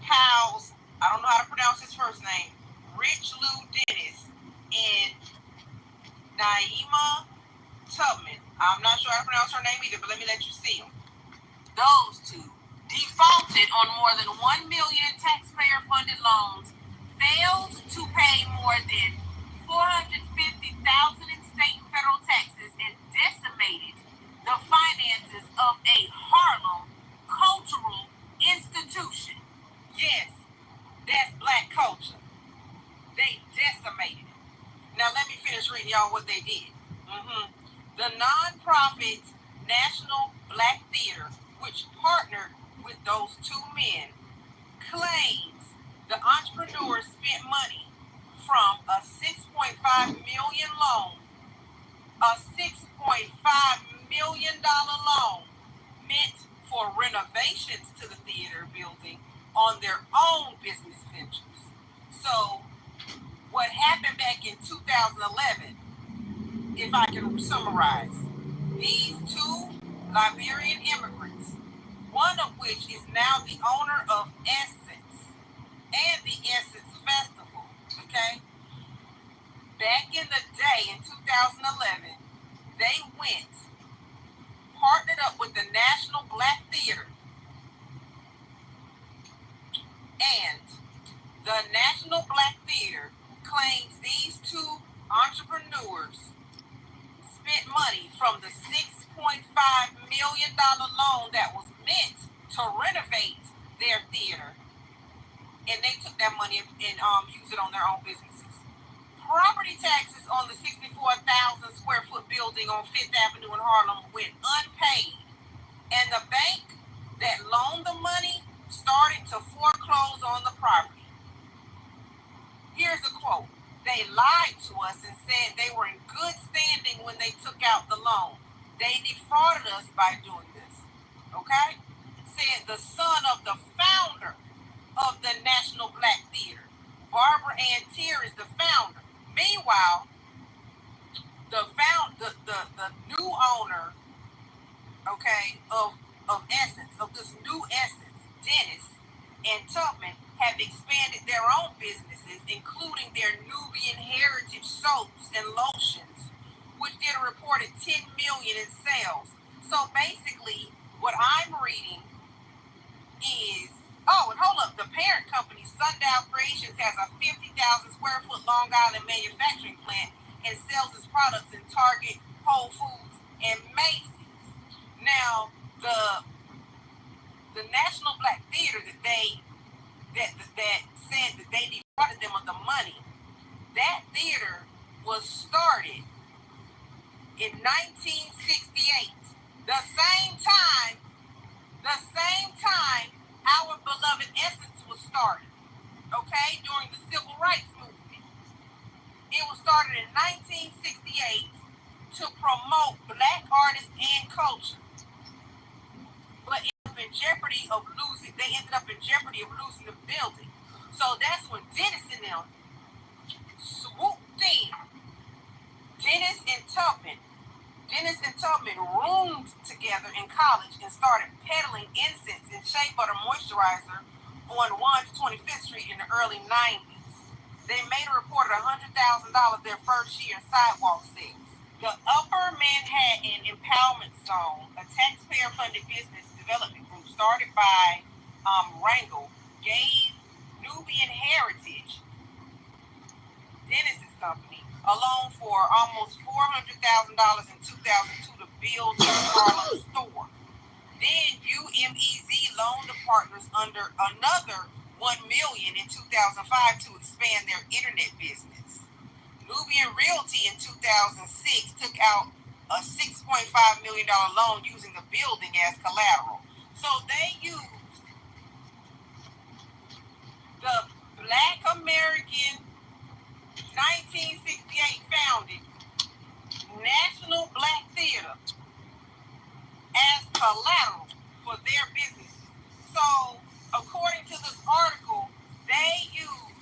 Hal's, I don't know how to pronounce his first name, Rich Lou Dennis and Naima Tubman. I'm not sure how to pronounce her name either, but let me let you see them. Those two defaulted on more than $1 million in taxpayer-funded loans, failed to pay more than $450,000 in state and federal taxes, and decimated the finances of a Harlem cultural institution. Yes, that's black culture. They decimated it. Now let me finish reading y'all what they did. The nonprofit National Black Theater, which partnered with those two men, claims the entrepreneurs spent money from a $6.5 million loan, a $6.5 million loan meant for renovations to the theater building on their own business ventures. So what happened back in 2011, if I can summarize, these two Liberian immigrants, one of which is now the owner of Essence and the Essence Festival, okay? Back in the day, in 2011, they partnered up with the National Black Theater, and the National Black Theater claims these two entrepreneurs spent money from the $6.5 million loan that was meant to renovate their theater, and they took that money and used it on their own businesses. Property taxes on the 64,000 square foot building on Fifth Avenue in Harlem went unpaid, and the bank that loaned the money started to foreclose on the property. Here's a quote. They lied to us and said they were in good standing when they took out the loan. They defrauded us by doing this. Okay? Said the son of the founder of the National Black Theater. Barbara Ann Tier is the founder. Meanwhile, the new owner, okay, of Essence, of this new Essence, Dennis and Tubman, have expanded their own businesses, including their Nubian heritage soaps and lotions, which did a reported $10 million in sales. So basically, what I'm reading is, and hold up, the parent company, Sundial Creations, has a 50,000 square foot Long Island manufacturing plant and sells its products in Target, Whole Foods, and Macy's. Now, the National Black Theater that said that they defrauded them of the money, that theater was started in 1968, the same time our beloved Essence was started, okay, during the Civil Rights Movement. It was started in 1968 to promote black artists and culture, but they ended up in jeopardy of losing the building. So that's when Dennis and them swooped in. Dennis and Tubman roomed together in college and started peddling incense and shea butter moisturizer on 125th Street in the early 90s. They made a reported $100,000 their first year in sidewalk sales. The Upper Manhattan Empowerment Zone, a taxpayer-funded business development group started by Rangel, gave Nubian Heritage, Dennis's company, a loan for almost $400,000 in 2002 to build a Harlem store. Then UMEZ loaned the partners under another $1 million in 2005 to expand their internet business. Nubian Realty in 2006 took out a $6.5 million loan using the building as collateral. So they used the Black American 1968 founded National Black Theater as collateral for their business. So according to this article, they used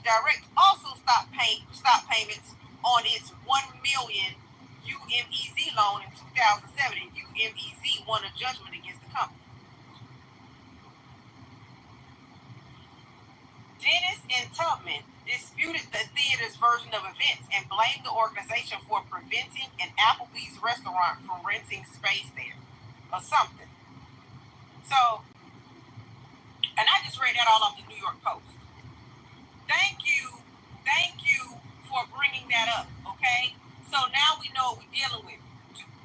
Direct also stopped payments on its $1 million UMEZ loan in 2007, and UMEZ won a judgment against the company. Dennis and Tubman disputed the theater's version of events and blamed the organization for preventing an Applebee's restaurant from renting space there or something. So, and I just read that all off the New York Post. Thank you for bringing that up, okay? So now we know what we're dealing with.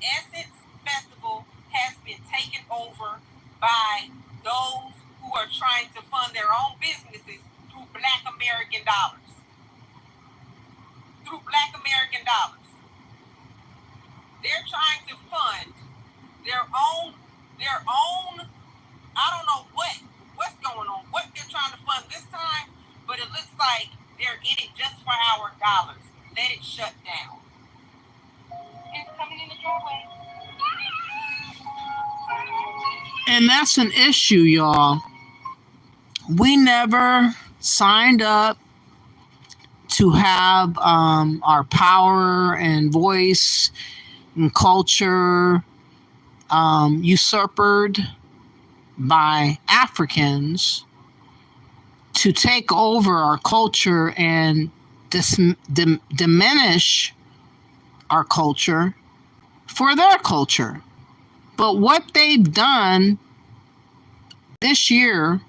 Essence Festival has been taken over by those who are trying to fund their own businesses through Black American dollars. They're trying to fund their own, I don't know what's going on, what they're trying to fund this time, but it looks like they're in it just for our dollars. Let it shut down. It's coming in the doorway. And that's an issue, y'all. We never signed up to have our power and voice and culture usurped by Africans to take over our culture and diminish our culture for their culture. But what they've done this year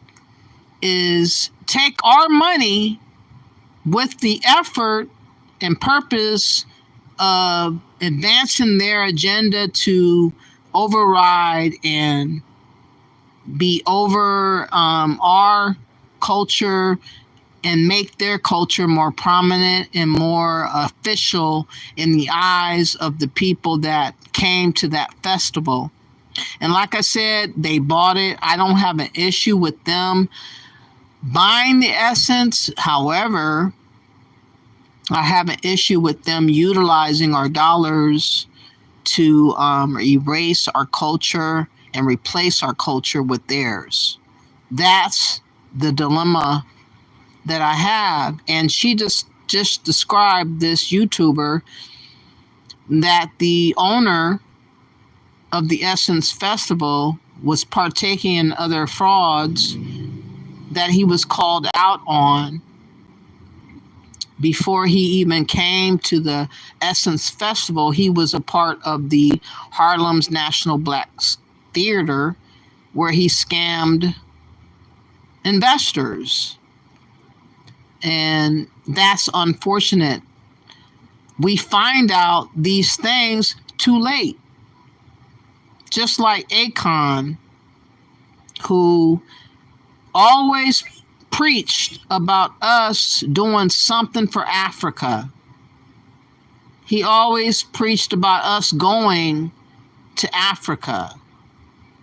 is take our money with the effort and purpose of advancing their agenda to override and be over our culture and make their culture more prominent and more official in the eyes of the people that came to that festival. And like I said, they bought it. I don't have an issue with them buying the essence. However, I have an issue with them utilizing our dollars to erase our culture and replace our culture with theirs. That's the dilemma that I have. And she just described this YouTuber that the owner of the Essence Festival was partaking in other frauds that he was called out on before he even came to the Essence Festival. He was a part of the Harlem's National Black Theater, where he scammed investors. And that's unfortunate. We find out these things too late. Just like Akon, who always preached about us doing something for Africa. He always preached about us going to Africa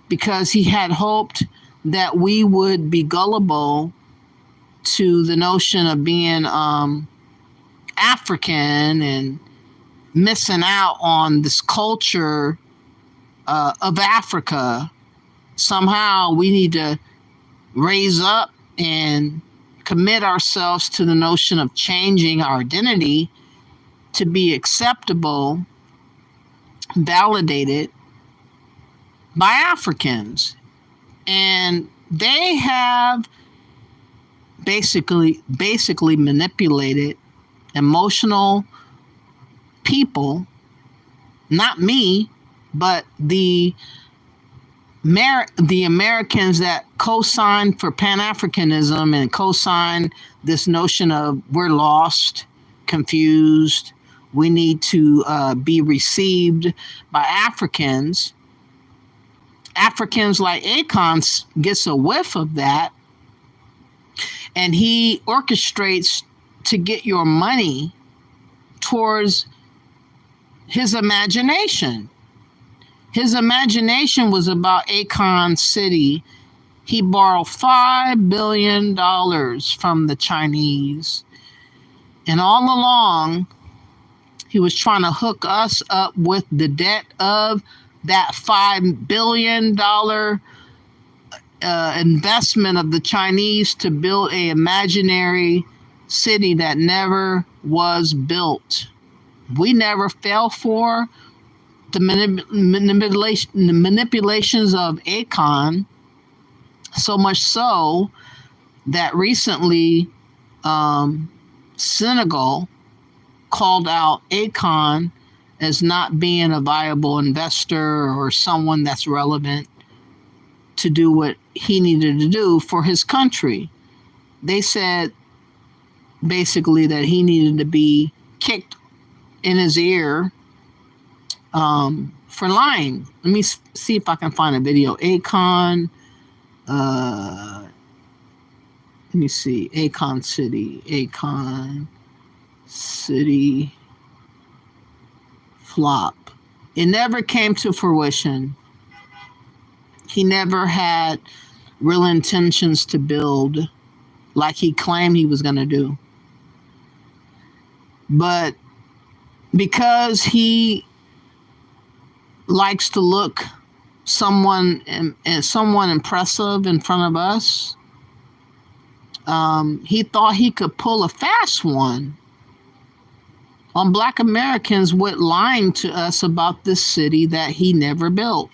because he had hoped that we would be gullible to the notion of being African and missing out on this culture of Africa. Somehow we need to raise up and commit ourselves to the notion of changing our identity to be acceptable, validated by Africans. And they have basically manipulated emotional people, not me, but the Americans that co-signed for Pan-Africanism and co-signed this notion of we're lost, confused, we need to be received by Africans. Africans like Akon gets a whiff of that, and he orchestrates to get your money towards his imagination. His imagination was about Akon City. He borrowed $5 billion from the Chinese. And all along, he was trying to hook us up with the debt of that $5 billion investment of the Chinese to build an imaginary city that never was built. We never fell for the manipulations of Akon, so much so that recently Senegal called out Akon as not being a viable investor or someone that's relevant to do what he needed to do for his country. They said basically that he needed to be kicked in his ear for lying. Let me see if I can find a video. Akon, let me see, Akon City flop. It never came to fruition. He never had real intentions to build like he claimed he was going to do. But because he likes to look someone impressive in front of us, he thought he could pull a fast one on Black Americans with lying to us about this city that he never built.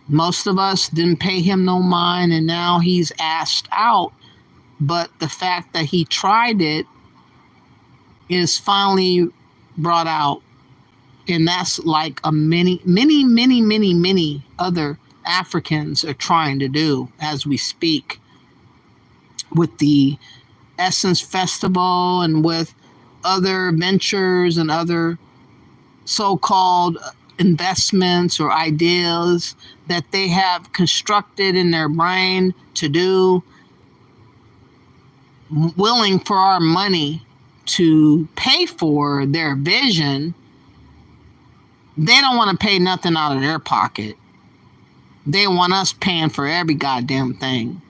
Most of us didn't pay him no mind, and now he's asked out. But the fact that he tried it is finally brought out. And that's like a many other Africans are trying to do as we speak, with the Essence Festival and with other ventures and other so-called investments or ideas that they have constructed in their brain to do, willing for our money to pay for their vision. They don't want to pay nothing out of their pocket. They want us paying for every goddamn thing.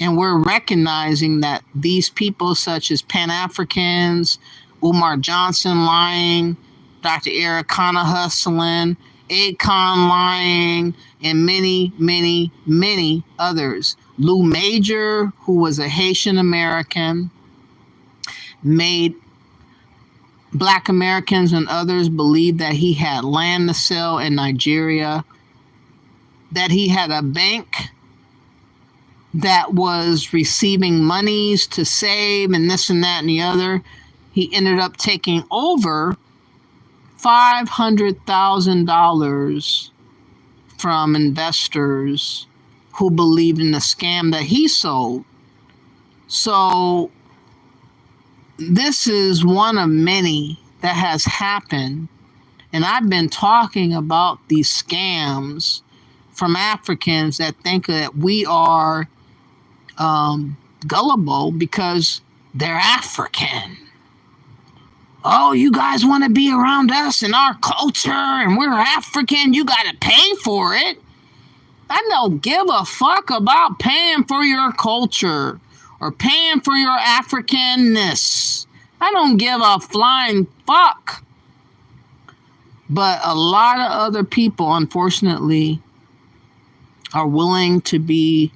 And we're recognizing that these people such as Pan-Africans, Umar Johnson lying, Dr. Eric Kana hustling, Akon lying, and many others. Lou Major, who was a Haitian American, made Black Americans and others believe that he had land to sell in Nigeria, that he had a bank that was receiving monies to save and this and that and the other. He ended up taking over $500,000 from investors who believed in the scam that he sold. So this is one of many that has happened. And I've been talking about these scams from Africans that think that we are gullible because they're African. Oh, you guys want to be around us and our culture and we're African, you got to pay for it. I don't give a fuck about paying for your culture or paying for your Africanness. I don't give a flying fuck. But a lot of other people, unfortunately, are willing to be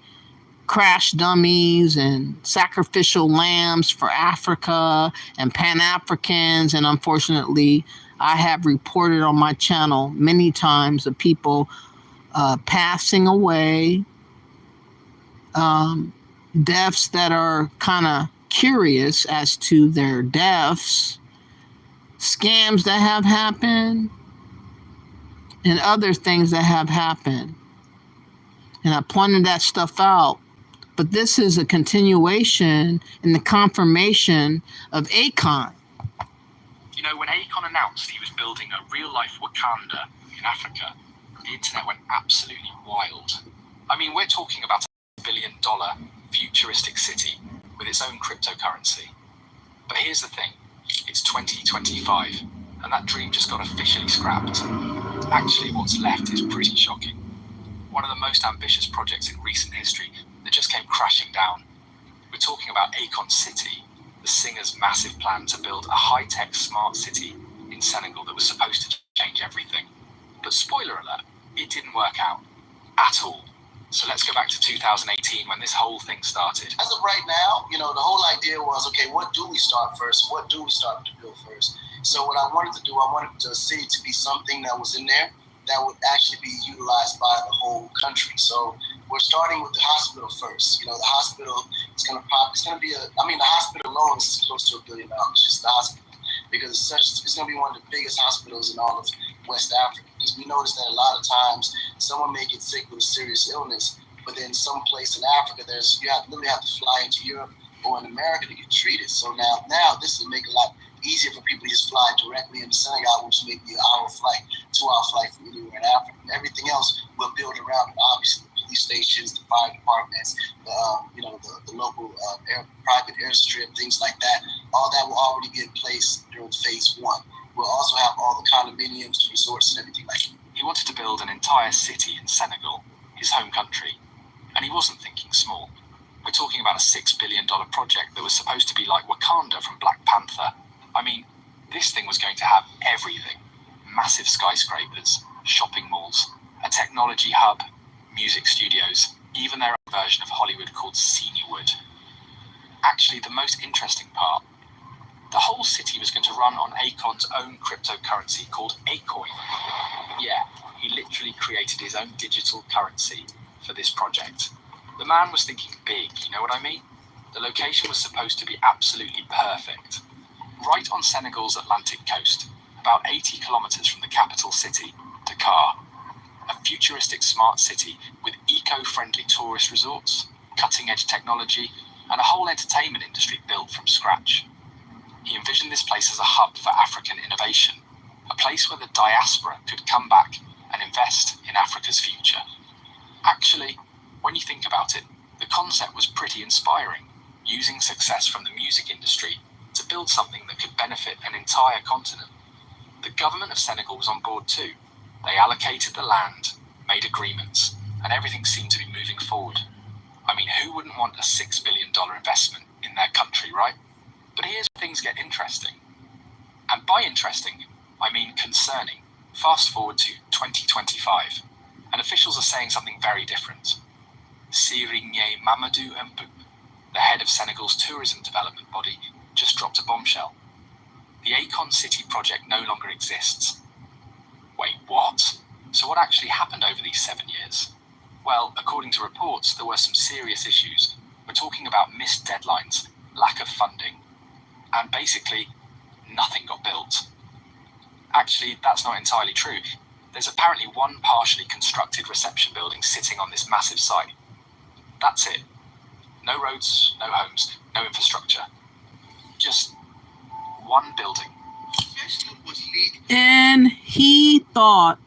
crash dummies and sacrificial lambs for Africa and Pan-Africans. And unfortunately, I have reported on my channel many times of people passing away, deaths that are kind of curious as to their deaths, scams that have happened, and other things that have happened. And I pointed that stuff out. But this is a continuation and the confirmation of Akon. You know, when Akon announced he was building a real-life Wakanda in Africa, the internet went absolutely wild. I mean, we're talking about a $1 billion futuristic city with its own cryptocurrency. But here's the thing, it's 2025, and that dream just got officially scrapped. Actually, what's left is pretty shocking. One of the most ambitious projects in recent history that just came crashing down. We're talking about Akon City, the singer's massive plan to build a high-tech smart city in Senegal that was supposed to change everything. But spoiler alert, it didn't work out at all. So let's go back to 2018 when this whole thing started. As of right now, the whole idea was, okay, what do we start first? What do we start to build first? So what I wanted to do, I wanted the city to be something that was in there that would actually be utilized by the whole country. So we're starting with the hospital first. The hospital is going to be the hospital alone is close to $1 billion, just the hospital, because it's going to be one of the biggest hospitals in all of West Africa. Because we noticed that a lot of times someone may get sick with a serious illness, but then someplace in Africa, you literally have to fly into Europe or in America to get treated. So now this will make it a lot easier for people to just fly directly into Senegal, which may be an hour flight, 2-hour flight from anywhere in Africa. And everything else will build around it. Obviously, the police stations, the fire departments, the local private airstrip, things like that. All that will already be in place during phase 1. We'll also have all the condominiums, the resorts, and everything like that. He wanted to build an entire city in Senegal, his home country, and he wasn't thinking small. We're talking about a $6 billion project that was supposed to be like Wakanda from Black Panther. I mean, this thing was going to have everything. Massive skyscrapers, shopping malls, a technology hub, music studios, even their own version of Hollywood called Seniorwood. Actually, the most interesting part, the whole city was going to run on Akon's own cryptocurrency called Acoin. Yeah, he literally created his own digital currency for this project. The man was thinking big, you know what I mean? The location was supposed to be absolutely perfect. Right on Senegal's Atlantic coast, about 80 kilometers from the capital city, Dakar. A futuristic smart city with eco-friendly tourist resorts, cutting-edge technology, and a whole entertainment industry built from scratch. He envisioned this place as a hub for African innovation, a place where the diaspora could come back and invest in Africa's future. Actually, when you think about it, the concept was pretty inspiring, using success from the music industry to build something that could benefit an entire continent. The government of Senegal was on board too. They allocated the land, made agreements, and everything seemed to be moving forward. I mean, who wouldn't want a $6 billion investment in their country, right? But here's where things get interesting. And by interesting, I mean concerning. Fast forward to 2025, and officials are saying something very different. Sirigne Mamadou Mboup, the head of Senegal's tourism development body, just dropped a bombshell. The Akon City project no longer exists. Wait, what? So what actually happened over these 7 years? Well, according to reports, there were some serious issues. We're talking about missed deadlines, lack of funding, and basically, nothing got built. Actually, that's not entirely true. There's apparently one partially constructed reception building sitting on this massive site. That's it. No roads, no homes, no infrastructure. Just one building. And he thought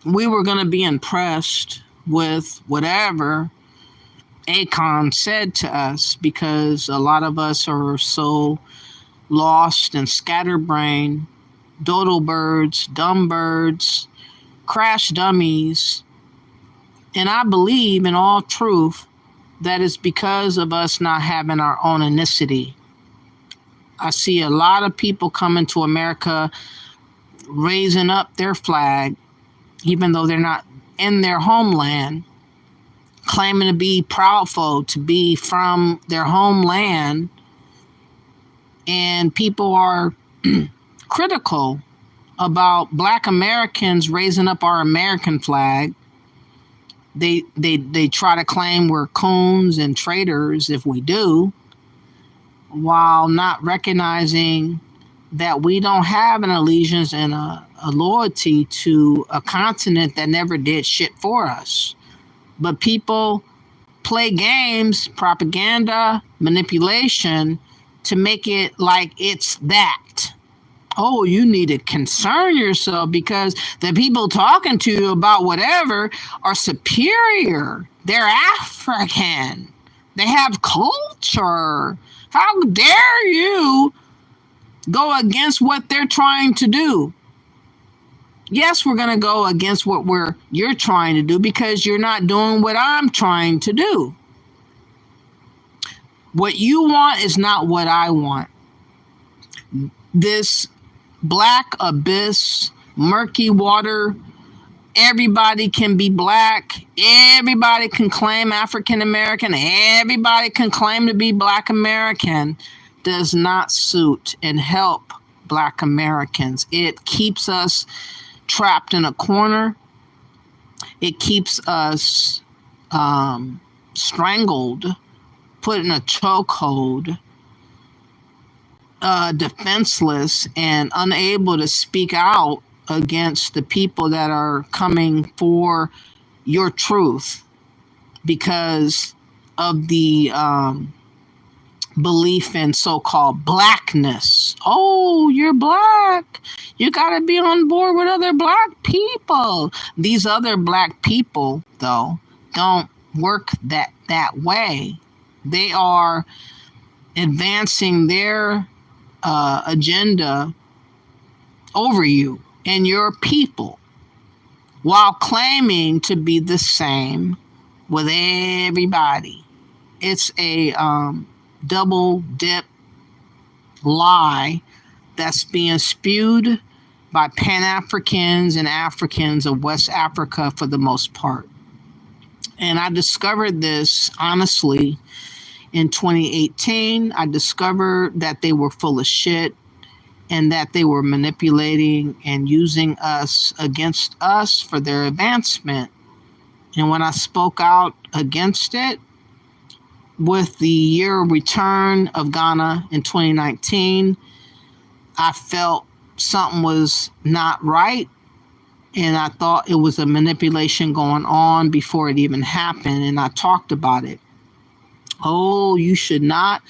we were going to be impressed with whatever Akon said to us, because a lot of us are so lost and scatterbrained, dodo birds, dumb birds, crash dummies. And I believe in all truth that it's because of us not having our own ethnicity. I see a lot of people coming to America raising up their flag, even though they're not in their homeland, claiming to be proudful to be from their homeland. And people are critical about Black Americans raising up our American flag. They try to claim we're coons and traitors if we do, while not recognizing that we don't have an allegiance and a loyalty to a continent that never did shit for us. But people play games, propaganda, manipulation to make it like it's that. Oh, you need to concern yourself because the people talking to you about whatever are superior. They're African. They have culture. How dare you go against what they're trying to do? Yes, we're going to go against what you're trying to do because you're not doing what I'm trying to do. What you want is not what I want. This black abyss, murky water everybody can be black, everybody can claim African American, everybody can claim to be Black American, does not suit and help Black Americans. It keeps us trapped in a corner. It keeps us strangled, put in a chokehold, defenseless and unable to speak out against the people that are coming for your truth because of the belief in so-called blackness. Oh, you're black. You got to be on board with other black people. These other black people, though, don't work that way. They are advancing their agenda over you and your people while claiming to be the same with everybody. It's a double dip lie that's being spewed by Pan-Africans and Africans of West Africa for the most part. And I discovered this, honestly, in 2018. I discovered that they were full of shit and that they were manipulating and using us against us for their advancement. And when I spoke out against it, with the year return of Ghana in 2019, I felt something was not right. And I thought it was a manipulation going on before it even happened. And I talked about it. Oh, you should not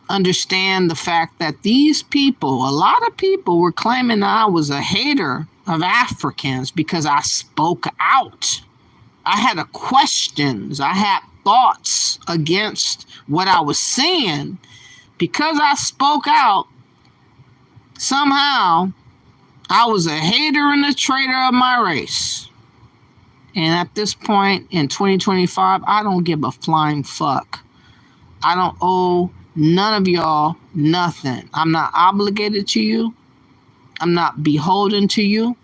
understand the fact that these people, a lot of people were claiming that I was a hater of Africans because I spoke out. I had questions. I had thoughts against what I was saying. Because I spoke out, somehow I was a hater and a traitor of my race. And at this point in 2025, I don't give a flying fuck. I don't owe none of y'all nothing. I'm not obligated to you. I'm not beholden to you.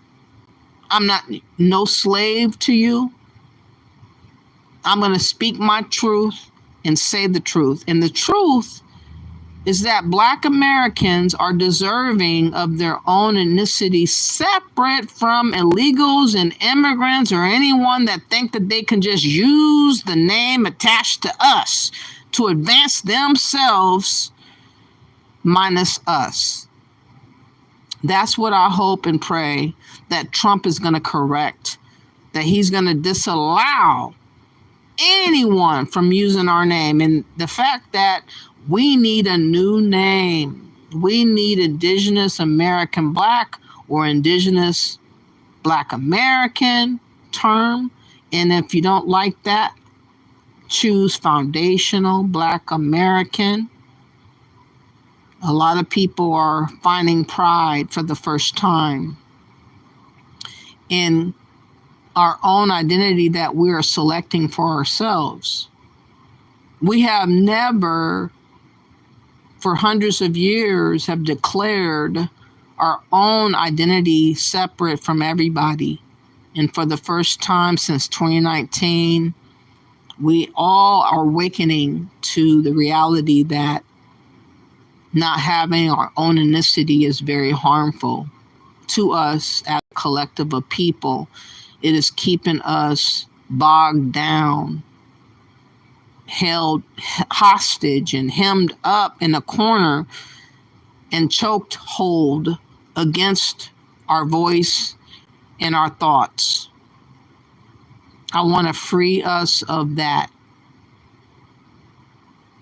I'm not no slave to you. I'm going to speak my truth and say the truth. And the truth is that Black Americans are deserving of their own ethnicity separate from illegals and immigrants or anyone that think that they can just use the name attached to us to advance themselves minus us. That's what I hope and pray that Trump is going to correct, that he's going to disallow anyone from using our name. And the fact that we need a new name. We need Indigenous American Black or Indigenous Black American term. And if you don't like that, choose Foundational Black American. A lot of people are finding pride for the first time in our own identity that we are selecting for ourselves. We have never, for hundreds of years, have declared our own identity separate from everybody. And for the first time since 2019, we all are awakening to the reality that not having our own ethnicity is very harmful to us as a collective of people. It is keeping us bogged down, held hostage and hemmed up in a corner and choked hold against our voice and our thoughts. I want to free us of that.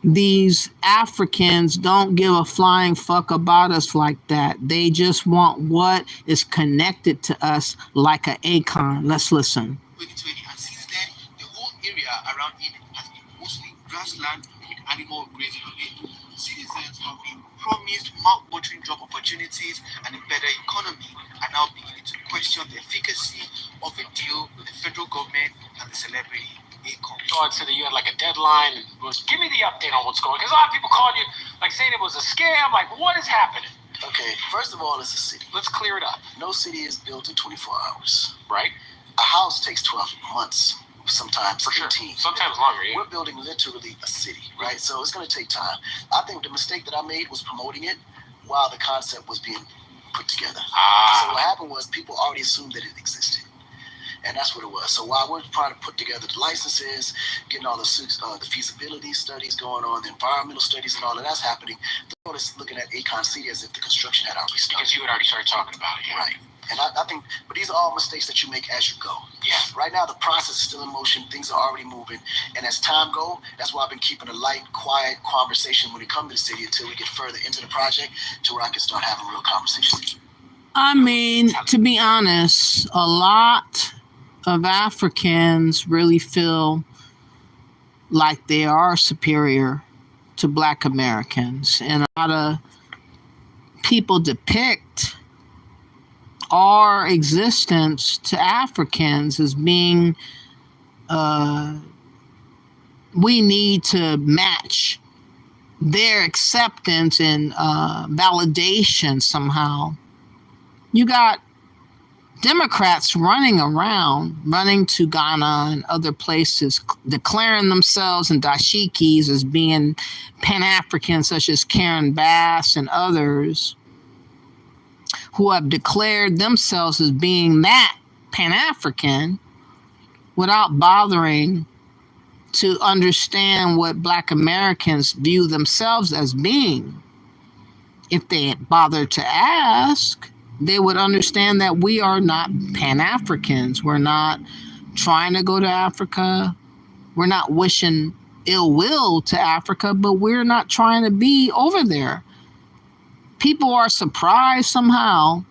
These Africans don't give a flying fuck about us like that. They just want what is connected to us like an Akon. Let's listen. 2020, and since then, the whole area around it has been mostly grassland with animal grazing on it. Citizens have been promised mouth-watering job opportunities and a better economy, and now beginning to question the efficacy of a deal with the federal government and the celebrity Akon. So I'd say that you had like a deadline. And give me the update on what's going on. Because a lot of people calling you, like saying it was a scam. Like, what is happening? Okay, first of all, it's a city. Let's clear it up. No city is built in 24 hours. Right? A house takes 12 months, sometimes For 18. sure. Sometimes longer, yeah. We're building literally a city, right? So it's going to take time. I think the mistake that I made was promoting it while the concept was being put together. So what happened was people already assumed that it existed. And that's what it was. So while we're trying to put together the licenses, getting all the feasibility studies going on, the environmental studies and all of that's happening, the world is looking at Akon City as if the construction had already started. Because you had already started talking about it, yeah. Right. And I think, but these are all mistakes that you make as you go. Yeah. Right now, the process is still in motion. Things are already moving. And as time goes, that's why I've been keeping a light, quiet conversation when it comes to the city until we get further into the project to where I can start having real conversations. I mean, to be honest, a lot of Africans really feel like they are superior to Black Americans. And a lot of people depict our existence to Africans as being, we need to match their acceptance and validation somehow. You got Democrats running to Ghana and other places, declaring themselves and dashikis as being Pan-Africans, such as Karen Bass and others, who have declared themselves as being that Pan-African without bothering to understand what Black Americans view themselves as being. If they had bothered to ask, they would understand that we are not Pan-Africans. We're not trying to go to Africa. We're not wishing ill will to Africa, but we're not trying to be over there. People are surprised somehow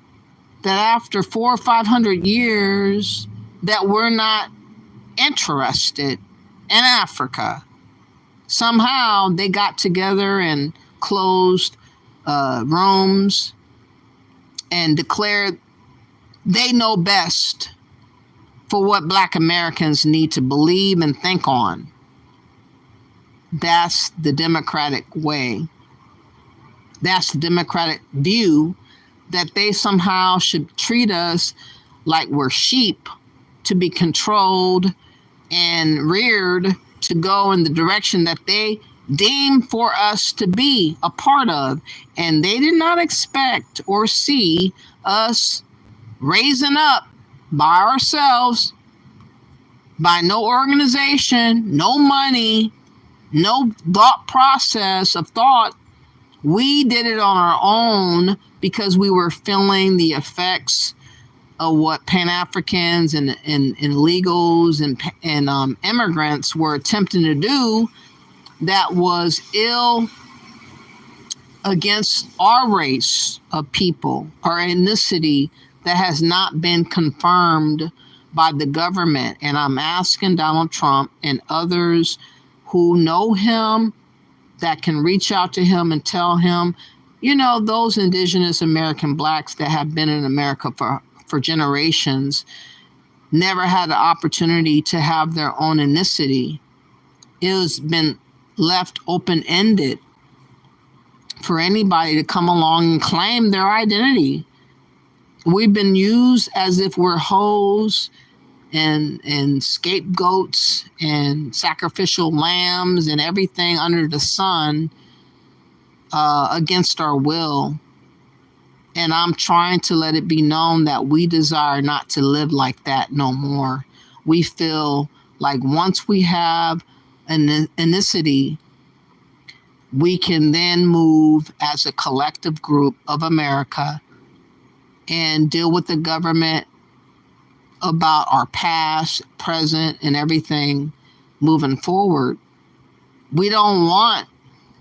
that after 400 or 500 years that we're not interested in Africa. Somehow they got together and closed rooms and declared they know best for what Black Americans need to believe and think on. That's the Democratic way. That's the Democratic view, that they somehow should treat us like we're sheep to be controlled and reared to go in the direction that they deem for us to be a part of. And they did not expect or see us raising up by ourselves, by no organization, no money, no thought process of thought. We did it on our own because we were feeling the effects of what Pan-Africans and illegals and immigrants were attempting to do that was ill against our race of people, our ethnicity that has not been confirmed by the government. And I'm asking Donald Trump and others who know him that can reach out to him and tell him, you know, those indigenous American Blacks that have been in America for generations never had the opportunity to have their own ethnicity. It has been left open-ended for anybody to come along and claim their identity. We've been used as if we're hoes and scapegoats and sacrificial lambs and everything under the sun against our will. And I'm trying to let it be known that we desire not to live like that no more. We feel like once we have an ethnicity, we can then move as a collective group of America and deal with the government about our past, present, and everything moving forward. We don't want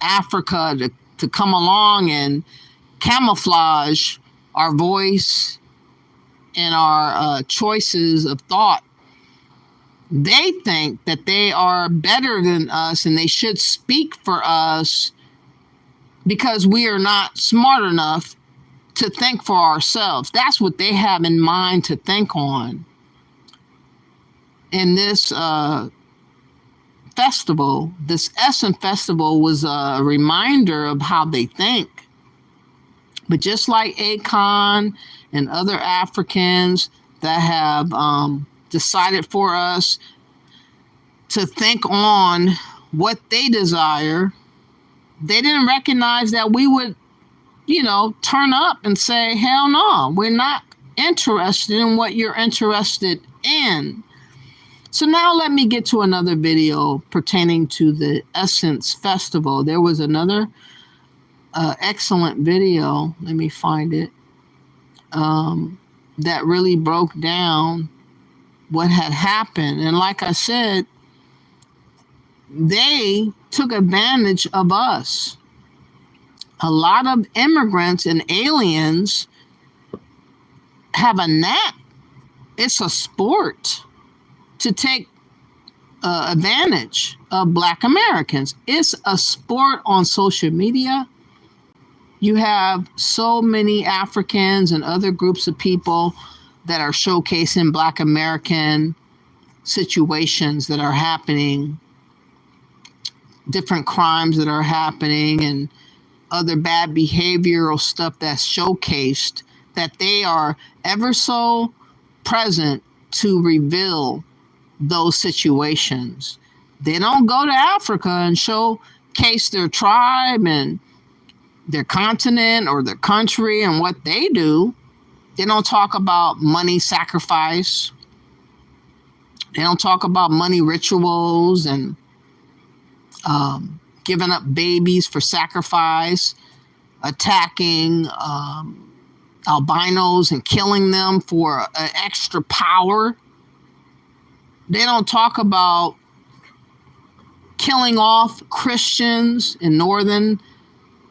Africa to come along and camouflage our voice and our choices of thought. They think that they are better than us and they should speak for us because we are not smart enough to think for ourselves. That's what they have in mind to think on. And this festival, this Essence Festival, was a reminder of how they think. But just like Akon and other Africans that have decided for us to think on what they desire, they didn't recognize that we would, turn up and say, hell no, we're not interested in what you're interested in. So now let me get to another video pertaining to the Essence Festival. There was another excellent video. Let me find it. That really broke down what had happened. And like I said, they took advantage of us. A lot of immigrants and aliens have a knack. It's a sport to take advantage of Black Americans. It's a sport on social media. You have so many Africans and other groups of people that are showcasing Black American situations that are happening, different crimes that are happening, and other bad behavioral stuff that's showcased, that they are ever so present to reveal those situations. They don't go to Africa and showcase their tribe and their continent or their country and what they do. They don't talk about money sacrifice. They don't talk about money rituals and giving up babies for sacrifice, attacking albinos and killing them for extra power. They don't talk about killing off Christians in northern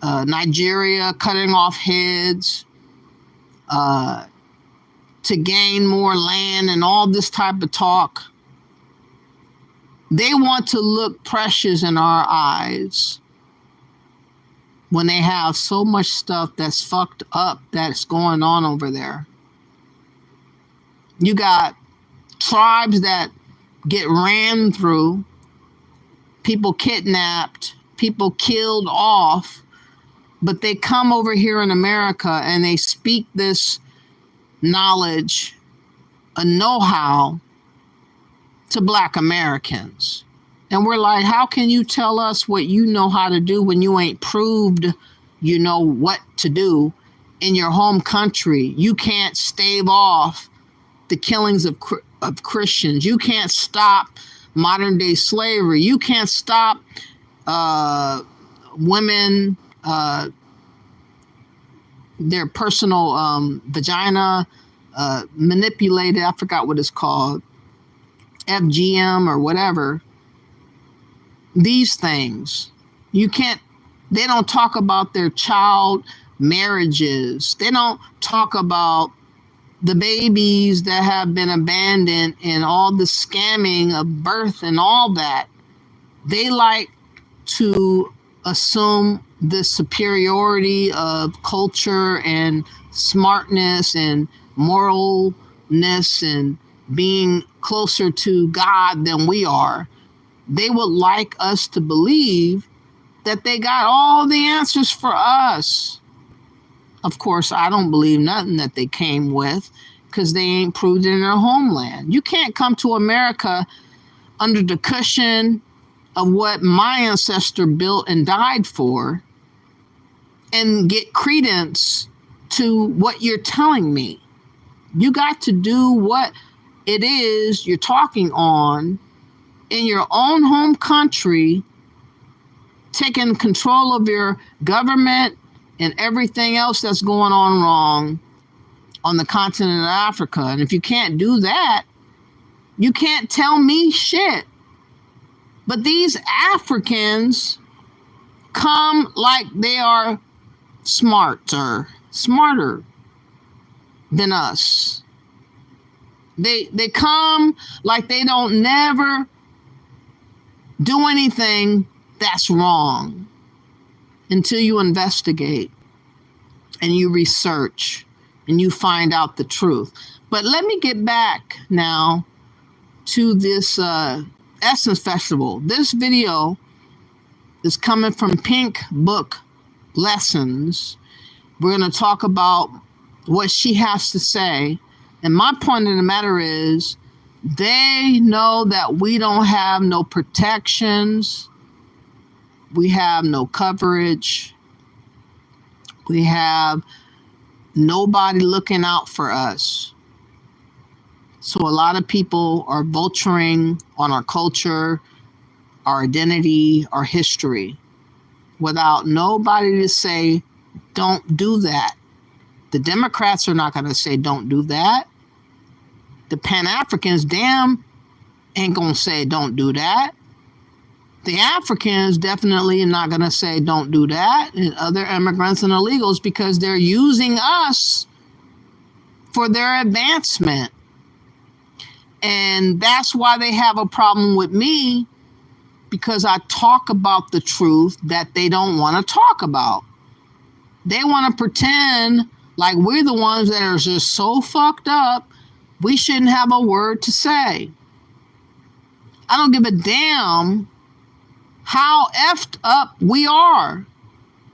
Nigeria, cutting off heads to gain more land and all this type of talk. They want to look precious in our eyes when they have so much stuff that's fucked up that's going on over there. You got tribes that get ran through, people kidnapped, people killed off, but they come over here in America and they speak this knowledge, a know-how to Black Americans. And we're like, how can you tell us what you know how to do when you ain't proved you know what to do in your home country? You can't stave off the killings of Christians. You can't stop modern day slavery. You can't stop women, their personal vagina manipulated. I forgot what it's called. FGM or whatever. These things. You can't, they don't talk about their child marriages. They don't talk about the babies that have been abandoned and all the scamming of birth and all that. They like to assume the superiority of culture and smartness and moralness and being closer to God than we are. They would like us to believe that they got all the answers for us. Of course, I don't believe nothing that they came with because they ain't proved it in their homeland. You can't come to America under the cushion of what my ancestor built and died for and get credence to what you're telling me. You got to do what it is you're talking on in your own home country, taking control of your government and everything else that's going on wrong on the continent of Africa. And if you can't do that, you can't tell me shit. But these Africans come like they are smarter than us. They come like they don't never do anything that's wrong until you investigate and you research and you find out the truth. But let me get back now to this Essence Festival. This video is coming from Pink Book Lessons, We're going to talk about what she has to say. And my point of the matter is, they know that we don't have no protections. We have no coverage. We have nobody looking out for us. So a lot of people are vulturing on our culture, our identity, our history, without nobody to say, don't do that. The Democrats are not going to say, don't do that. The Pan-Africans, damn, ain't going to say, don't do that. The Africans definitely are not going to say, don't do that. And other immigrants and illegals, because they're using us for their advancement. And that's why they have a problem with me, because I talk about the truth that they don't want to talk about. They want to pretend like we're the ones that are just so fucked up, we shouldn't have a word to say. I don't give a damn how effed up we are.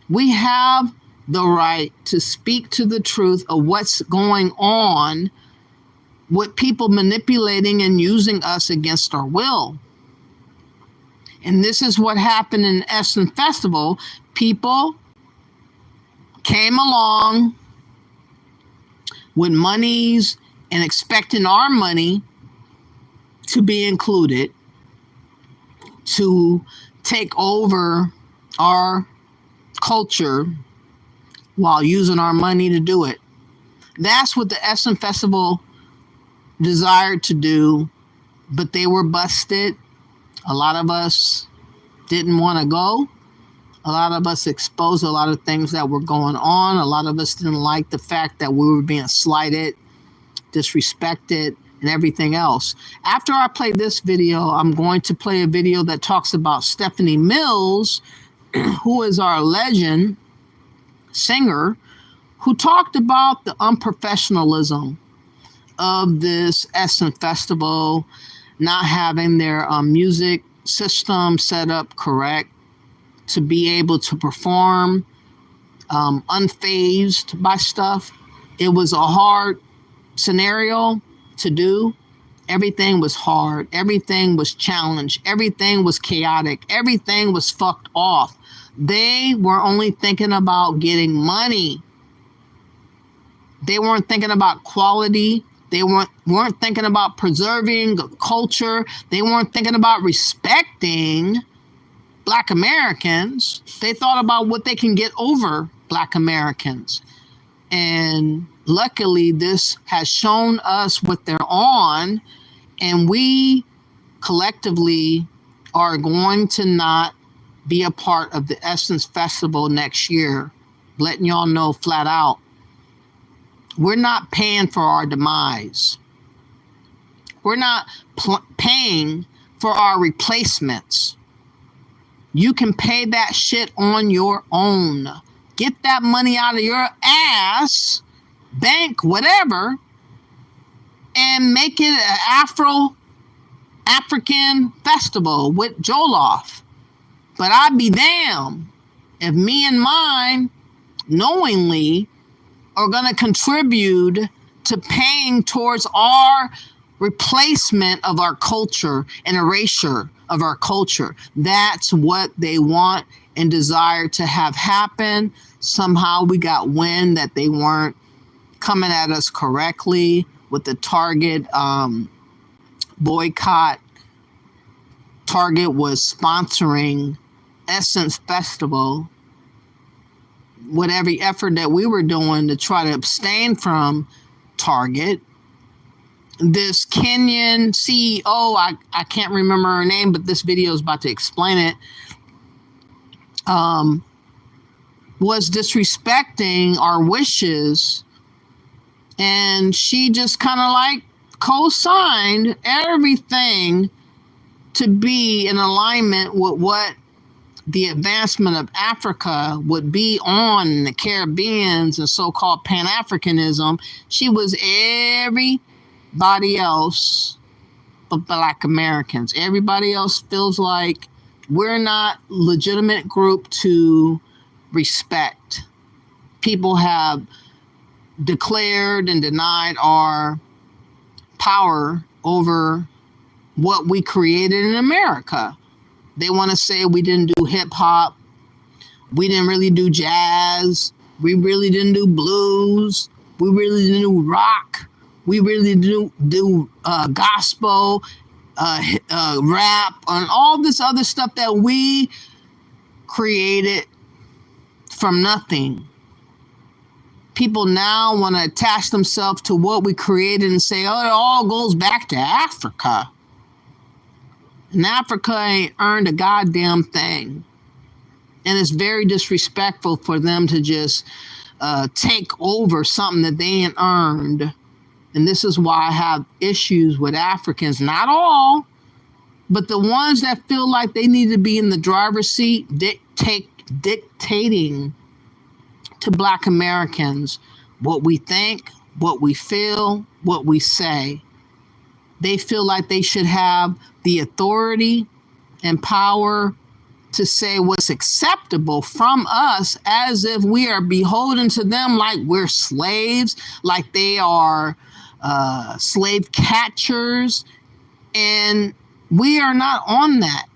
We have the right to speak to the truth of what's going on with people manipulating and using us against our will. And this is what happened in Essence Festival. People came along with monies and expecting our money to be included, to take over our culture while using our money to do it. That's what the Essence Festival desired to do, but they were busted. A lot of us didn't want to go. A lot of us exposed a lot of things that were going on. A lot of us didn't like the fact that we were being slighted, disrespected, and everything else. After I play this video, I'm going to play a video that talks about Stephanie Mills, who is our legend singer, who talked about the unprofessionalism of this Essence Festival, not having their music system set up correct to be able to perform unfazed by stuff. It was a hard scenario to do. Everything was hard. Everything was challenged. Everything was chaotic. Everything was fucked off. They were only thinking about getting money. They weren't thinking about quality. They weren't thinking about preserving culture. They weren't thinking about respecting Black Americans. They thought about what they can get over Black Americans. And luckily, this has shown us what they're on, and we collectively are going to not be a part of the Essence Festival next year. Letting y'all know flat out, we're not paying for our demise. We're not paying for our replacements. You can pay that shit on your own. Get that money out of your ass, bank, whatever, and make it an Afro-African festival with Jollof. But I'd be damned if me and mine knowingly are going to contribute to paying towards our replacement of our culture and erasure of our culture. That's what they want and desire to have happen. Somehow we got wind that they weren't coming at us correctly with the Target boycott. Target was sponsoring Essence Festival with every effort that we were doing to try to abstain from Target. This Kenyan CEO, I can't remember her name, but this video is about to explain it, was disrespecting our wishes, and she just kind of like co-signed everything to be in alignment with what the advancement of Africa would be on the Caribbeans and so-called Pan-Africanism. She was everybody else but Black Americans. Everybody else feels like we're not legitimate group to respect. people have declared and denied our power over what we created in America. They want to say we didn't do hip hop, we didn't really do jazz, we really didn't do blues, we really didn't do rock, we really didn't do gospel, rap, and all this other stuff that we created from nothing. People now want to attach themselves to what we created and say, oh, it all goes back to Africa. And Africa ain't earned a goddamn thing. And it's very disrespectful for them to just take over something that they ain't earned. And this is why I have issues with Africans. Not all, but the ones that feel like they need to be in the driver's seat, dictating to Black Americans what we think, what we feel, what we say. They feel like they should have the authority and power to say what's acceptable from us, as if we are beholden to them, like we're slaves, like they are slave catchers. And we are not on that.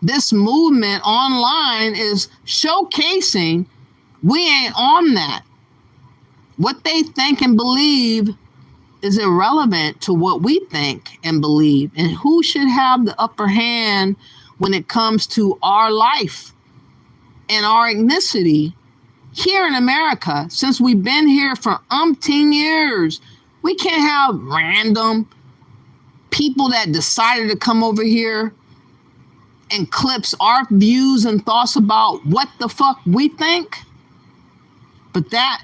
This movement online is showcasing we ain't on that. What they think and believe is irrelevant to what we think and believe. And who should have the upper hand when it comes to our life and our ethnicity here in America? Since we've been here for umpteen years, we can't have random people that decided to come over here and clips our views and thoughts about what the fuck we think. But that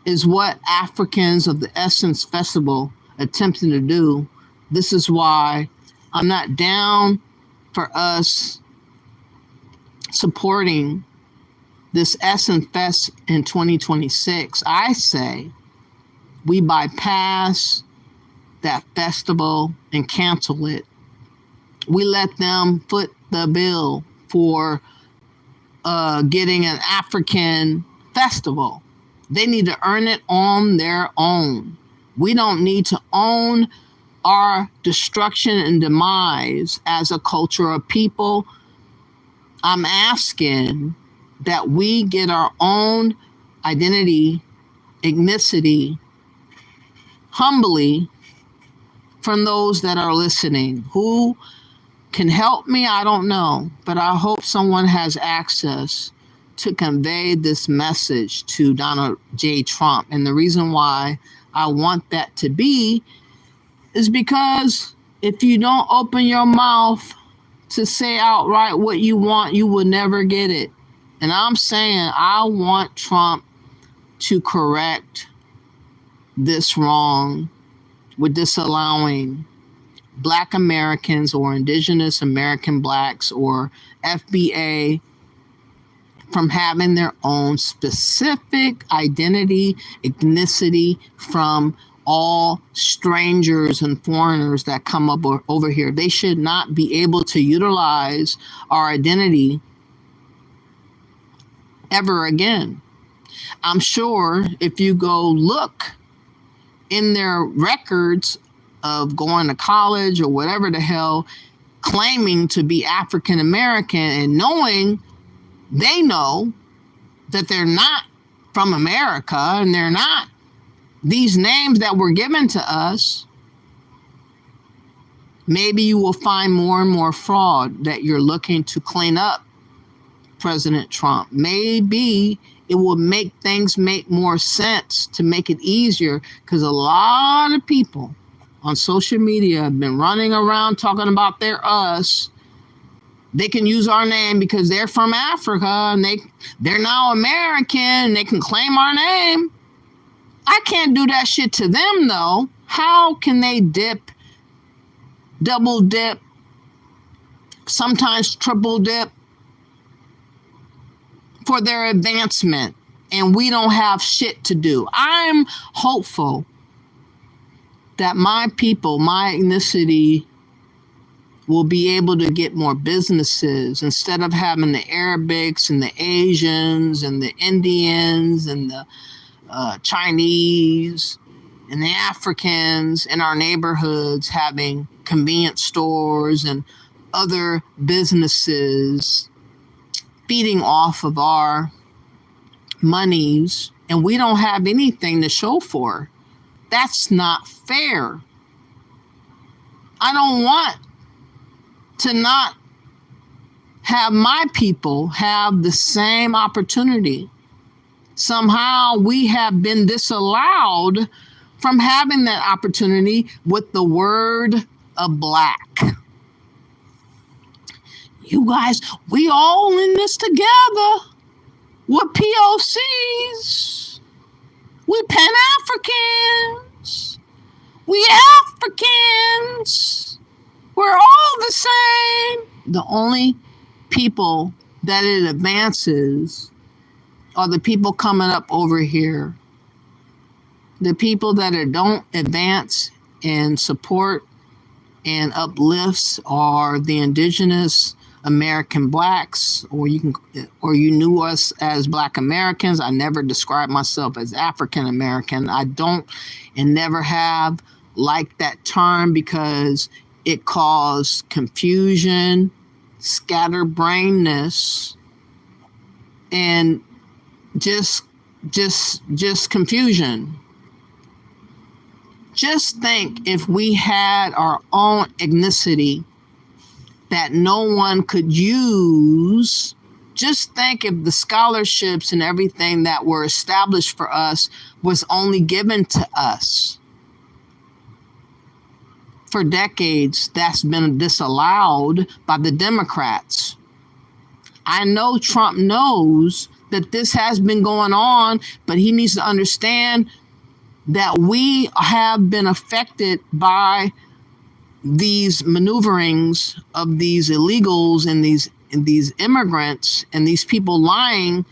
is what Africans of the Essence Festival attempting to do. This is why I'm not down for us supporting this Essence Fest in 2026. I say we bypass that festival and cancel it. We let them foot the bill for getting an African festival. They need to earn it on their own. We don't need to own our destruction and demise as a culture of people. I'm asking that we get our own identity, ethnicity, humbly, from those that are listening. Who can help me? I don't know, but I hope someone has access to convey this message to Donald J. Trump. And the reason why I want that to be is because if you don't open your mouth to say outright what you want, you will never get it. And I'm saying I want Trump to correct this wrong with disallowing Black Americans or Indigenous American Blacks or FBA from having their own specific identity, ethnicity from all strangers and foreigners that come up over here. They should not be able to utilize our identity ever again. I'm sure if you go look in their records of going to college or whatever the hell, claiming to be African American and knowing they know that they're not from America and they're not these names that were given to us, maybe you will find more and more fraud that you're looking to clean up President Trump. Maybe it will make things make more sense to make it easier, because a lot of people on social media have been running around talking about they're us. They can use our name because they're from Africa and they're now American and they can claim our name. I can't do that shit to them though. How can they dip, double dip, sometimes triple dip for their advancement, and we don't have shit to do? I'm hopeful that my people, my ethnicity, will be able to get more businesses instead of having the Arabics and the Asians and the Indians and the Chinese and the Africans in our neighborhoods having convenience stores and other businesses feeding off of our monies, and we don't have anything to show for. That's not fair. I don't want to not have my people have the same opportunity. Somehow we have been disallowed from having that opportunity with the word of black. You guys, we all in this together. We're POCs. We Pan-Africans. We Africans. We're all the same. The only people that it advances are the people coming up over here. The people that don't advance and support and uplifts are the indigenous American blacks, or you knew us as Black Americans. I never described myself as African American. I don't and never have liked that term because it caused confusion, scatterbrainness, and just confusion. Just think if we had our own ethnicity that no one could use. Just think if the scholarships and everything that were established for us was only given to us. For decades, that's been disallowed by the Democrats. I know Trump knows that this has been going on, but he needs to understand that we have been affected by these maneuverings of these illegals and these immigrants and these people lying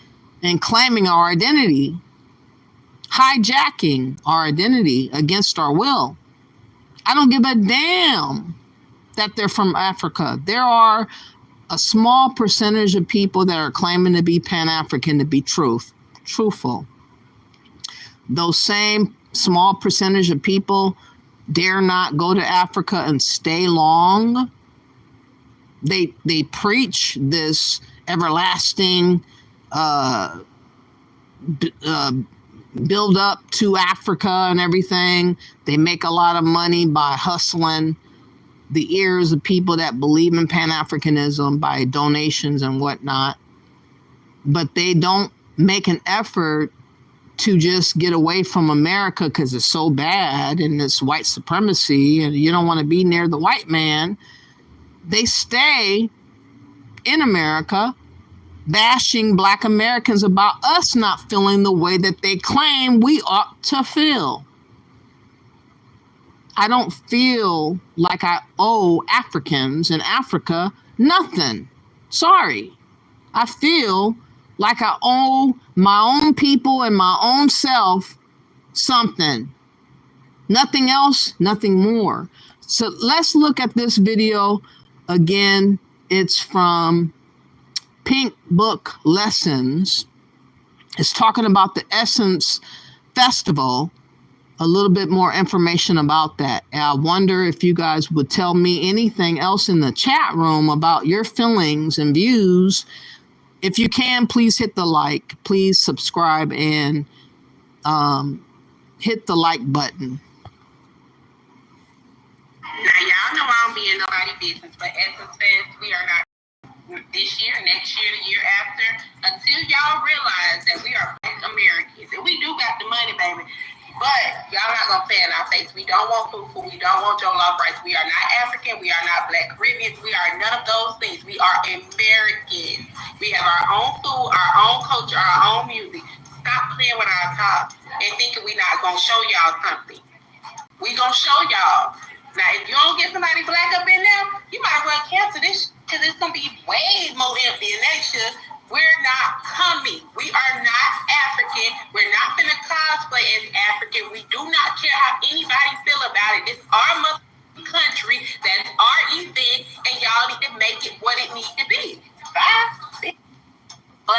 and claiming our identity, hijacking our identity against our will. I don't give a damn that they're from Africa. There are a small percentage of people that are claiming to be Pan-African to be truthful. Those same small percentage of people dare not go to Africa and stay long. They preach this everlasting build up to Africa and everything. They make a lot of money by hustling the ears of people that believe in Pan-Africanism by donations and whatnot. But they don't make an effort to just get away from America because it's so bad and it's white supremacy and you don't want to be near the white man. They stay in America bashing Black Americans about us not feeling the way that they claim we ought to feel. I don't feel like I owe Africans in Africa nothing. Sorry. I feel like I owe my own people and my own self something. Nothing else, nothing more. So let's look at this video again. It's from Pink Book Lessons. It's talking about the Essence Festival. A little bit more information about that. And I wonder if you guys would tell me anything else in the chat room about your feelings and views. If you can, please hit the like, please subscribe, and hit the like button. Now, y'all know I don't be in nobody's business, but Essence Fest, we are not this year, next year, the year after, until y'all realize that we are Black Americans. And we do got the money, baby. But y'all not going to play in our face. We don't want Fufu. We don't want Jollof rice. We are not African. We are not Black Caribbeans. We are none of those things. We are Americans. We have our own food, our own culture, our own music. Stop playing with our top and thinking we're not going to show y'all something. We going to show y'all. Now, if you don't get somebody Black up in there, you might as well cancel this because it's going to be way more empty next year. We're not coming. We are not African. We're not going to cosplay as African. We do not care how anybody feel about it. It's our country. That's our event. And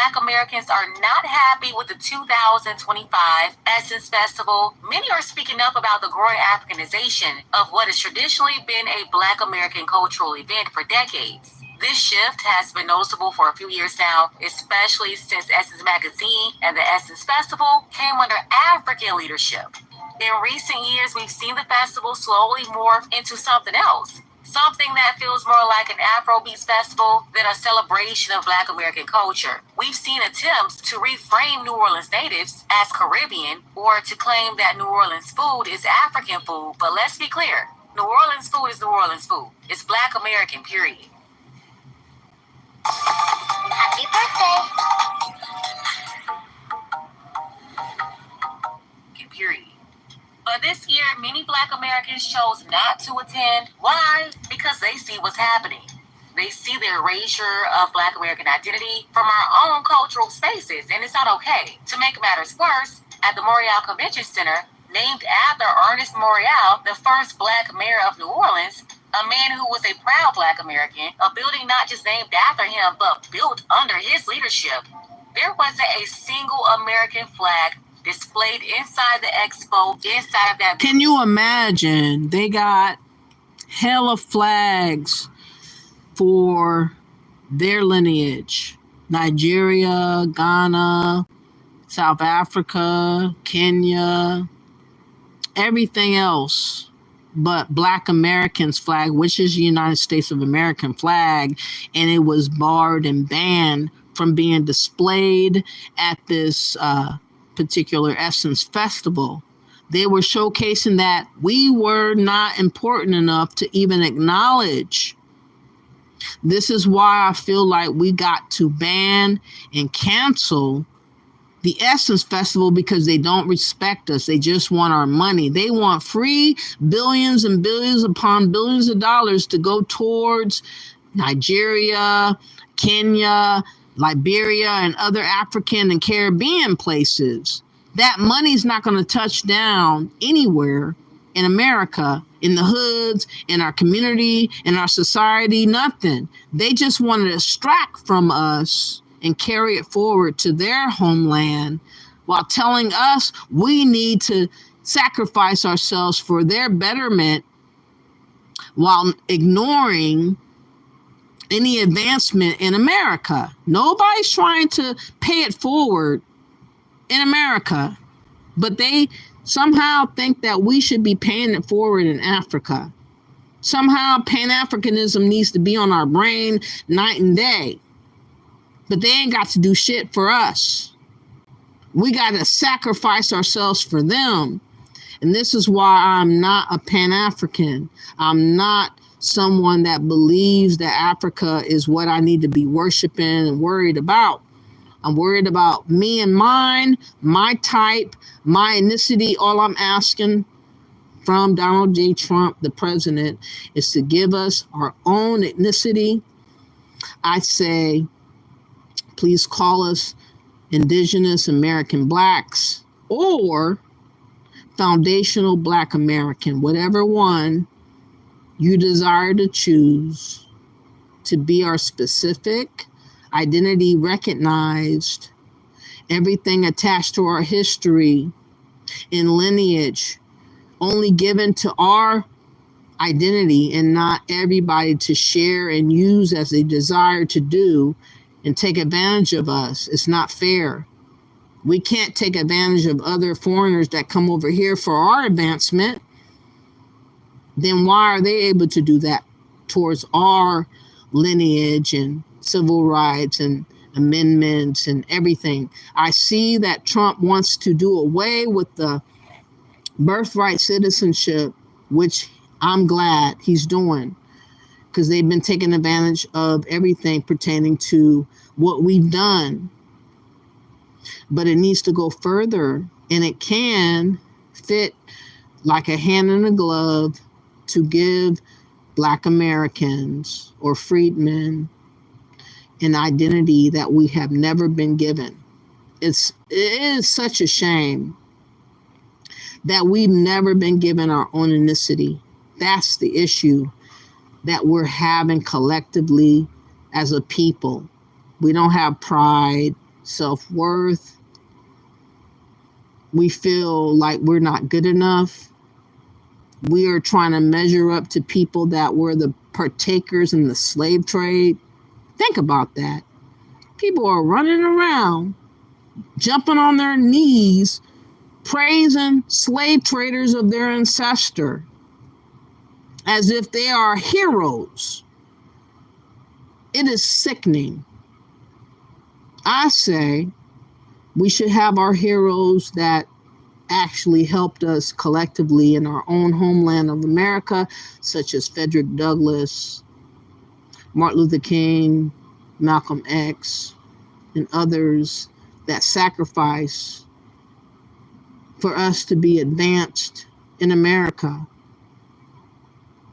Black Americans are not happy with the 2025 Essence Festival. Many are speaking up about the growing Africanization of what has traditionally been a Black American cultural event for decades. This shift has been noticeable for a few years now, especially since Essence Magazine and the Essence Festival came under African leadership. In recent years, we've seen the festival slowly morph into something else. Something that feels more like an Afrobeats festival than a celebration of Black American culture. We've seen attempts to reframe New Orleans natives as Caribbean or to claim that New Orleans food is African food, but let's be clear, New Orleans food is New Orleans food. It's Black American, period. Happy birthday! Period. But this year, many Black Americans chose not to attend. Why? Because they see what's happening. They see the erasure of Black American identity from our own cultural spaces, and it's not okay. To make matters worse, at the Morial Convention Center, named after Ernest Morial, the first Black mayor of New Orleans, a man who was a proud Black American, a building not just named after him, but built under his leadership, there wasn't a single American flag displayed inside the expo, inside of that. Can you imagine? They got hella flags for their lineage. Nigeria, Ghana, South Africa, Kenya, everything else but Black Americans flag, which is the United States of American flag, and it was barred and banned from being displayed at this particular Essence Festival. They were showcasing that we were not important enough to even acknowledge. This is why I feel like we got to ban and cancel the Essence Festival, because they don't respect us. They just want our money. They want free billions and billions upon billions of dollars to go towards Nigeria, Kenya, Liberia, and other African and Caribbean places. That money's not going to touch down anywhere in America, in the hoods, in our community, in our society, nothing. They just want to extract from us and carry it forward to their homeland while telling us we need to sacrifice ourselves for their betterment while ignoring any advancement in America. Nobody's trying to pay it forward in America, but they somehow think that we should be paying it forward in Africa. Somehow Pan-Africanism needs to be on our brain night and day, but they ain't got to do shit for us. We got to sacrifice ourselves for them. And this is why I'm not a Pan-African. I'm not someone that believes that Africa is what I need to be worshiping and worried about. I'm worried about me and mine, my type, my ethnicity. All I'm asking from Donald J. Trump, the president, is to give us our own ethnicity. I say, please call us Indigenous American Blacks or Foundational Black American, whatever one you desire to choose to be our specific identity recognized, everything attached to our history and lineage only given to our identity and not everybody to share and use as they desire to do and take advantage of us. It's not fair. We can't take advantage of other foreigners that come over here for our advancement. Then why are they able to do that towards our lineage and civil rights and amendments and everything? I see that Trump wants to do away with the birthright citizenship, which I'm glad he's doing, because they've been taking advantage of everything pertaining to what we've done. But it needs to go further, and it can fit like a hand in a glove to give Black Americans or freedmen an identity that we have never been given. It is such a shame that we've never been given our own ethnicity. That's the issue that we're having collectively as a people. We don't have pride, self-worth. We feel like we're not good enough. We are trying to measure up to people that were the partakers in the slave trade. Think about that. People are running around, jumping on their knees, praising slave traders of their ancestor as if they are heroes. It is sickening. I say we should have our heroes that actually helped us collectively in our own homeland of America, such as Frederick Douglass, Martin Luther King, Malcolm X, and others that sacrifice for us to be advanced in America.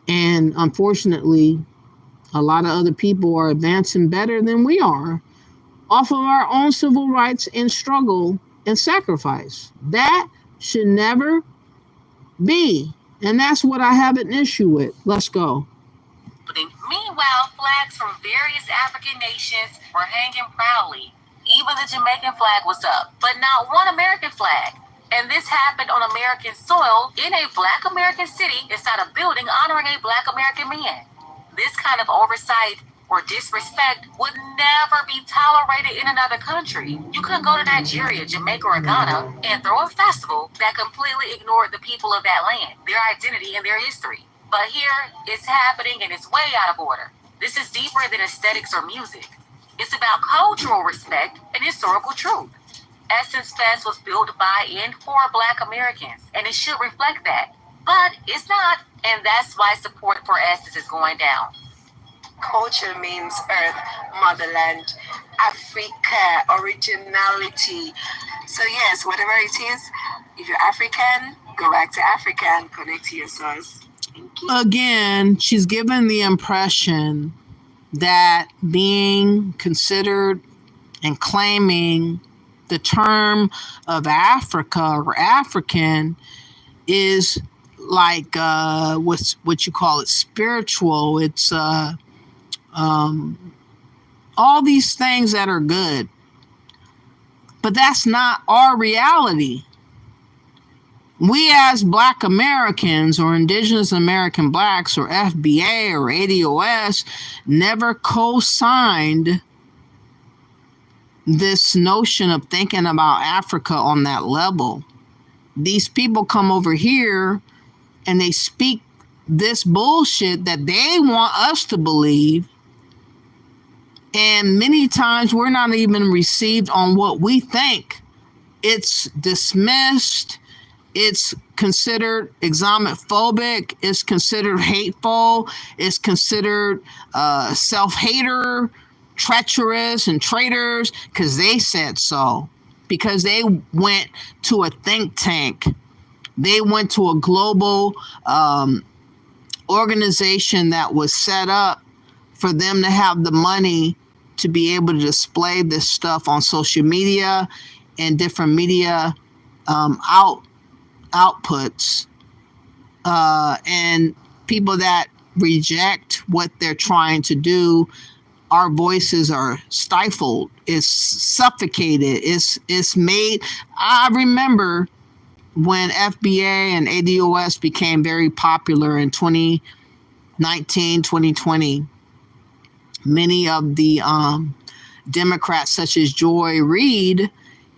And unfortunately, a lot of other people are advancing better than we are off of our own civil rights and struggle and sacrifice. That should never be. And that's what I have an issue with. Let's go. Meanwhile, flags from various African nations were hanging proudly. Even the Jamaican flag was up, but not one American flag. And this happened on American soil in a Black American city inside a building honoring a Black American man. This kind of oversight or disrespect would never be tolerated in another country. You couldn't go to Nigeria, Jamaica, or Ghana and throw a festival that completely ignored the people of that land, their identity, and their history. But here, it's happening and it's way out of order. This is deeper than aesthetics or music. It's about cultural respect and historical truth. Essence Fest was built by and for Black Americans, and it should reflect that. But it's not, and that's why support for Essence is going down. Culture means earth, motherland, Africa, originality. So yes, whatever it is, if you're African, go back to Africa and connect to your source. Again, she's given the impression that being considered and claiming the term of Africa or African is like what you call it, spiritual. It's all these things that are good, but that's not our reality. We as Black Americans or Indigenous American Blacks or FBA or ADOS never co-signed this notion of thinking about Africa on that level. These people come over here and they speak this bullshit that they want us to believe. And many times we're not even received on what we think. It's dismissed. It's considered Islamophobic. It's considered hateful. It's considered self-hater, treacherous, and traitors because they said so. Because they went to a think tank. They went to a global organization that was set up for them to have the money to be able to display this stuff on social media and different media outputs. And people that reject what they're trying to do, our voices are stifled. It's suffocated. It's made. I remember when FBA and ADOS became very popular in 2019, 2020, many of the Democrats such as Joy Reid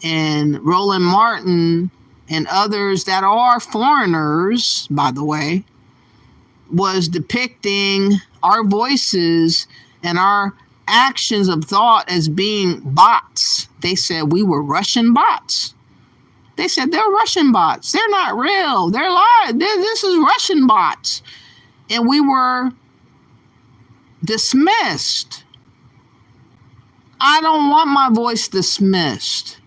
and Roland Martin and others that are foreigners, by the way, was depicting our voices and our actions of thought as being bots. They said we were Russian bots. They said they're Russian bots. They're not real. They're lies. This is Russian bots. And we were dismissed. I don't want my voice dismissed.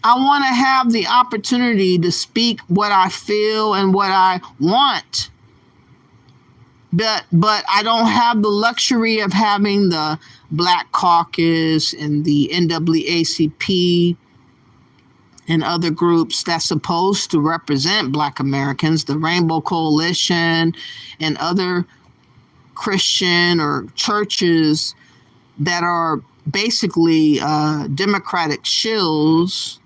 I want to have the opportunity to speak what I feel and what I want. But I don't have the luxury of having the Black Caucus and the NAACP and other groups that's supposed to represent Black Americans, the Rainbow Coalition and other Christian or churches that are basically Democratic shills,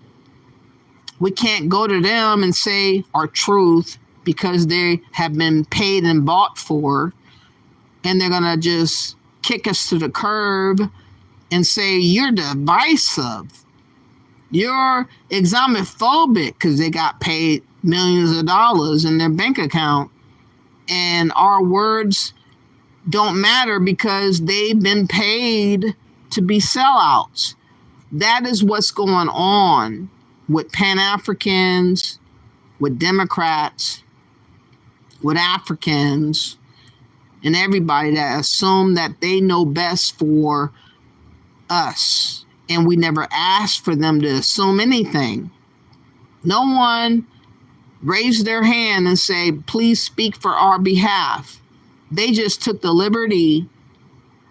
we can't go to them and say our truth because they have been paid and bought for, and they're going to just kick us to the curb and say, you're divisive. You're Islamophobic because they got paid millions of dollars in their bank account. And our words don't matter because they've been paid to be sellouts. That is what's going on with Pan-Africans, with Democrats, with Africans, and everybody that assume that they know best for us. And we never asked for them to assume anything. No one raised their hand and say, please speak for our behalf. They just took the liberty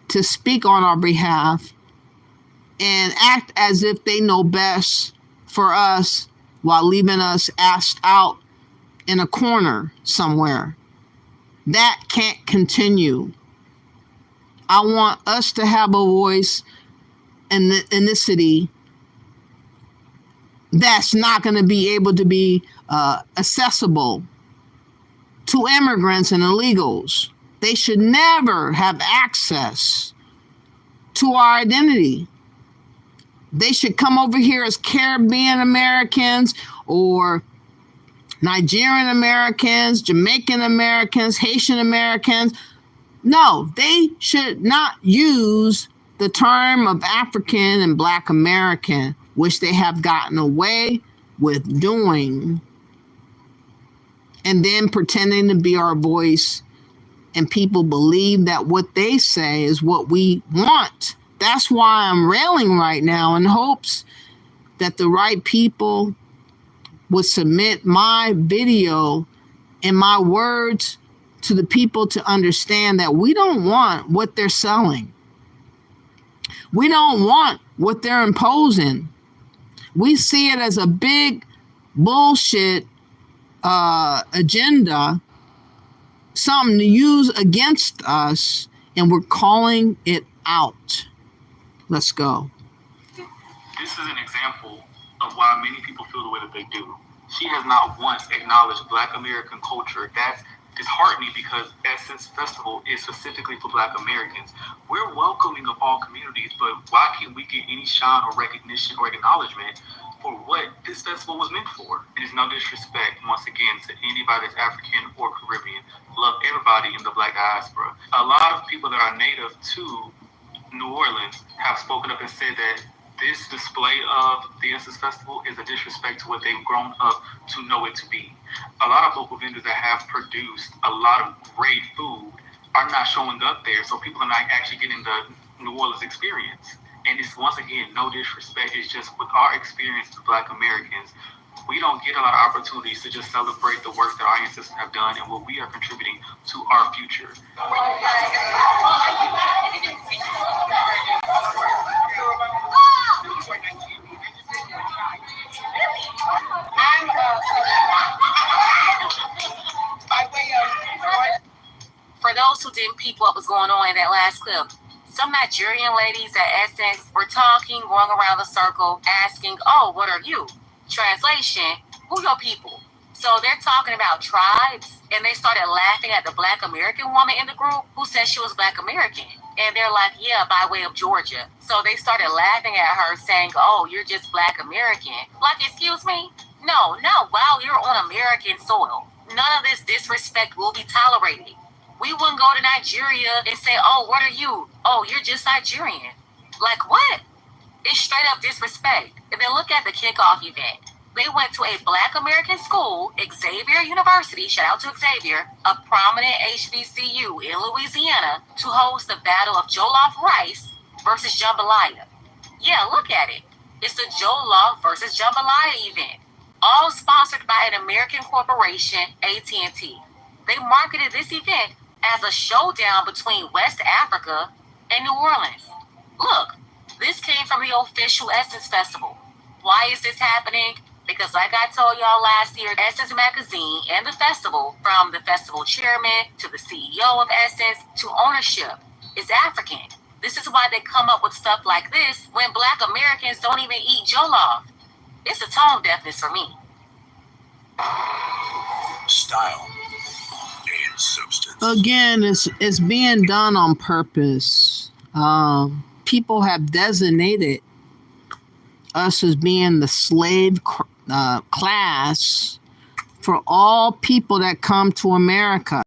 to speak on our behalf and act as if they know best for us while leaving us asked out in a corner somewhere. That can't continue. I want us to have a voice in the ethnicity that's not going to be able to be accessible to immigrants and illegals. They should never have access to our identity. They should come over here as Caribbean Americans or Nigerian Americans, Jamaican Americans, Haitian Americans. No, they should not use the term of African and Black American, which they have gotten away with doing, and then pretending to be our voice, and people believe that what they say is what we want. That's why I'm railing right now in hopes that the right people would submit my video and my words to the people to understand that we don't want what they're selling. We don't want what they're imposing. We see it as a big bullshit agenda, something to use against us, and we're calling it out. Let's go. This is an example of why many people feel the way that they do. She has not once acknowledged Black American culture. That's disheartening because Essence Festival is specifically for Black Americans. We're welcoming of all communities, but why can't we get any shine or recognition or acknowledgement for what this festival was meant for? It is no disrespect, once again, to anybody that's African or Caribbean. Love everybody in the Black diaspora. A lot of people that are native to New Orleans have spoken up and said that this display of the Essence Festival is a disrespect to what they've grown up to know it to be. A lot of local vendors that have produced a lot of great food are not showing up there, so people are not actually getting the New Orleans experience. And it's, once again, no disrespect. It's just with our experience as Black Americans, we don't get a lot of opportunities to just celebrate the work that our ancestors have done and what we are contributing to our future. For those who didn't peep what was going on in that last clip, some Nigerian ladies at Essence were talking, going around the circle, asking, oh, what are you? Translation, who your people? So they're talking about tribes, and they started laughing at the Black American woman in the group who said she was Black American. And they're like, yeah, by way of Georgia. So they started laughing at her saying, oh, you're just Black American. Like, excuse me? No, while you're on American soil. None of this disrespect will be tolerated. We wouldn't go to Nigeria and say, oh, what are you? Oh, you're just Nigerian. Like, what? It's straight up disrespect. And then look at the kickoff event. They went to a Black American school, Xavier University, shout out to Xavier, a prominent HBCU in Louisiana, to host the Battle of Jollof Rice versus Jambalaya. Yeah, look at it. It's the Jollof versus Jambalaya event, all sponsored by an American corporation, AT&T. They marketed this event as a showdown between West Africa and New Orleans. Look, this came from the official Essence Festival. Why is this happening? Because like I told y'all last year, Essence Magazine and the festival, from the festival chairman to the CEO of Essence to ownership, is African. This is why they come up with stuff like this when Black Americans don't even eat jollof. It's a tone deafness for me. Style and substance. Again, it's being done on purpose. People have designated us as being the slave class for all people that come to America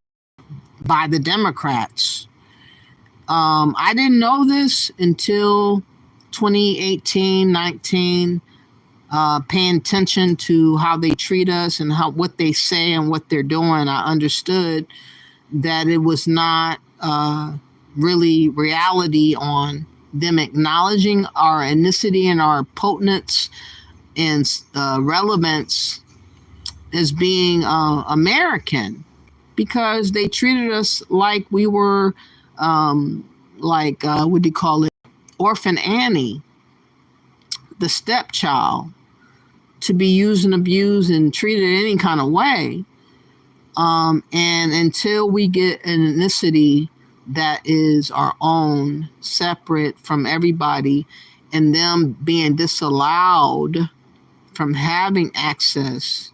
by the Democrats. I didn't know this until 2018, 19, paying attention to how they treat us and what they say and what they're doing. I understood that it was not really reality on them acknowledging our ethnicity and our potence and relevance as being American, because they treated us like we were what do you call it? Orphan Annie, the stepchild, to be used and abused and treated any kind of way. And until we get an ethnicity that is our own, separate from everybody, and them being disallowed from having access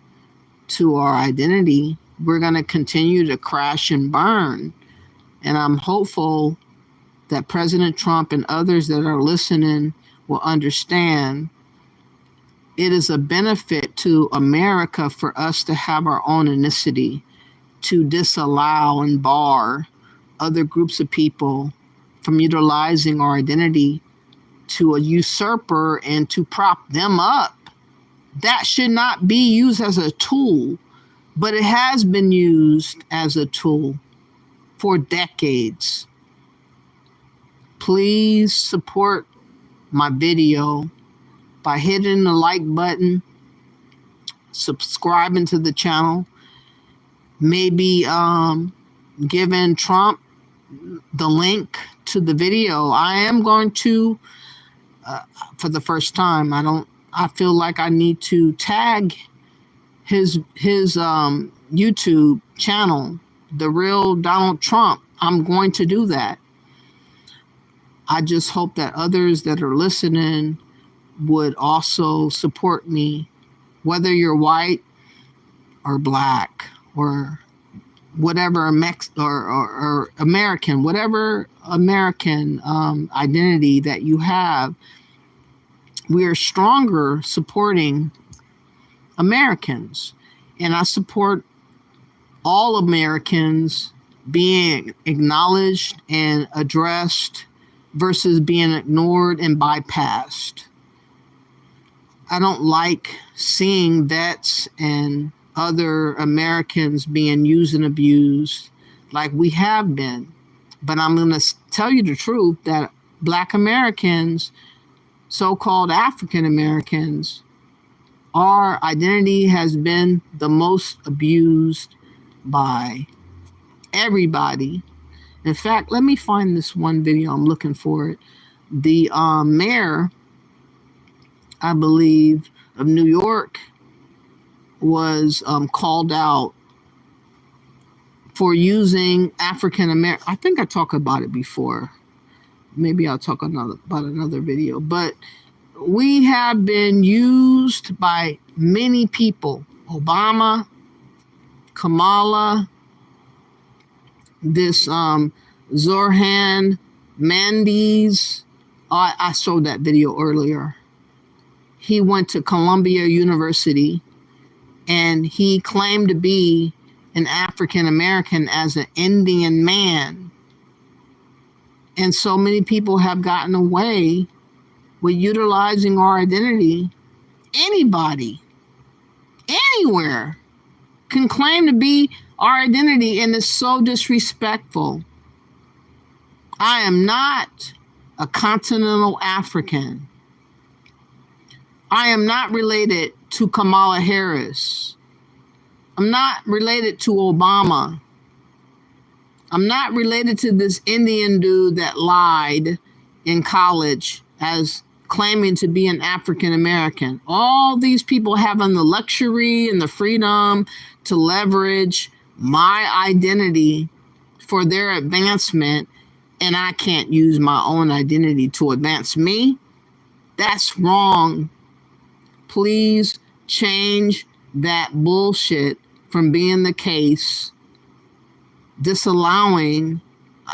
to our identity, we're going to continue to crash and burn. And I'm hopeful that President Trump and others that are listening will understand it is a benefit to America for us to have our own ethnicity, to disallow and bar other groups of people from utilizing our identity to a usurper and to prop them up. That should not be used as a tool, but it has been used as a tool for decades. Please support my video by hitting the like button, subscribing to the channel, maybe giving Trump the link to the video. I am going to, for the first time, I feel like I need to tag his YouTube channel, The Real Donald Trump. I'm going to do that. I just hope that others that are listening would also support me, whether you're white or black or whatever, or American, whatever American identity that you have. We are stronger supporting Americans, and I support all Americans being acknowledged and addressed versus being ignored and bypassed. I don't like seeing vets and other Americans being used and abused like we have been. But I'm going to tell you the truth that Black Americans, so-called African Americans, our identity has been the most abused by everybody. In fact, let me find this one video. I'm looking for it. The mayor, I believe, of New York was called out for using African American. I think I talked about it before. Maybe I'll talk about another video. But we have been used by many people. Obama, Kamala, this Zorhan Mendes. I showed that video earlier. He went to Columbia University and he claimed to be an African American as an Indian man. And so many people have gotten away with utilizing our identity. Anybody, anywhere, can claim to be our identity, and it's so disrespectful. I am not a continental African. I am not related to Kamala Harris. I'm not related to Obama. I'm not related to this Indian dude that lied in college as claiming to be an African American. All these people having the luxury and the freedom to leverage my identity for their advancement and I can't use my own identity to advance me. That's wrong. Please change that bullshit from being the case, disallowing.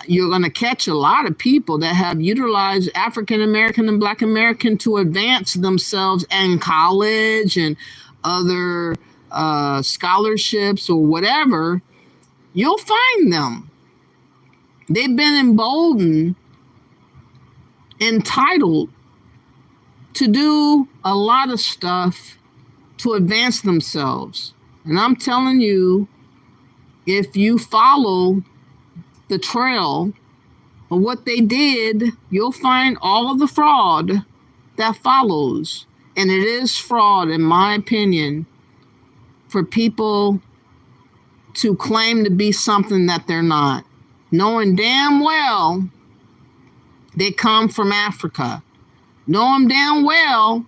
You're going to catch a lot of people that have utilized African American and Black American to advance themselves in college and other scholarships or whatever. You'll find them. They've been emboldened, entitled to do a lot of stuff to advance themselves. And I'm telling you, if you follow the trail of what they did, you'll find all of the fraud that follows. And it is fraud, in my opinion, for people to claim to be something that they're not, knowing damn well they come from Africa, knowing damn well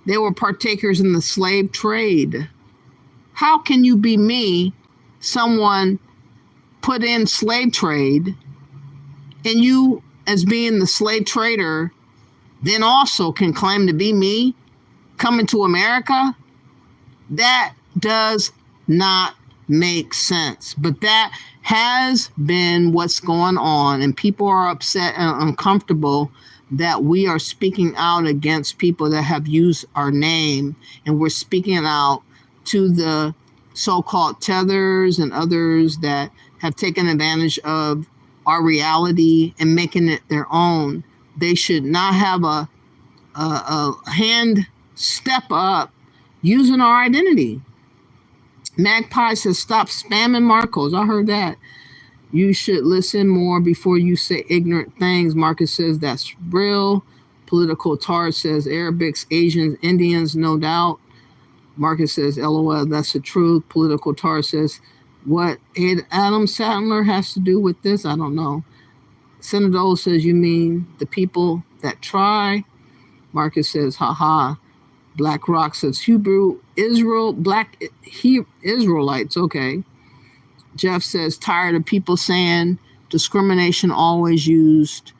they were partakers in the slave trade. How can you be me, someone put in slave trade, and you, as being the slave trader, then also can claim to be me coming to America? That does not make sense. But that has been what's going on, and people are upset and uncomfortable that we are speaking out against people that have used our name, and we're speaking out to the so-called tethers and others that have taken advantage of our reality and making it their own. They should not have a hand step up using our identity. Magpie says, stop spamming Marcos. I heard that. You should listen more before you say ignorant things. Marcus says that's real. Political Tar says Arabics, Asians, Indians, no doubt. Marcus says, LOL, that's the truth. Political Tar says, what Adam Sandler has to do with this? I don't know. Senator says, you mean the people that try? Marcus says, haha. Black Rock says, Hebrew, Israel, Black Israelites. Okay. Jeff says, tired of people saying discrimination always used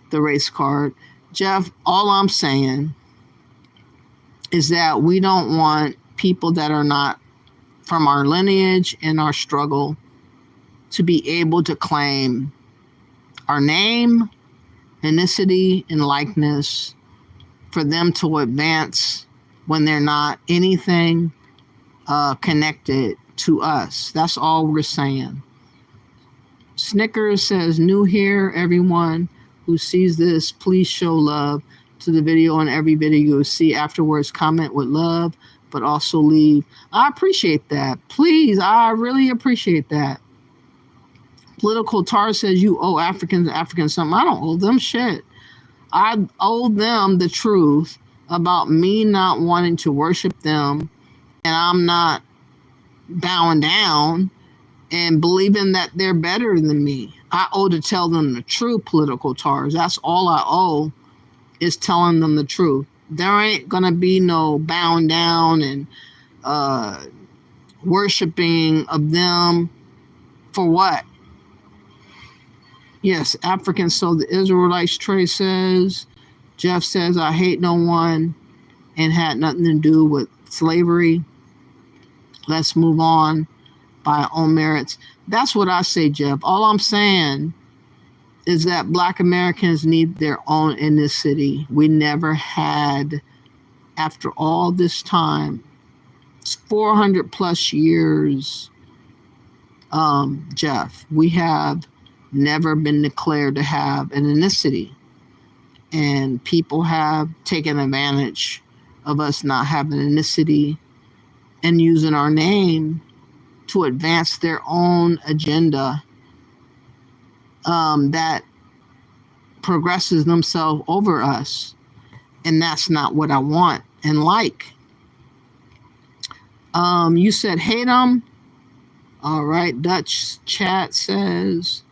the race card. Jeff, all I'm saying is that we don't want people that are not from our lineage and our struggle to be able to claim our name, ethnicity, and likeness, for them to advance when they're not anything connected to us. That's all we're saying. Snickers says, new here, everyone who sees this, please show love to the video, and every video you'll see afterwards, comment with love, but also leave. I appreciate that. Please, I really appreciate that. Political Tar says, you owe Africans something. I don't owe them shit. I owe them the truth about me not wanting to worship them, and I'm not bowing down and believing that they're better than me. I owe to tell them the truth, Political Tars. That's all I owe, is telling them the truth. There ain't gonna be no bowing down and worshiping of them. For what? Yes, Africans, so the Israelites, Trey says. Jeff says, I hate no one and had nothing to do with slavery. Let's move on by our own merits. That's what I say, Jeff. All I'm saying is that Black Americans need their own ethnicity. We never had, after all this time, it's 400 plus years, Jeff, we have never been declared to have an ethnicity. And people have taken advantage of us not having ethnicity and using our name to advance their own agenda that progresses themselves over us. And that's not what I want and like. You said hate them. All right. Dutch chat says,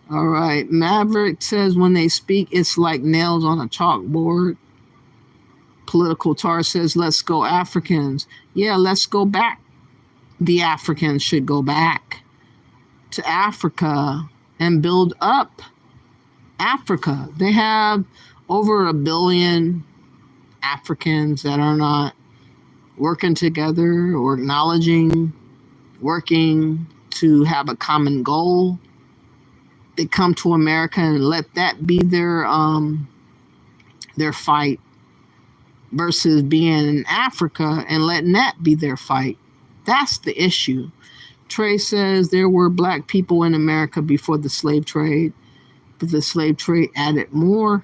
all right. Maverick says when they speak, it's like nails on a chalkboard. Political Tar says, let's go Africans. Yeah, let's go back. The Africans should go back to Africa and build up Africa. They have over 1 billion Africans that are not working together or working to have a common goal. They come to America and let that be their fight versus being in Africa and letting that be their fight. That's the issue. Trey says there were black people in America before the slave trade, but the slave trade added more.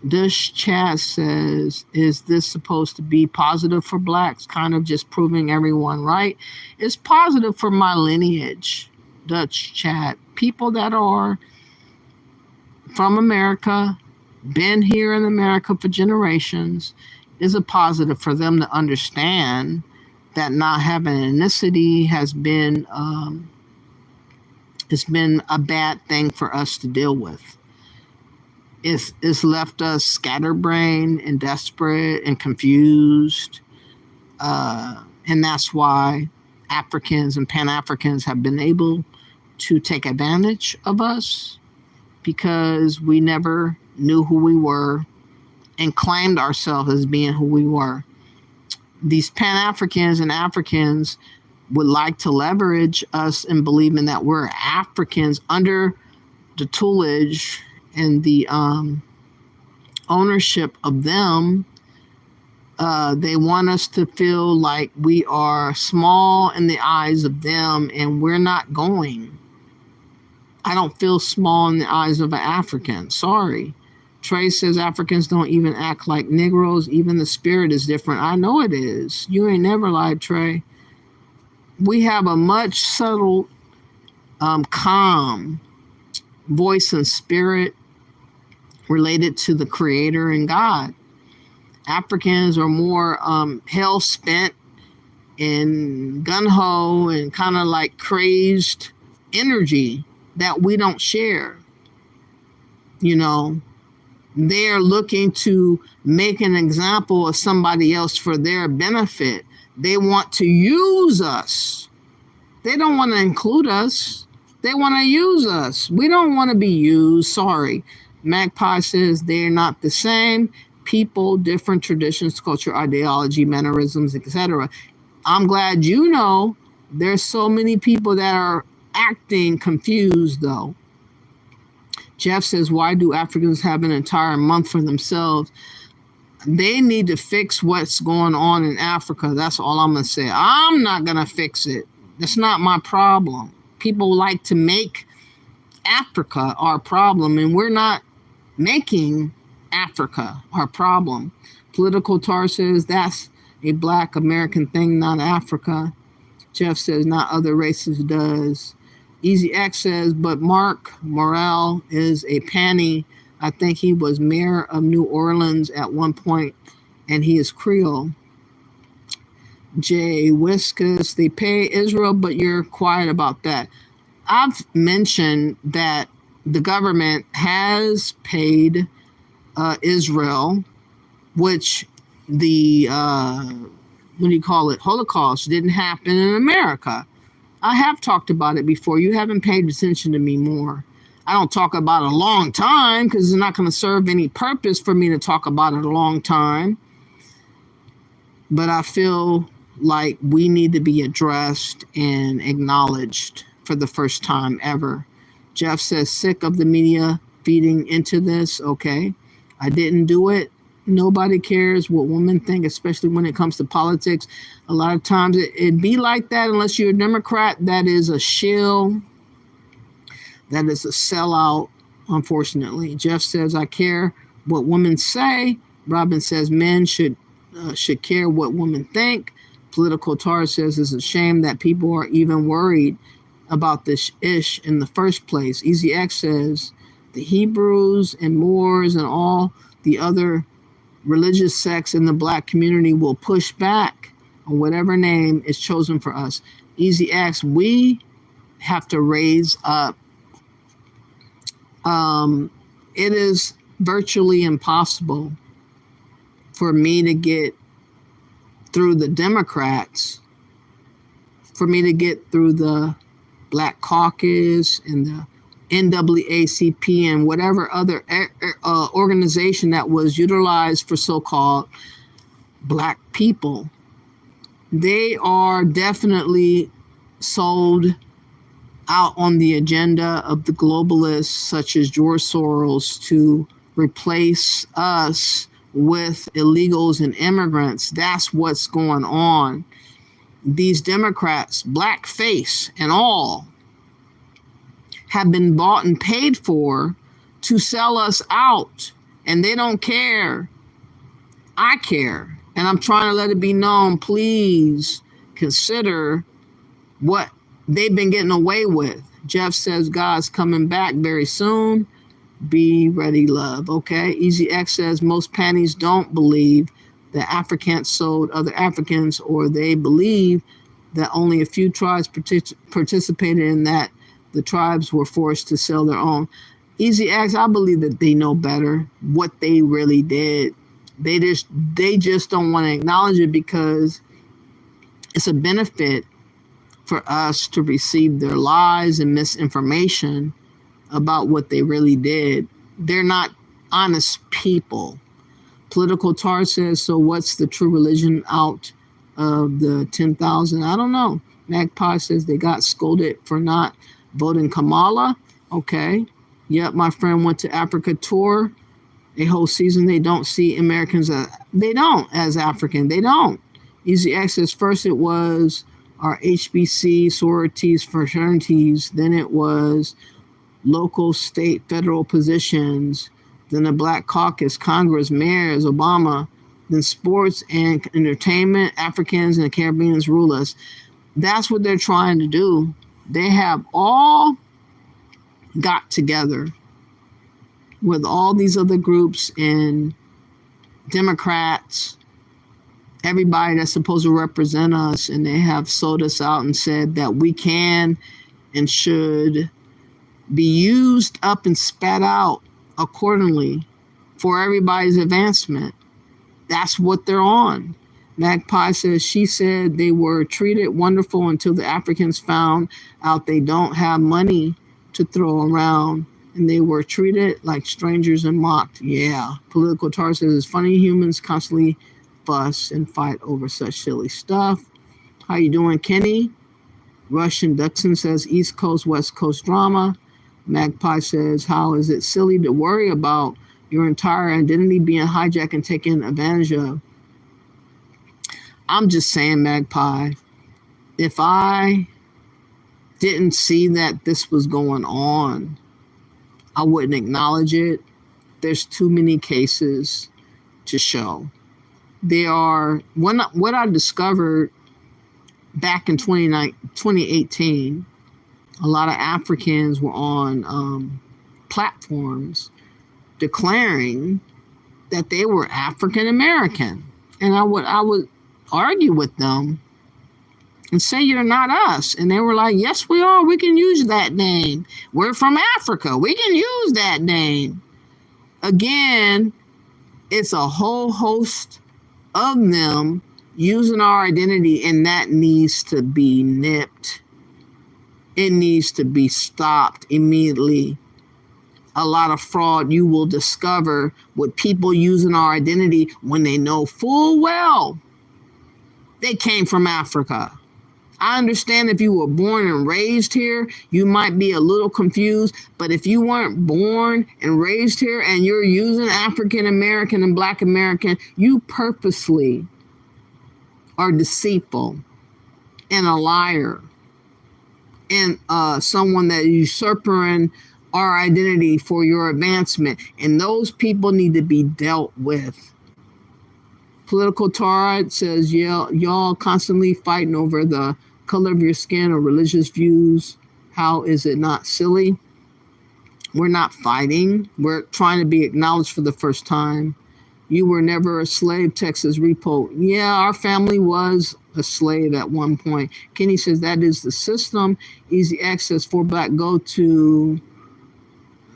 Dush Chaz says, is this supposed to be positive for blacks? Kind of just proving everyone right. It's positive for my lineage, Dutch Chat. People that are from America, been here in America for generations, is a positive for them to understand that not having ethnicity has been it's been a bad thing for us to deal with. It's left us scatterbrained and desperate and confused, and that's why Africans and Pan-Africans have been able to take advantage of us, because we never knew who we were and claimed ourselves as being who we were. These Pan-Africans and Africans would like to leverage us in believing that we're Africans under the tutelage and the ownership of them. They want us to feel like we are small in the eyes of them, and we're not going. I don't feel small in the eyes of an African. Sorry. Trey says Africans don't even act like Negroes. Even the spirit is different. I know it is. You ain't never lied, Trey. We have a much subtle, calm voice and spirit related to the Creator and God. Africans are more hell-spent and gung-ho and kind of like crazed energy that we don't share. You know, they're looking to make an example of somebody else for their benefit. They want to use us. They don't want to include us. They want to use us. We don't want to be used. Sorry. Magpie says they're not the same. People, different traditions, culture, ideology, mannerisms, etc. I'm glad you know there's so many people that are acting confused, though. Jeff says, why do Africans have an entire month for themselves? They need to fix what's going on in Africa. That's all I'm going to say. I'm not going to fix it. That's not my problem. People like to make Africa our problem, and we're not making Africa our problem. Political Tar says that's a Black American thing, not Africa. Jeff says not other races does. Easy X says, but Mark Morrell is a panny. I think he was mayor of New Orleans at one point, and he is Creole. Jay Whiskas, they pay Israel, but you're quiet about that. I've mentioned that the government has paid Israel, which the, Holocaust didn't happen in America. I have talked about it before. You haven't paid attention to me more. I don't talk about it a long time because it's not going to serve any purpose for me to talk about it a long time. But I feel like we need to be addressed and acknowledged for the first time ever. Jeff says, sick of the media feeding into this. Okay, I didn't do it. Nobody cares what women think, especially when it comes to politics. A lot of times it'd be like that unless you're a Democrat. That is a shill. That is a sellout, unfortunately. Jeff says, I care what women say. Robin says men should care what women think. Political Tar says it's a shame that people are even worried about this ish in the first place. Easy X says the Hebrews and Moors and all the other religious sects in the Black community will push back on whatever name is chosen for us. Easy X, we have to raise up. It is virtually impossible for me to get through the Democrats, for me to get through the Black Caucus and the NAACP and whatever other organization that was utilized for so-called black people. They are definitely sold out on the agenda of the globalists such as George Soros to replace us with illegals and immigrants. That's what's going on. These Democrats, blackface and all, have been bought and paid for to sell us out, and they don't care. I care, and I'm trying to let it be known, please consider what they've been getting away with. Jeff says God's coming back very soon. Be ready, love. Okay. Easy X says most panties don't believe that Africans sold other Africans, or they believe that only a few tribes participated in that. The tribes were forced to sell their own. Easy X, I believe that they know better what they really did. They just don't want to acknowledge it because it's a benefit for us to receive their lies and misinformation about what they really did. They're not honest people. Political Tar says, so what's the true religion out of the 10,000? I don't know. Magpie says they got scolded for not voting Kamala. Okay. Yep, my friend went to Africa tour a whole season. They don't see Americans. They don't as African. They don't. Easy access. First it was our HBC, sororities, fraternities. Then it was local, state, federal positions. Then the Black Caucus, Congress, mayors, Obama. Then sports and entertainment. Africans and Caribbeans rule us. That's what they're trying to do. They have all got together with all these other groups and Democrats, everybody that's supposed to represent us, and they have sold us out and said that we can and should be used up and spat out accordingly for everybody's advancement. That's what they're on. Magpie says she said they were treated wonderful until the Africans found out they don't have money to throw around, and they were treated like strangers and mocked. Yeah. Political Tar says it's funny humans constantly fuss and fight over such silly stuff. How you doing, Kenny? Russian Duxon says East Coast, West Coast drama. Magpie says, how is it silly to worry about your entire identity being hijacked and taken advantage of? I'm just saying, Magpie, if I didn't see that this was going on, I wouldn't acknowledge it. There's too many cases to show. There are, what I discovered back in 2018, a lot of Africans were on platforms declaring that they were African American. And I would argue with them and say, you're not us. And they were like, yes, we are. We can use that name. We're from Africa. We can use that name. Again, it's a whole host of them using our identity, and that needs to be nipped. It needs to be stopped immediately. A lot of fraud you will discover with people using our identity when they know full well they came from Africa. I understand if you were born and raised here, you might be a little confused, but if you weren't born and raised here and you're using African American and Black American, you purposely are deceitful and a liar and someone that usurping our identity for your advancement. And those people need to be dealt with. Political Tar says, yeah, y'all constantly fighting over the color of your skin or religious views. How is it not silly? We're not fighting. We're trying to be acknowledged for the first time. You were never a slave, Texas Repo. Yeah, our family was a slave at one point. Kenny says that is the system. Easy access for Black. Go to,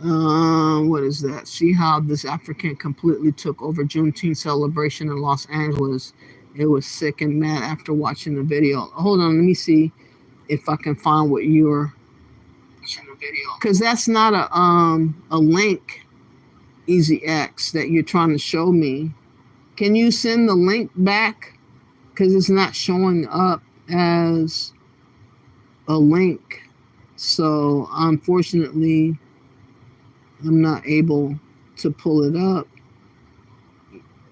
what is that? See how this African completely took over Juneteenth celebration in Los Angeles. It was sick and mad after watching the video. Hold on, let me see if I can find what you're Because that's not a link, EasyX, that you're trying to show me. Can you send the link back? Because it's not showing up as a link. So unfortunately, I'm not able to pull it up.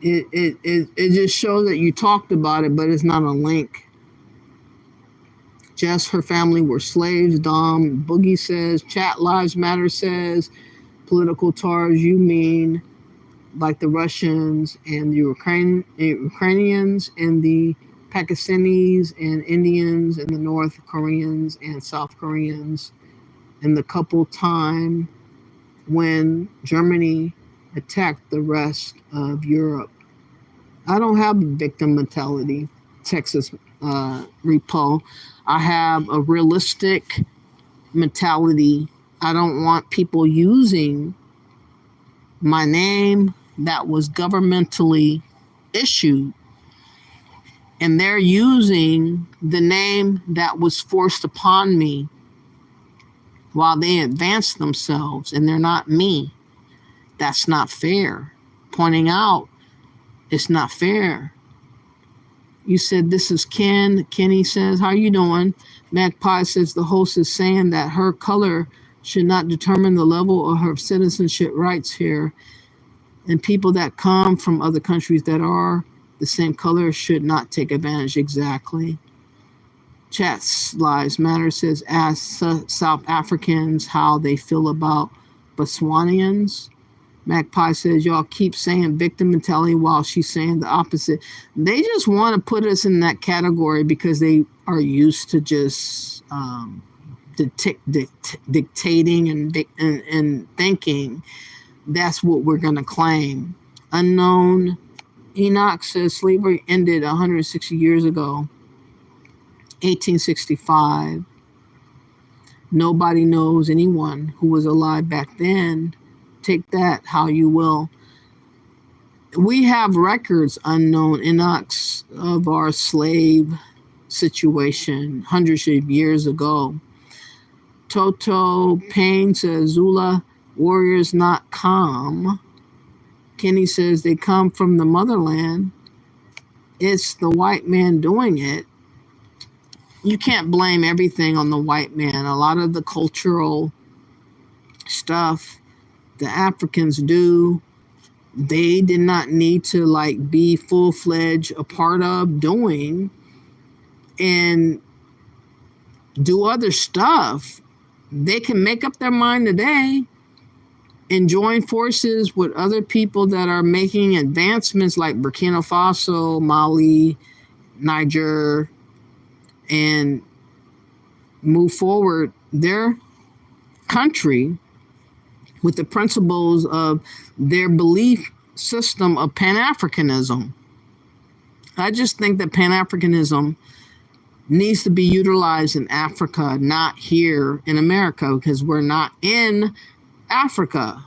It just shows that you talked about it, but it's not a link. Just her family were slaves. Dom Boogie says, Chat Lives Matter says, political tars, you mean like the Russians and the Ukrainians and the Pakistanis and Indians and the North Koreans and South Koreans and the couple time when Germany attacked the rest of Europe. I don't have a victim mentality, Texas Repo. I have a realistic mentality. I don't want people using my name that was governmentally issued, and they're using the name that was forced upon me while they advance themselves, and they're not me. That's not fair. Pointing out, it's not fair. You said this is Ken. Kenny says, how you doing? Magpie says the host is saying that her color should not determine the level of her citizenship rights here. And people that come from other countries that are the same color should not take advantage. Exactly. Chat Lives Matter says, ask South Africans how they feel about Botswanians. Magpie says, y'all keep saying victim mentality while she's saying the opposite. They just want to put us in that category because they are used to just dictating and thinking that's what we're going to claim. Unknown Enoch says slavery ended 160 years ago, 1865. Nobody knows anyone who was alive back then. Take that how you will. We have records, Unknown Enoch's, of our slave situation hundreds of years ago. Toto Payne says, Zula warriors not calm. Kenny says they come from the motherland. It's the white man doing it. You can't blame everything on the white man. A lot of the cultural stuff the Africans do, they did not need to like be full-fledged a part of doing and do other stuff. They can make up their mind today and join forces with other people that are making advancements like Burkina Faso, Mali, Niger, and move forward their country with the principles of their belief system of Pan-Africanism. I just think that Pan-Africanism needs to be utilized in Africa, not here in America, because we're not in Africa.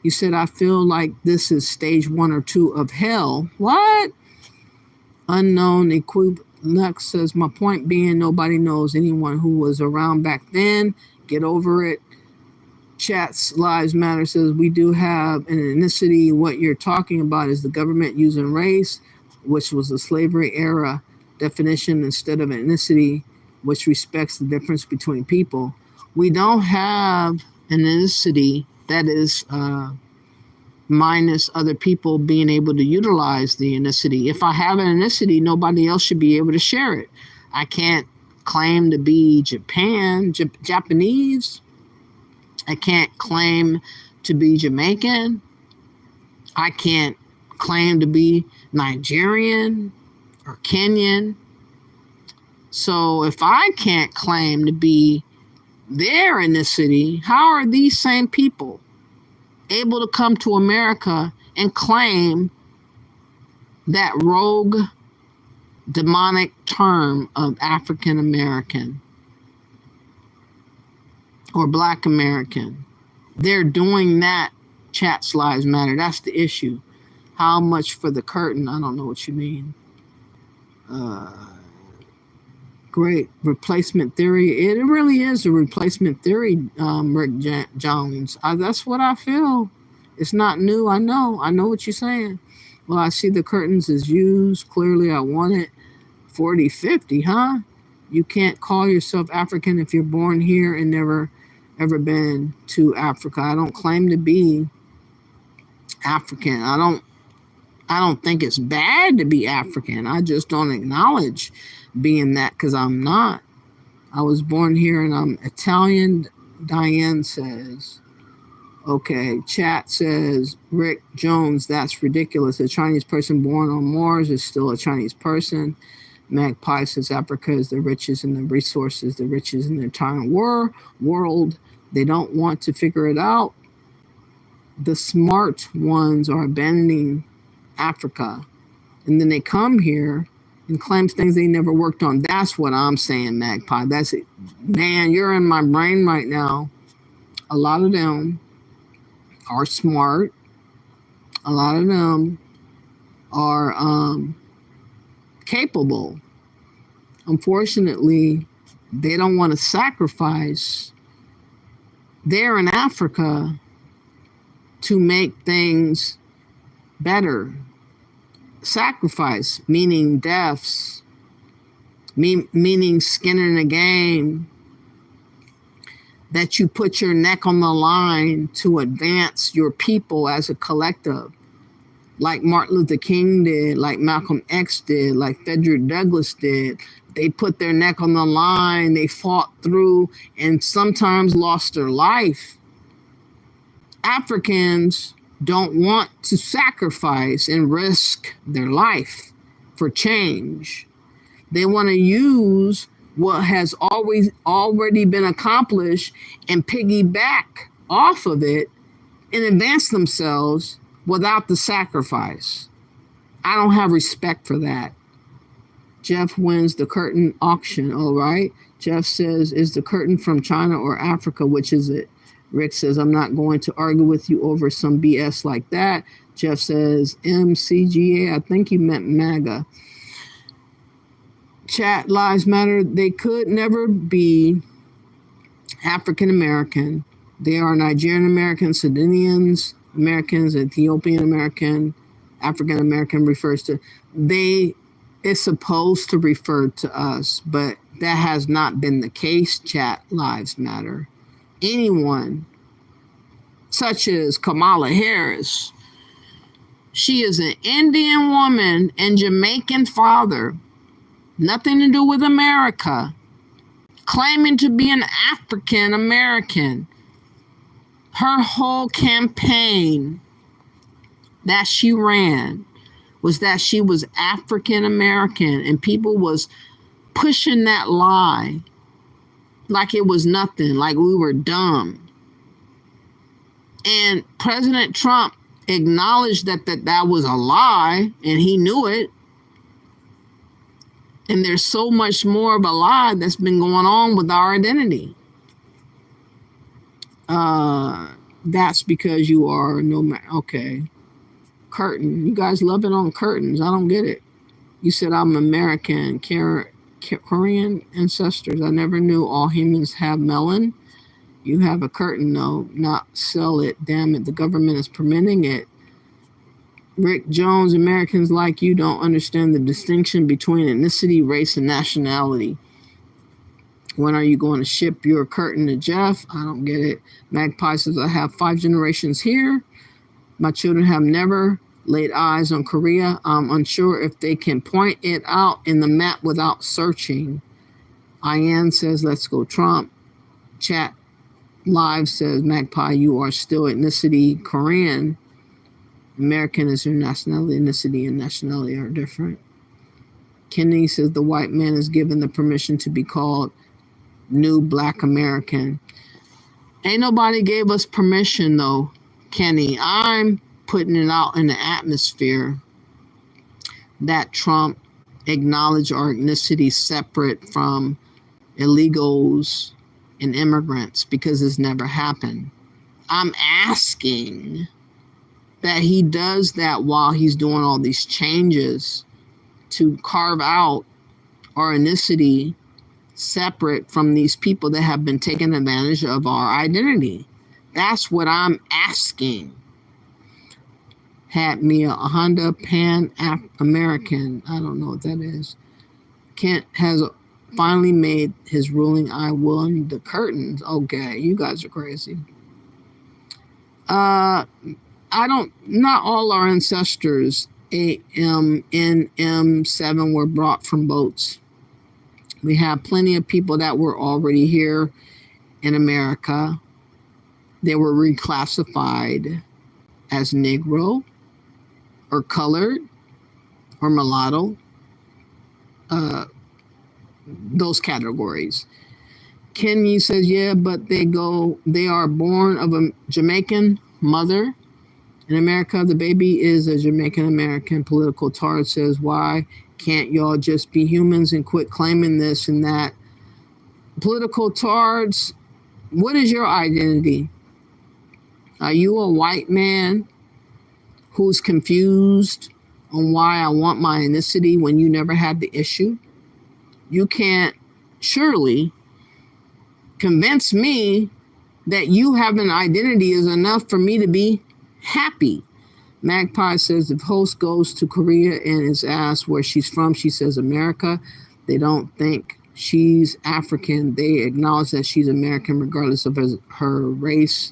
You said, I feel like this is stage 1 or 2 of hell. What? Unknown Equivalent says, my point being, nobody knows anyone who was around back then. Get over it. Chat's Lives Matter says, we do have an ethnicity. What you're talking about is the government using race, which was a slavery era definition, instead of ethnicity, which respects the difference between people. We don't have an ethnicity that is minus other people being able to utilize the ethnicity. If I have an ethnicity, nobody else should be able to share it. I can't claim to be Japanese. I can't claim to be Jamaican. I can't claim to be Nigerian or Kenyan. So if I can't claim to be there in this city, how are these same people able to come to America and claim that rogue, demonic term of African American or Black American? They're doing that. Chat's Lives Matter. That's the issue. How much for the curtain? I don't know what you mean. Great replacement theory. It really is a replacement theory, Rick Jones. That's what I feel. It's not new. I know what you're saying. Well, I see the curtains is used. Clearly, I want it. 40-50, huh? You can't call yourself African if you're born here and never ever been to Africa. I don't claim to be African. I don't think it's bad to be African. I just don't acknowledge being that because I'm not. I was born here and I'm Italian, Diane says. Okay, chat says, Rick Jones, that's ridiculous. A Chinese person born on Mars is still a Chinese person. Magpie says Africa is the riches and the resources, the riches in the entire world. They don't want to figure it out. The smart ones are abandoning Africa. And then they come here and claim things they never worked on. That's what I'm saying, Magpie. That's it. Man, you're in my brain right now. A lot of them are smart. A lot of them are capable. Unfortunately, they don't want to sacrifice there in Africa to make things better. Sacrifice, meaning deaths, meaning skin in the game, that you put your neck on the line to advance your people as a collective, like Martin Luther King did, like Malcolm X did, like Frederick Douglass did. They put their neck on the line, they fought through, and sometimes lost their life. Africans don't want to sacrifice and risk their life for change. They want to use what has already been accomplished and piggyback off of it and advance themselves without the sacrifice. I don't have respect for that. Jeff wins the curtain auction. All right. Jeff says, is the curtain from China or Africa? Which is it? Rick says, I'm not going to argue with you over some BS like that. Jeff says, MCGA, I think he meant MAGA. Chat, lives matter. They could never be African American. They are Nigerian American, Sudanians Americans, Ethiopian American, African American refers to. It's supposed to refer to us, but that has not been the case. Chat, lives matter. Anyone, such as Kamala Harris, she is an Indian woman and Jamaican father, nothing to do with America, claiming to be an African American. Her whole campaign that she ran was that she was African American, and people was pushing that lie like it was nothing, like we were dumb. And President Trump acknowledged that was a lie, and he knew it. And there's so much more of a lie that's been going on with our identity. That's because you are no matter. Okay. Curtain. You guys love it on curtains. I don't get it. You said I'm American, Korean ancestors. I never knew all humans have melanin. You have a curtain, though. Not sell it. Damn it. The government is permitting it. Rick Jones, Americans like you don't understand the distinction between ethnicity, race, and nationality. When are you going to ship your curtain to Jeff? I don't get it. Magpie says, I have 5 generations here. My children have never laid eyes on Korea. I'm unsure if they can point it out in the map without searching. Ian says, let's go Trump. Chat live says, Magpie, you are still ethnicity Korean. American is your nationality. Ethnicity and nationality are different. Kenny says, the white man is given the permission to be called new black American. Ain't nobody gave us permission, though, Kenny. I'm putting it out in the atmosphere that Trump acknowledged our ethnicity separate from illegals and immigrants, because it's never happened. I'm asking that he does that while he's doing all these changes to carve out our ethnicity separate from these people that have been taking advantage of our identity? That's what I'm asking. Had me a Honda Pan-American. I don't know what that is. Kent has finally made his ruling. I won the curtains. Okay, you guys are crazy. Not all our ancestors, AM7, were brought from boats. We have plenty of people that were already here in America. They were reclassified as Negro or colored or mulatto, those categories. Kenny says, yeah, but they are born of a Jamaican mother. In America, the baby is a Jamaican American. Political Tard says, why can't y'all just be humans and quit claiming this and that? Political Tards, what is your identity? Are you a white man who's confused on why I want my ethnicity when you never had the issue? You can't surely convince me that you have an identity is enough for me to be happy. Magpie says if host goes to Korea and is asked where she's from, she says America. They don't think she's African. They acknowledge that she's American regardless of her race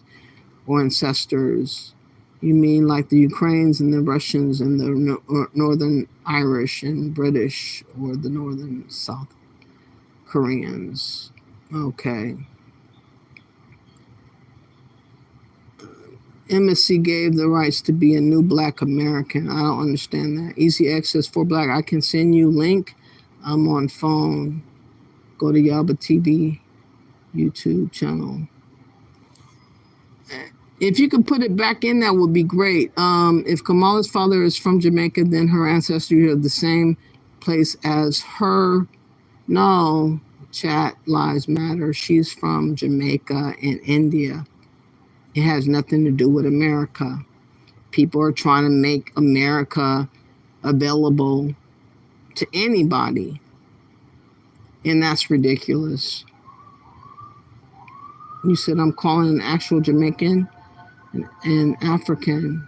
or ancestors. You mean like the Ukrainians and the Russians and the Northern Irish and British, or the Northern South Koreans? Okay. Embassy gave the rights to be a new Black American. I don't understand that. Easy access for Black. I can send you link. I'm on phone. Go to Yaba TV YouTube channel. If you could put it back in, that would be great. If Kamala's father is from Jamaica, then her ancestry are the same place as her. No, chat, lies matter. She's from Jamaica and India. It has nothing to do with America. People are trying to make America available to anybody. And that's ridiculous. You said I'm calling an actual Jamaican and African.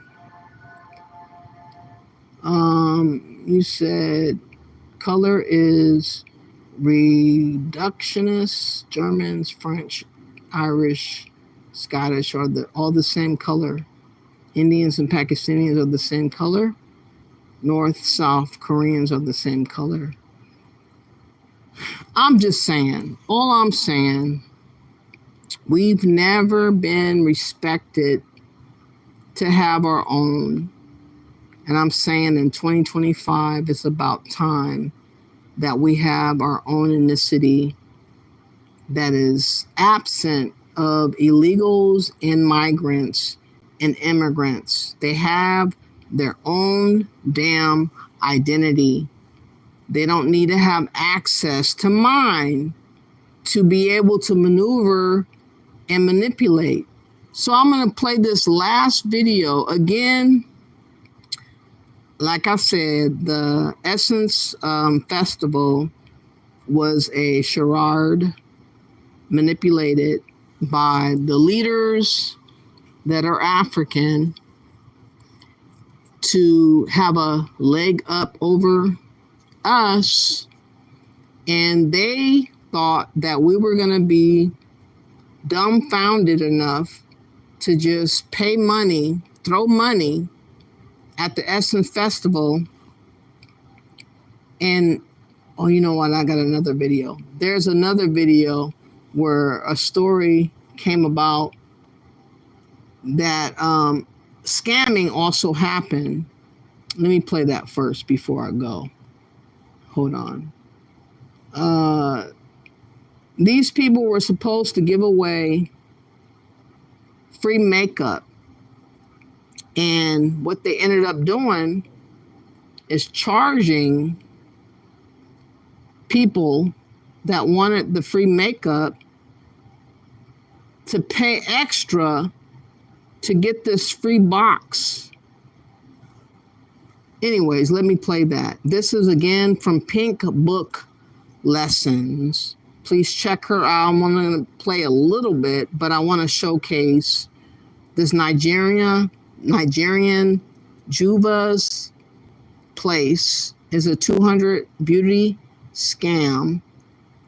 You said color is reductionist. Germans, French, Irish, Scottish are all the same color. Indians and Pakistanis are the same color. North, South Koreans are the same color. I'm just saying, all I'm saying, we've never been respected to have our own. And I'm saying in 2025, it's about time that we have our own ethnicity that is absent of illegals and migrants and immigrants. They have their own damn identity. They don't need to have access to mine to be able to maneuver and manipulate. So I'm going to play this last video again. Like I said, the Essence Festival was a charade manipulated by the leaders that are African to have a leg up over us. And they thought that we were going to be dumbfounded enough to just pay money, throw money at the Essence Festival. And, oh, you know what? I got another video. There's another video where a story came about that scamming also happened. Let me play that first before I go. Hold on. These people were supposed to give away free makeup. And what they ended up doing is charging people that wanted the free makeup to pay extra to get this free box. Anyways, let me play that. This is again from Pink Book Lessons. Please check her out. I'm going to play a little bit, but I want to showcase this Nigerian Juba's Place is a 200 beauty scam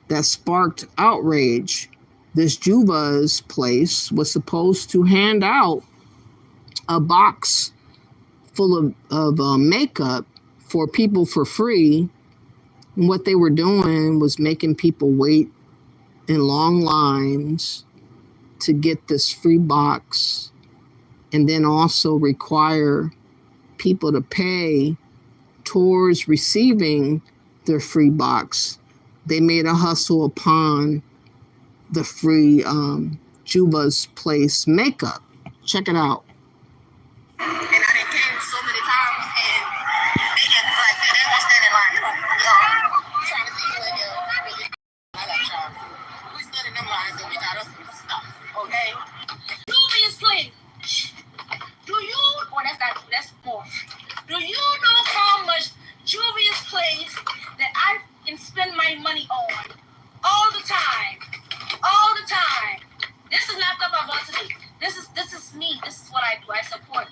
that sparked outrage. This Juba's Place was supposed to hand out a box full of makeup for people for free. And what they were doing was making people wait in long lines to get this free box, and then also require people to pay towards receiving their free box. They made a hustle upon the free Juba's Place makeup. Check it out. And I done came so many times, and they get like they were standing like, yo, trying to see you in here. I got y'all. We stood in them lines and we got us some stuff, okay? Juvia's Place. Do you? Well, that's more. Do you know how much Juvia's Place that I can spend my money on all the time? All the time. This is not stuff I want to do. This is me. This is what I do. I support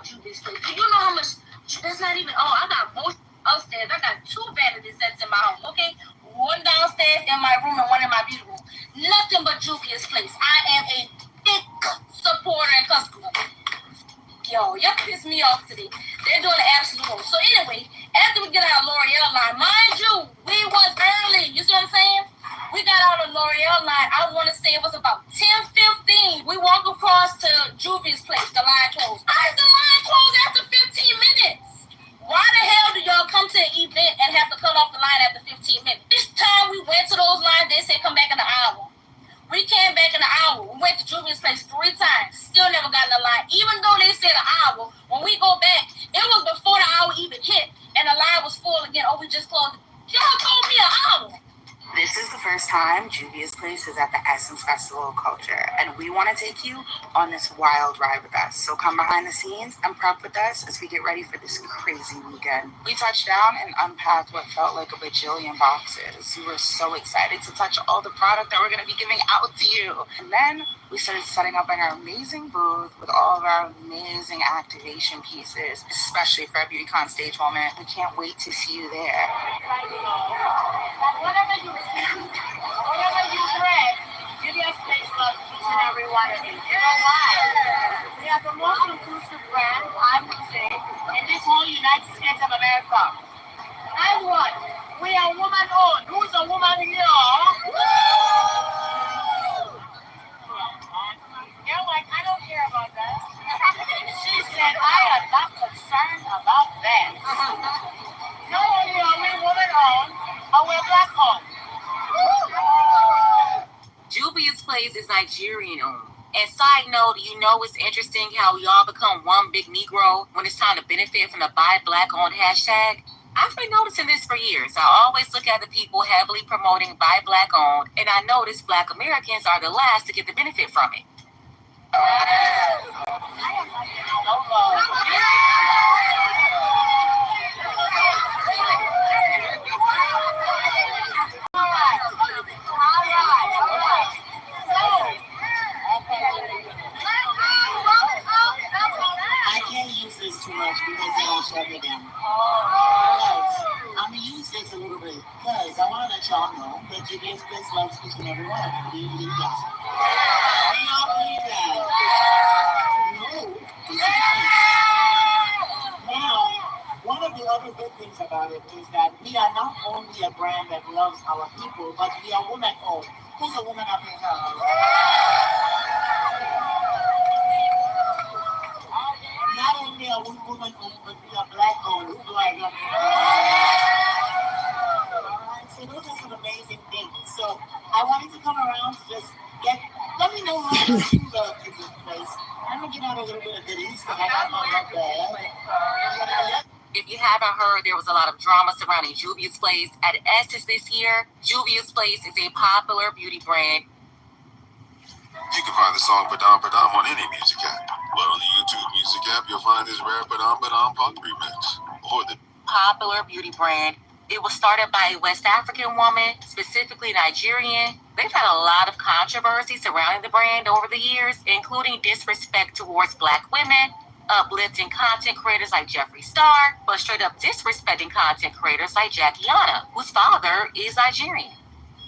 Juvia's Place. Do you know how much? That's not even. Oh, I got both upstairs. I got 2 vanity sets in my home. Okay, one downstairs in my room and one in my beauty room. Nothing but Juvia's Place. I am a big supporter and customer. Yo, y'all piss me off today. They're doing the absolute most. So anyway, after we get our L'Oreal line, mind you, we was early. You see what I'm saying? We got out of L'Oreal line. I want to say it was about 10:15. We walk across to Juvia's Place. The line closed. Why is the line closed after 15 minutes? Why the hell do y'all come to an event and have to cut off the line after 15 minutes? This time we went to those lines, they said come back in an hour. We came back in an hour. We went to Juvia's Place 3 times. Still never got in the line. Even though they said an hour, when we go back, it was before the hour even hit. And the line was full again. Oh, we just closed. Y'all told me an hour. This is the first time Juvia's Place is at the Essence Festival of Culture, and we want to take you on this wild ride with us. So come behind the scenes and prep with us as we get ready for this crazy weekend. We touched down and unpacked what felt like a bajillion boxes. We were so excited to touch all the product that we're going to be giving out to you. And then we started setting up in our amazing booth with all of our amazing activation pieces, especially for our BeautyCon stage moment. We can't wait to see you there. Whatever you read, Juvia's Place loves each and every one of you. You know why? We are the most inclusive brand, I would say, in this whole United States of America. And what? We are woman-owned. Who's a woman here? You're like, I don't care about that. She said, I am not concerned about that. Not only are we woman-owned, but we're black-owned. Juvia's Place is Nigerian owned. And side note, you know it's interesting how we all become one big Negro when it's time to benefit from the Buy Black Owned hashtag? I've been noticing this for years. I always look at the people heavily promoting Buy Black Owned, and I notice Black Americans are the last to get the benefit from it. I can't use this too much because they don't shut it down. But I'm going to use this a little bit because I want to let y'all know that Juvia's Place loves each and every one. Do you believe that? Do y'all believe that? No. Now, one of the other good things about it is that we are not only a brand that loves our people, but we are woman-owned. Who's a woman up here? Not only are we woman-owned, but we are black-owned. Who's black up here? Alright, so those are some amazing things. So I wanted to come around to just let me know how much you love Juvia's Place. I'm going to get out a little bit of goodies because I got my love bag. If you haven't heard, there was a lot of drama surrounding Juvia's Place at Essence this year. Juvia's Place is a popular beauty brand. You can find the song Padam Padam on any music app. But on the YouTube music app, you'll find this rare Padam Padam Punk remix. Or the popular beauty brand It was started by a West African woman, specifically Nigerian. They've had a lot of controversy surrounding the brand over the years, including disrespect towards Black women, uplifting content creators like Jeffree Star, but straight up disrespecting content creators like Jackie Anna, whose father is Nigerian.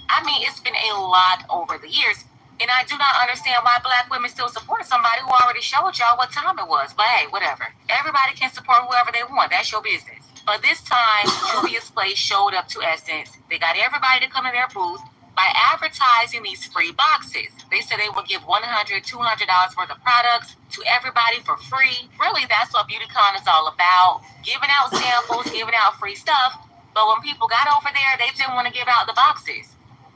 I mean, it's been a lot over the years, and I do not understand why Black women still support somebody who already showed y'all what time it was. But hey, whatever. Everybody can support whoever they want. That's your business. But this time, Juvia's Place showed up to Essence. They got everybody to come in their booth by advertising these free boxes. They said they would give $100, $200 worth of products to everybody for free. Really, that's what BeautyCon is all about. Giving out samples, giving out free stuff. But when people got over there, they didn't want to give out the boxes.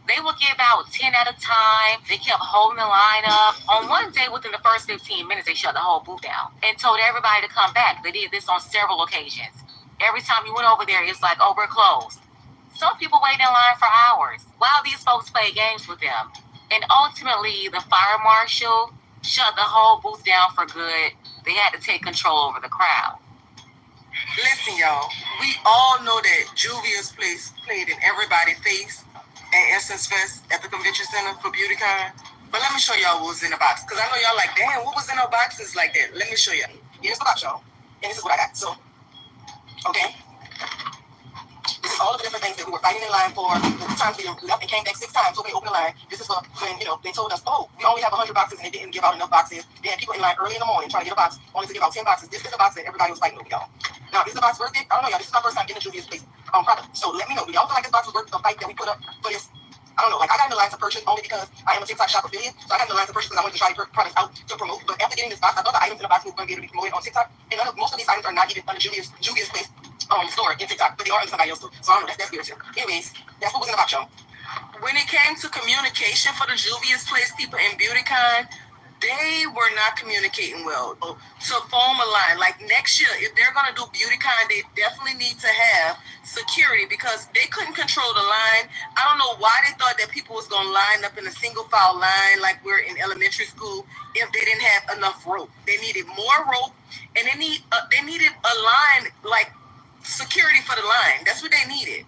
They would give out 10 at a time. They kept holding the line up. On one day, within the first 15 minutes, they shut the whole booth down and told everybody to come back. They did this on several occasions. Every time you went over there, it's like, oh, we're closed. Some people waited in line for hours while these folks played games with them. And ultimately, the fire marshal shut the whole booth down for good. They had to take control over the crowd. Listen, y'all, we all know that Juvia's Place played in everybody's face at Essence Fest at the Convention Center for BeautyCon. But let me show y'all what was in the box. Because I know y'all like, damn, what was in our boxes like that? Let me show you. Here's the box, y'all. And this is what I got. So, okay. This is all of the different things that we were fighting in line for. The times we left and came back 6 times so we opened the line. This is for when, they told us, oh, we only have 100 boxes and they didn't give out enough boxes. They had people in line early in the morning trying to get a box, only to give out 10 boxes. This is the box that everybody was fighting over, y'all. Now, is the box worth it? I don't know, y'all. This is my first time getting a Juvia's Place product. So let me know. Do y'all feel like this box was worth the fight that we put up for this? I don't know. Like, I got in the line to purchase only because I am a TikTok shop affiliate. So I got in the line to purchase because I wanted to try products out to promote. But after getting this box, I thought the items in the box were going to be able to be promoted on TikTok. And most of these items are not even on the Juvia's Place store in TikTok, but they are in somebody else's. So I don't know. That's weird too. Anyways, that's what was in the box, y'all. When it came to communication for the Juvia's Place people in BeautyCon, they were not communicating well. To form a line, like next year, if they're going to do BeautyCon, they definitely need to have security because they couldn't control the line. I don't know why they thought that people was going to line up in a single file line like we're in elementary school if they didn't have enough rope. They needed more rope, and they needed a line, like security for the line. That's what they needed.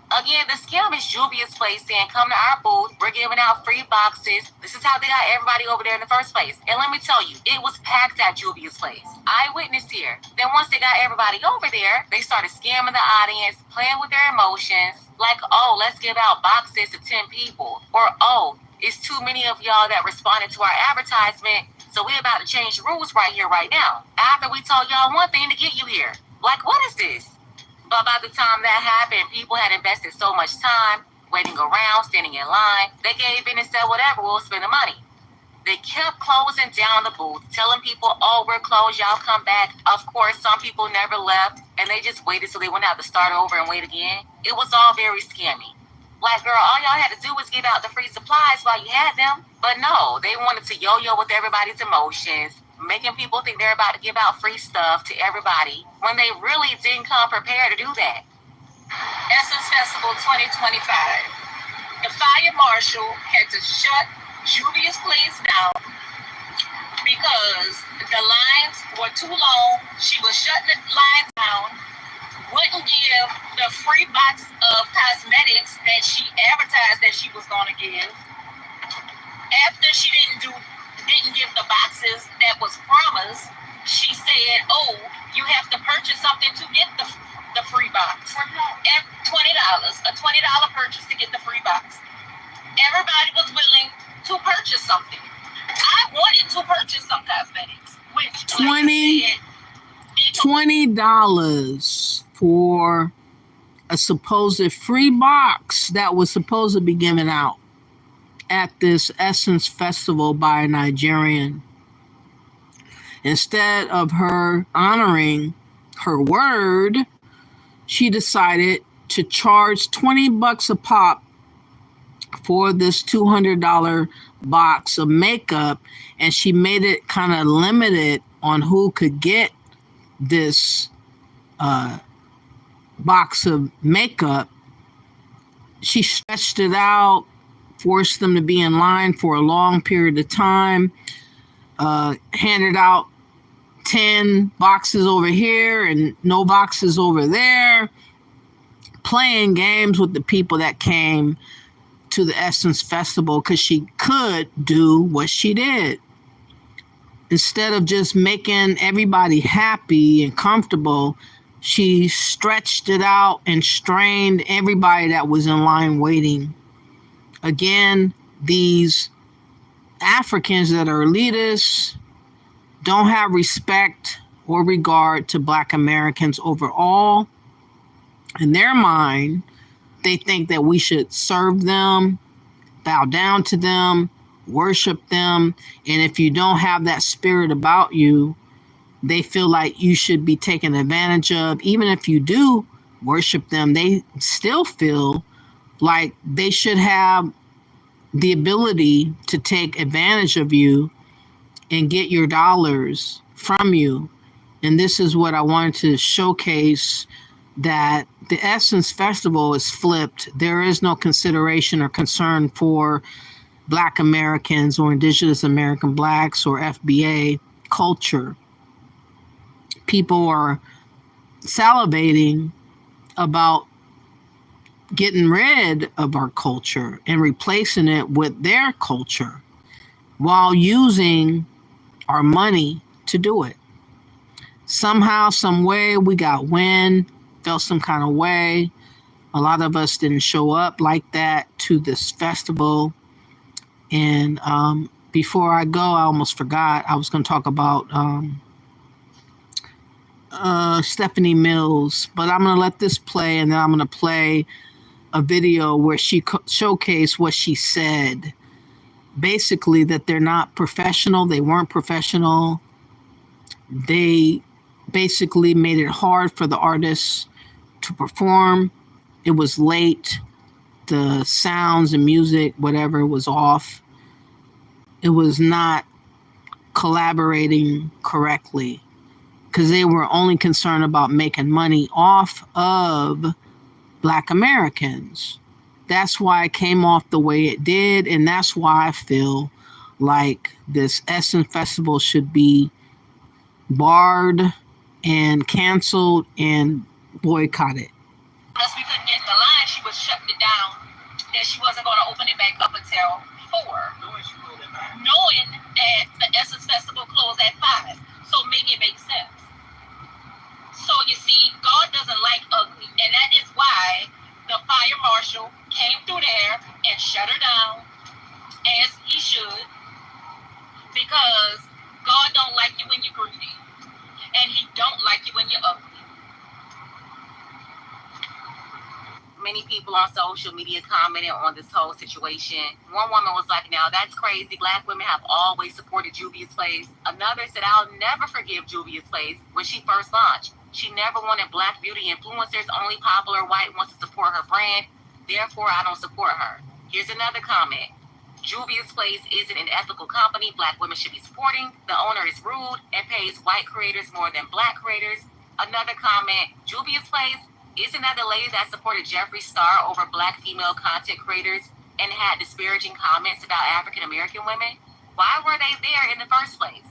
Again, the scam is Juvia's Place saying, come to our booth, we're giving out free boxes. This is how they got everybody over there in the first place. And let me tell you, it was packed at Juvia's Place. Eyewitness here. Then once they got everybody over there, they started scamming the audience, playing with their emotions. Like, oh, let's give out boxes to 10 people. Or, oh, it's too many of y'all that responded to our advertisement, so we're about to change the rules right here, right now. After we told y'all one thing to get you here. Like, what is this? But by the time that happened, people had invested so much time waiting around, standing in line. They gave in and said, whatever, we'll spend the money. They kept closing down the booth, telling people, oh, we're closed, y'all come back. Of course, some people never left, and they just waited so they wouldn't have to start over and wait again. It was all very scammy. Like, girl, all y'all had to do was give out the free supplies while you had them. But no, they wanted to yo-yo with everybody's emotions, making people think they're about to give out free stuff to everybody when they really didn't come prepared to do that. Essence Festival 2025. The fire marshal had to shut Juvia's Place down because the lines were too long. She was shutting the lines down, wouldn't give the free box of cosmetics that she advertised that she was going to give. After she didn't give the boxes that was promised, she said, oh, you have to purchase something to get the free box. $20, a $20 purchase to get the free box. Everybody was willing to purchase something. I wanted to purchase some cosmetics, which $20 for a supposed free box that was supposed to be given out at this Essence Festival by a Nigerian. Instead of her honoring her word, she decided to charge $20 a pop for this $200 box of makeup, and she made it kind of limited on who could get this box of makeup. She stretched it out, forced them to be in line for a long period of time, handed out 10 boxes over here and no boxes over there, playing games with the people that came to the Essence Festival because she could do what she did. Instead of just making everybody happy and comfortable, she stretched it out and strained everybody that was in line waiting. Again, these Africans that are elitists don't have respect or regard to Black Americans overall. In their mind, they think that we should serve them, bow down to them, worship them. And if you don't have that spirit about you, they feel like you should be taken advantage of. Even if you do worship them, they still feel like they should have the ability to take advantage of you and get your dollars from you. And this is what I wanted to showcase, that the Essence Festival is flipped. There is no consideration or concern for Black Americans or Indigenous American Blacks or FBA culture. People are salivating about getting rid of our culture and replacing it with their culture while using our money to do it. Somehow, some way, we got wind, felt some kind of way. A lot of us didn't show up like that to this festival. And before I go, I almost forgot. I was going to talk about Stephanie Mills, but I'm going to let this play, and then I'm going to play a video where she showcased what she said. Basically, that they're not professional. They weren't professional. They basically made it hard for the artists to perform. It was late. The sounds and music, whatever, was off. It was not collaborating correctly because they were only concerned about making money off of Black Americans. That's why it came off the way it did, and that's why I feel like this Essence Festival should be barred and canceled and boycotted. Unless we couldn't get the line, she was shutting it down. That she wasn't going to open it back up until 4, knowing that the Essence Festival closed at 5. So make it make sense. So you see, God doesn't like ugly, and that is why the fire marshal came through there and shut her down, as he should, because God don't like you when you're greedy, and he don't like you when you're ugly. Many people on social media commented on this whole situation. One woman was like, now that's crazy. Black women have always supported Juvia's Place. Another said, I'll never forgive Juvia's Place when she first launched. She never wanted Black beauty influencers. Only popular white wants to support her brand. Therefore, I don't support her. Here's another comment. Juvia's Place isn't an ethical company Black women should be supporting. The owner is rude and pays white creators more than Black creators. Another comment. Juvia's Place, isn't that the lady that supported Jeffree Star over Black female content creators and had disparaging comments about African American women? Why were they there in the first place?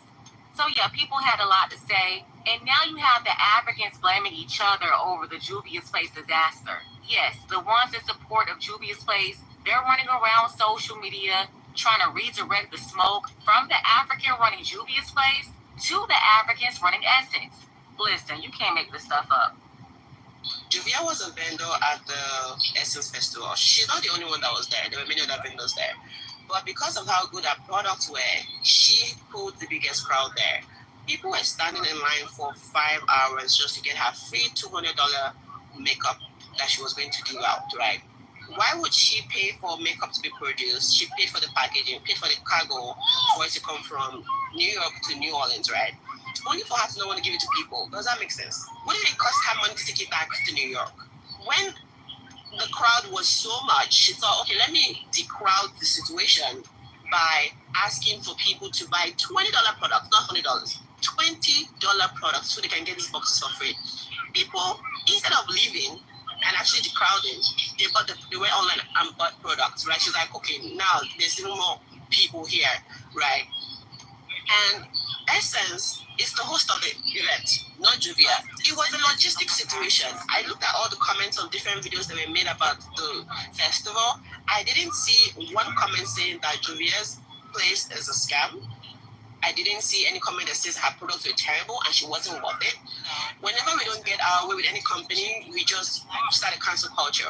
So yeah, people had a lot to say, and now you have the Africans blaming each other over the Juvia's Place disaster. Yes, the ones in support of Juvia's Place, they're running around social media trying to redirect the smoke from the African running Juvia's Place to the Africans running Essence. Listen, you can't make this stuff up. Juvia was a vendor at the Essence Festival. She's not the only one that was there. There were many other vendors there. But because of how good her products were, she pulled the biggest crowd there. People were standing in line for 5 hours just to get her free $200 makeup that she was going to give out, right? Why would she pay for makeup to be produced? She paid for the packaging, paid for the cargo for it to come from New York to New Orleans, right? Only for her to not want to give it to people. Does that make sense? Wouldn't it cost her money to take it back to New York? When the crowd was so much, she thought, okay, let me decrowd the situation by asking for people to buy $20 products, not $100, $20 products so they can get these boxes for free. People, instead of leaving and actually decrowding, they went online and bought products, right? She's like, okay, now there's even more people here, right? And Essence is the host of the event. not Juvia. It was a logistic situation. I looked at all the comments on different videos that were made about the festival. I didn't see one comment saying that Juvia's place is a scam. I didn't see any comment that says her products were terrible and she wasn't worth it. Whenever we don't get our way with any company, we just start a cancel culture.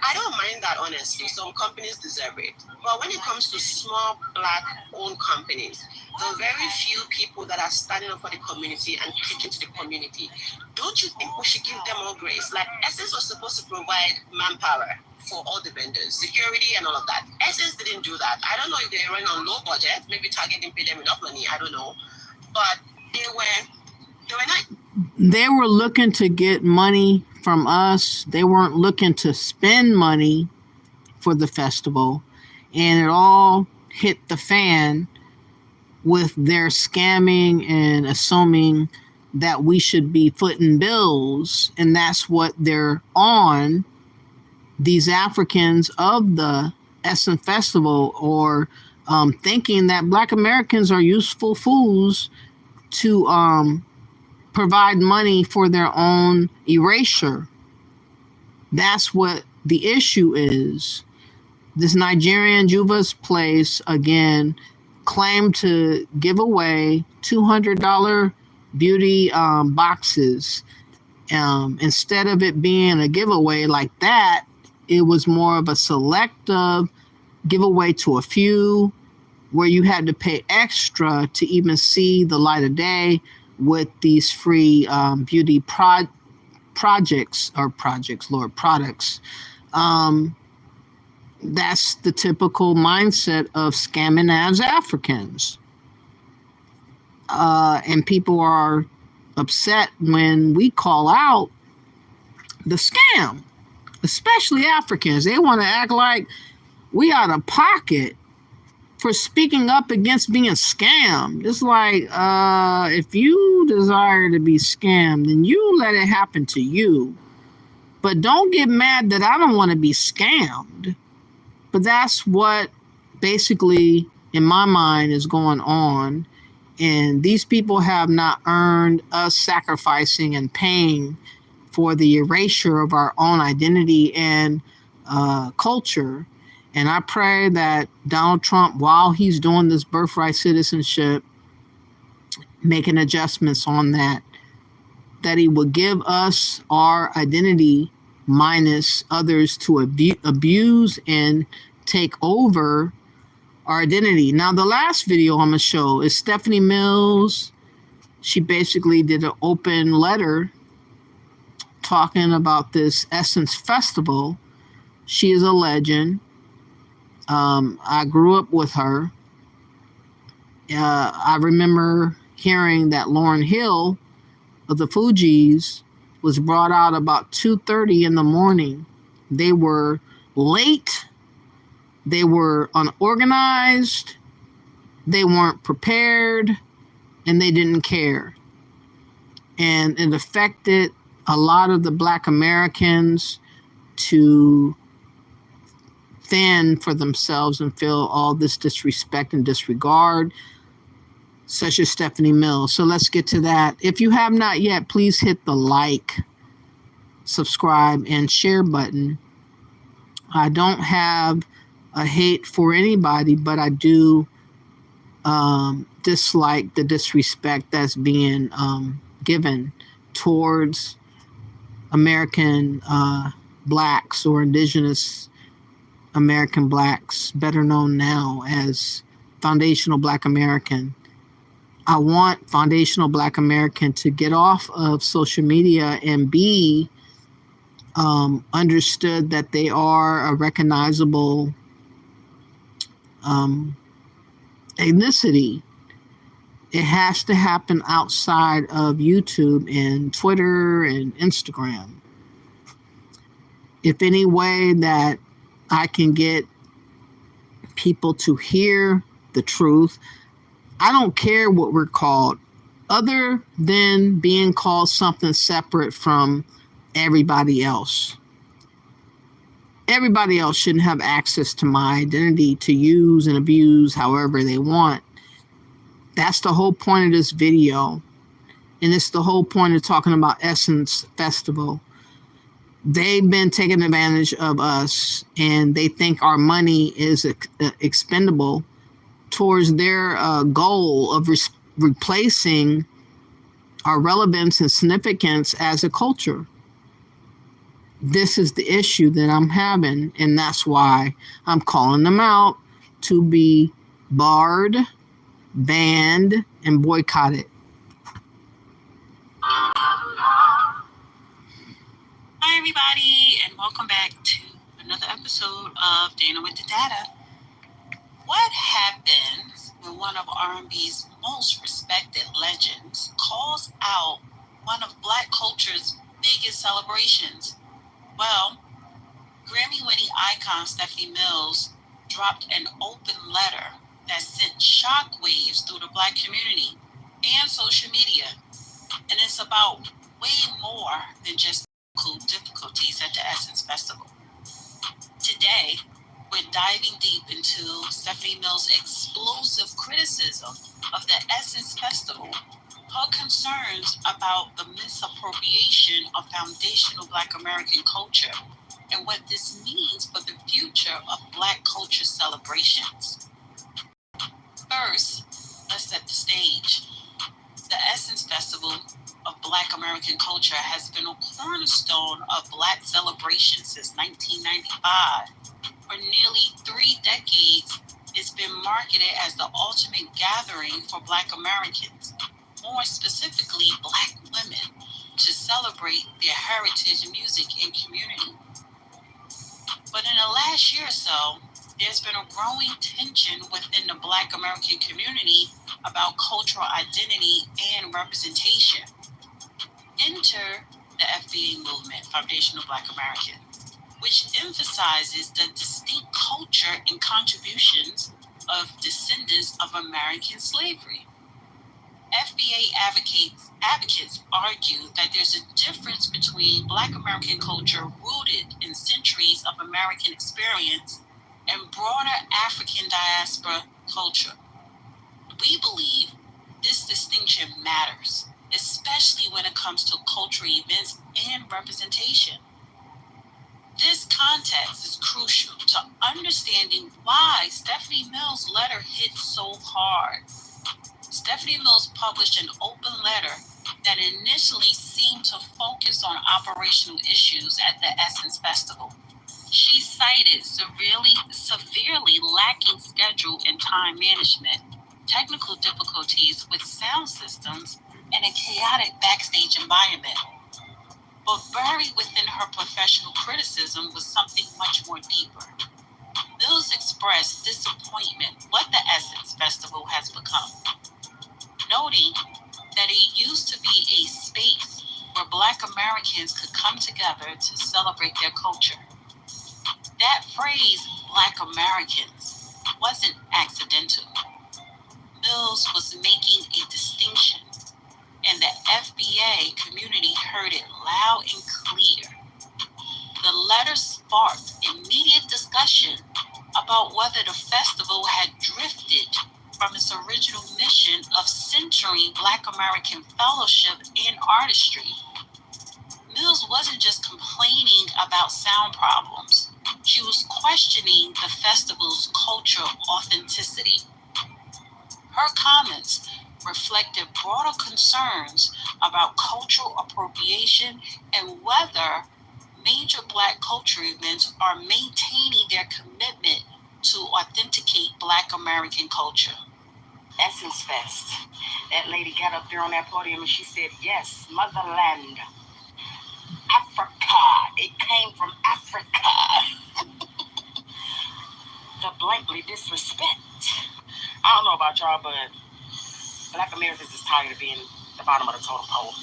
I don't mind that, honestly. Some companies deserve it. But when it comes to small Black-owned companies, the very few people that are standing up for the community and preaching to the community, don't you think we should give them more grace? Like, Essence was supposed to provide manpower for all the vendors, security and all of that. Essence didn't do that. I don't know if they were running on low budget. Maybe Target didn't pay them enough money. I don't know. But they were not. They were looking to get money from us. They weren't looking to spend money for the festival. And it all hit the fan with their scamming and assuming that we should be footing bills. And that's what they're on, these Africans of the Essence Festival, or thinking that Black Americans are useful fools to provide money for their own erasure. That's what the issue is. This Nigerian Juva's place, again, claimed to give away $200 beauty boxes. Instead of it being a giveaway like that, it was more of a selective giveaway to a few, where you had to pay extra to even see the light of day with these free beauty products. That's the typical mindset of scamming as Africans. And people are upset when we call out the scam, especially Africans. They want to act like we out of pocket for speaking up against being scammed. It's like, if you desire to be scammed, then you let it happen to you. But don't get mad that I don't want to be scammed. But that's what basically, in my mind, is going on. And these people have not earned us sacrificing and paying for the erasure of our own identity and culture. And I pray that Donald Trump, while he's doing this birthright citizenship, making adjustments on that he will give us our identity minus others to abuse and take over our identity. Now, the last video I'm going to show is Stephanie Mills. She basically did an open letter talking about this Essence Festival. She is a legend. I grew up with her. I remember hearing that Lauryn Hill of the Fugees was brought out about 2:30 in the morning. They were late. They were unorganized. They weren't prepared, and they didn't care. And it affected a lot of the Black Americans to fend for themselves and feel all this disrespect and disregard, such as Stephanie Mills. So let's get to that. If you have not yet, please hit the like, subscribe, and share button. I don't have a hate for anybody, but I do dislike the disrespect that's being given towards American Blacks or Indigenous American Blacks, better known now as Foundational Black American. I want Foundational Black American to get off of social media and be understood that they are a recognizable ethnicity. It has to happen outside of YouTube and Twitter and Instagram. If any way that I can get people to hear the truth, I don't care what we're called, other than being called something separate from everybody else. Everybody else shouldn't have access to my identity to use and abuse however they want. That's the whole point of this video. And it's the whole point of talking about Essence Festival. They've been taking advantage of us, and they think our money is expendable towards their goal of replacing our relevance and significance as a culture. This is the issue that I'm having, and that's why I'm calling them out to be barred, banned, and boycotted. Hi, everybody, and welcome back to another episode of Dana with the Data. What happens when one of R&B's most respected legends calls out one of Black culture's biggest celebrations? Well, Grammy-winning icon Stephanie Mills dropped an open letter that sent shockwaves through the Black community and social media. And it's about way more than just difficulties at the Essence Festival. Today, we're diving deep into Stephanie Mills' explosive criticism of the Essence Festival, her concerns about the misappropriation of foundational Black American culture, and what this means for the future of Black culture celebrations. First, let's set the stage. The Essence Festival of Black American culture has been a cornerstone of Black celebration since 1995. For nearly 3 decades, it's been marketed as the ultimate gathering for Black Americans, more specifically Black women, to celebrate their heritage, music, and community. But in the last year or so, there's been a growing tension within the Black American community about cultural identity and representation. Enter the FBA movement, Foundational Black American, which emphasizes the distinct culture and contributions of descendants of American slavery. FBA advocates argue that there's a difference between Black American culture rooted in centuries of American experience and broader African diaspora culture. We believe this distinction matters, especially when it comes to cultural events and representation. This context is crucial to understanding why Stephanie Mills' letter hit so hard. Stephanie Mills published an open letter that initially seemed to focus on operational issues at the Essence Festival. She cited severely lacking schedule and time management, technical difficulties with sound systems, and a chaotic backstage environment. But buried within her professional criticism was something much more deeper. Mills expressed disappointment what the Essence Festival has become, noting that it used to be a space where Black Americans could come together to celebrate their culture. That phrase, Black Americans, wasn't accidental. Mills was making a distinction, and the FBA community heard it loud and clear. The letter sparked immediate discussion about whether the festival had drifted from its original mission of centering Black American fellowship and artistry. Mills wasn't just complaining about sound problems. She was questioning the festival's cultural authenticity. Her comments reflected broader concerns about cultural appropriation and whether major Black culture events are maintaining their commitment to authenticate Black American culture. Essence Fest. That lady got up there on that podium and she said, yes, motherland, Africa. It came from Africa. The blatantly disrespect. I don't know about y'all, but Black Americans is tired of being the bottom of the totem pole.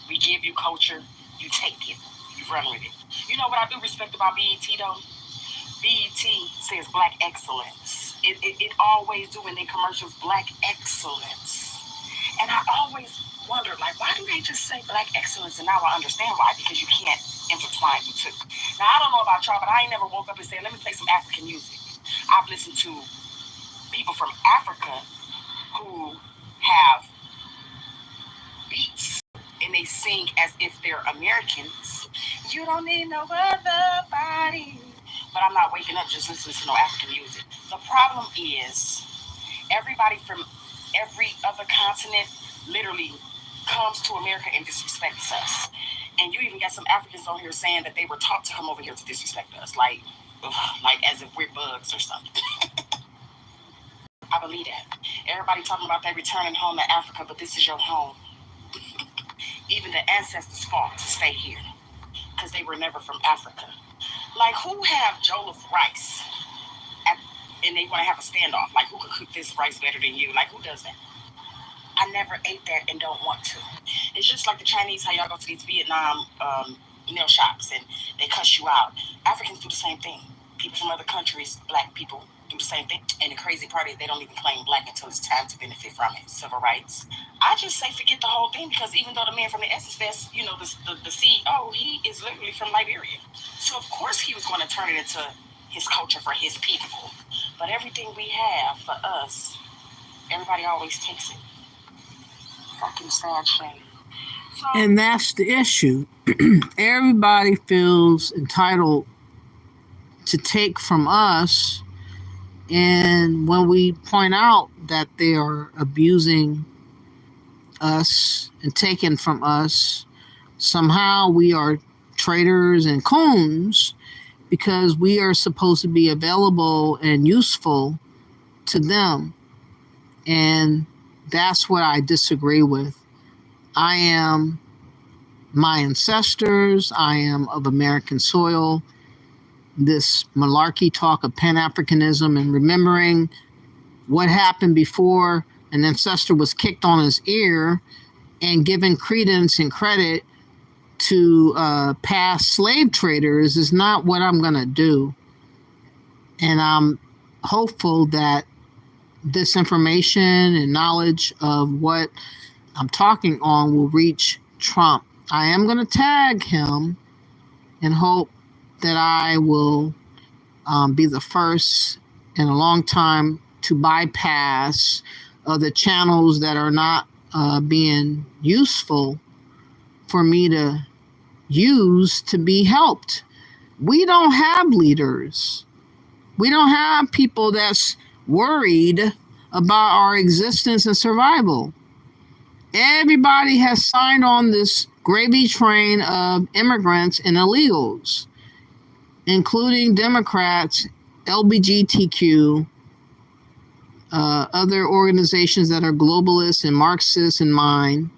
We give you culture, you take it, you run with it. You know what I do respect about BET though? BET says Black excellence. It always do in their commercials, Black excellence. And I always wondered, like, why do they just say Black excellence? And now I understand why, because you can't intertwine the two. Now, I don't know about y'all, but I ain't never woke up and said, let me play some African music. I've listened to people from Africa who have beats they sing as if they're Americans. You don't need no other body. But I'm not waking up just listening to no African music. The problem is everybody from every other continent literally comes to America and disrespects us. And you even got some Africans on here saying that they were taught to come over here to disrespect us, like as if we're bugs or something. I believe that. Everybody talking about they returning home to Africa, but this is your home. Even the ancestors fought to stay here because they were never from Africa. Like, who have jollof rice and they want to have a standoff? Like, who could cook this rice better than you? Like, who does that? I never ate that and don't want to. It's just like the Chinese, how y'all go to these Vietnam nail shops and they cuss you out. Africans do the same thing. People from other countries, black people, do the same thing. And the crazy part is they don't even claim black until it's time to benefit from it. Civil rights. I just say forget the whole thing, because even though the man from the Essence Fest, you know, the CEO, he is literally from Liberia. So of course he was going to turn it into his culture for his people. But everything we have for us, everybody always takes it. Fucking sad shame. And that's the issue. Everybody feels entitled to take from us, and when we point out that they are abusing us and taking from us, somehow we are traitors and coons because we are supposed to be available and useful to them. And that's what I disagree with. I am my ancestors. I am of American soil. This malarkey talk of Pan-Africanism and remembering what happened before an ancestor was kicked on his ear and given credence and credit to past slave traders is not what I'm going to do. And I'm hopeful that this information and knowledge of what I'm talking on will reach Trump. I am going to tag him and hope that I will be the first in a long time to bypass the channels that are not being useful for me to use to be helped. We don't have leaders. We don't have people that's worried about our existence and survival. Everybody has signed on this gravy train of immigrants and illegals, including Democrats, LGBTQ, other organizations that are globalists and Marxists and mine.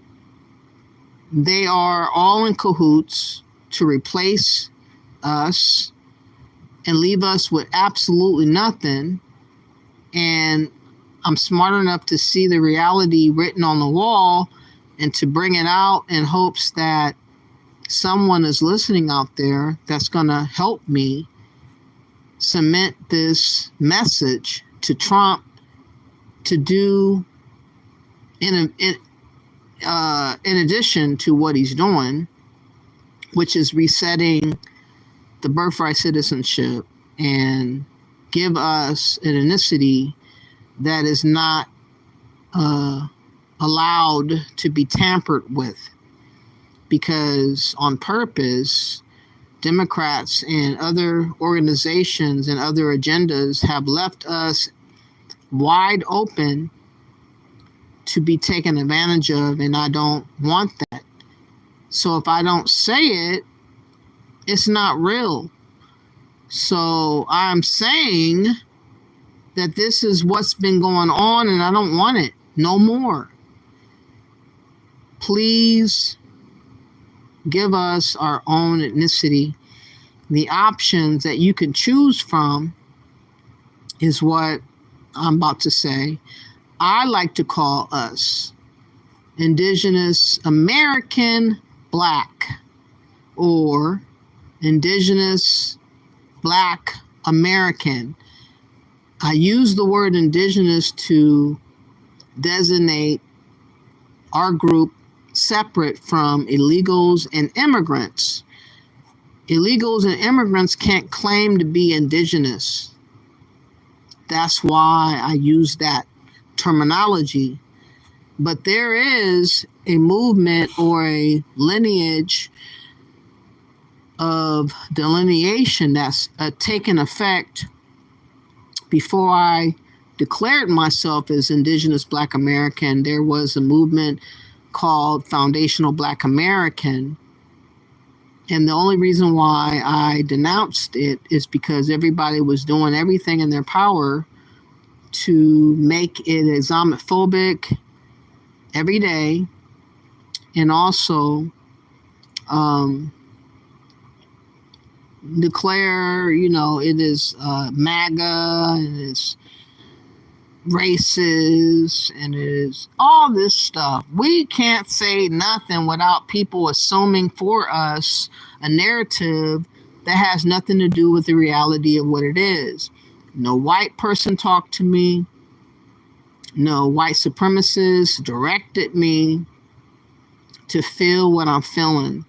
They are all in cahoots to replace us and leave us with absolutely nothing. And I'm smart enough to see the reality written on the wall and to bring it out in hopes that someone is listening out there that's going to help me cement this message to Trump to do in addition to what he's doing, which is resetting the birthright citizenship and give us an ethnicity that is not allowed to be tampered with, because on purpose, Democrats and other organizations and other agendas have left us wide open to be taken advantage of, and I don't want that. So if I don't say it, it's not real. So I'm saying that this is what's been going on, and I don't want it no more. Please give us our own ethnicity. The options that you can choose from is what I'm about to say. I like to call us Indigenous American Black or Indigenous Black American. I use the word indigenous to designate our group separate from illegals and immigrants. Illegals and immigrants can't claim to be indigenous. That's why I use that terminology, But there is a movement or a lineage of delineation that's taken effect before I declared myself as Indigenous Black American. There was a movement called Foundational Black American. And the only reason why I denounced it is because everybody was doing everything in their power to make it Islamophobic every day, and also declare, it is MAGA, and it's racist, and it is all this stuff. We can't say nothing without people assuming for us a narrative that has nothing to do with the reality of what it is. No white person talked to me. No white supremacists directed me to feel what I'm feeling.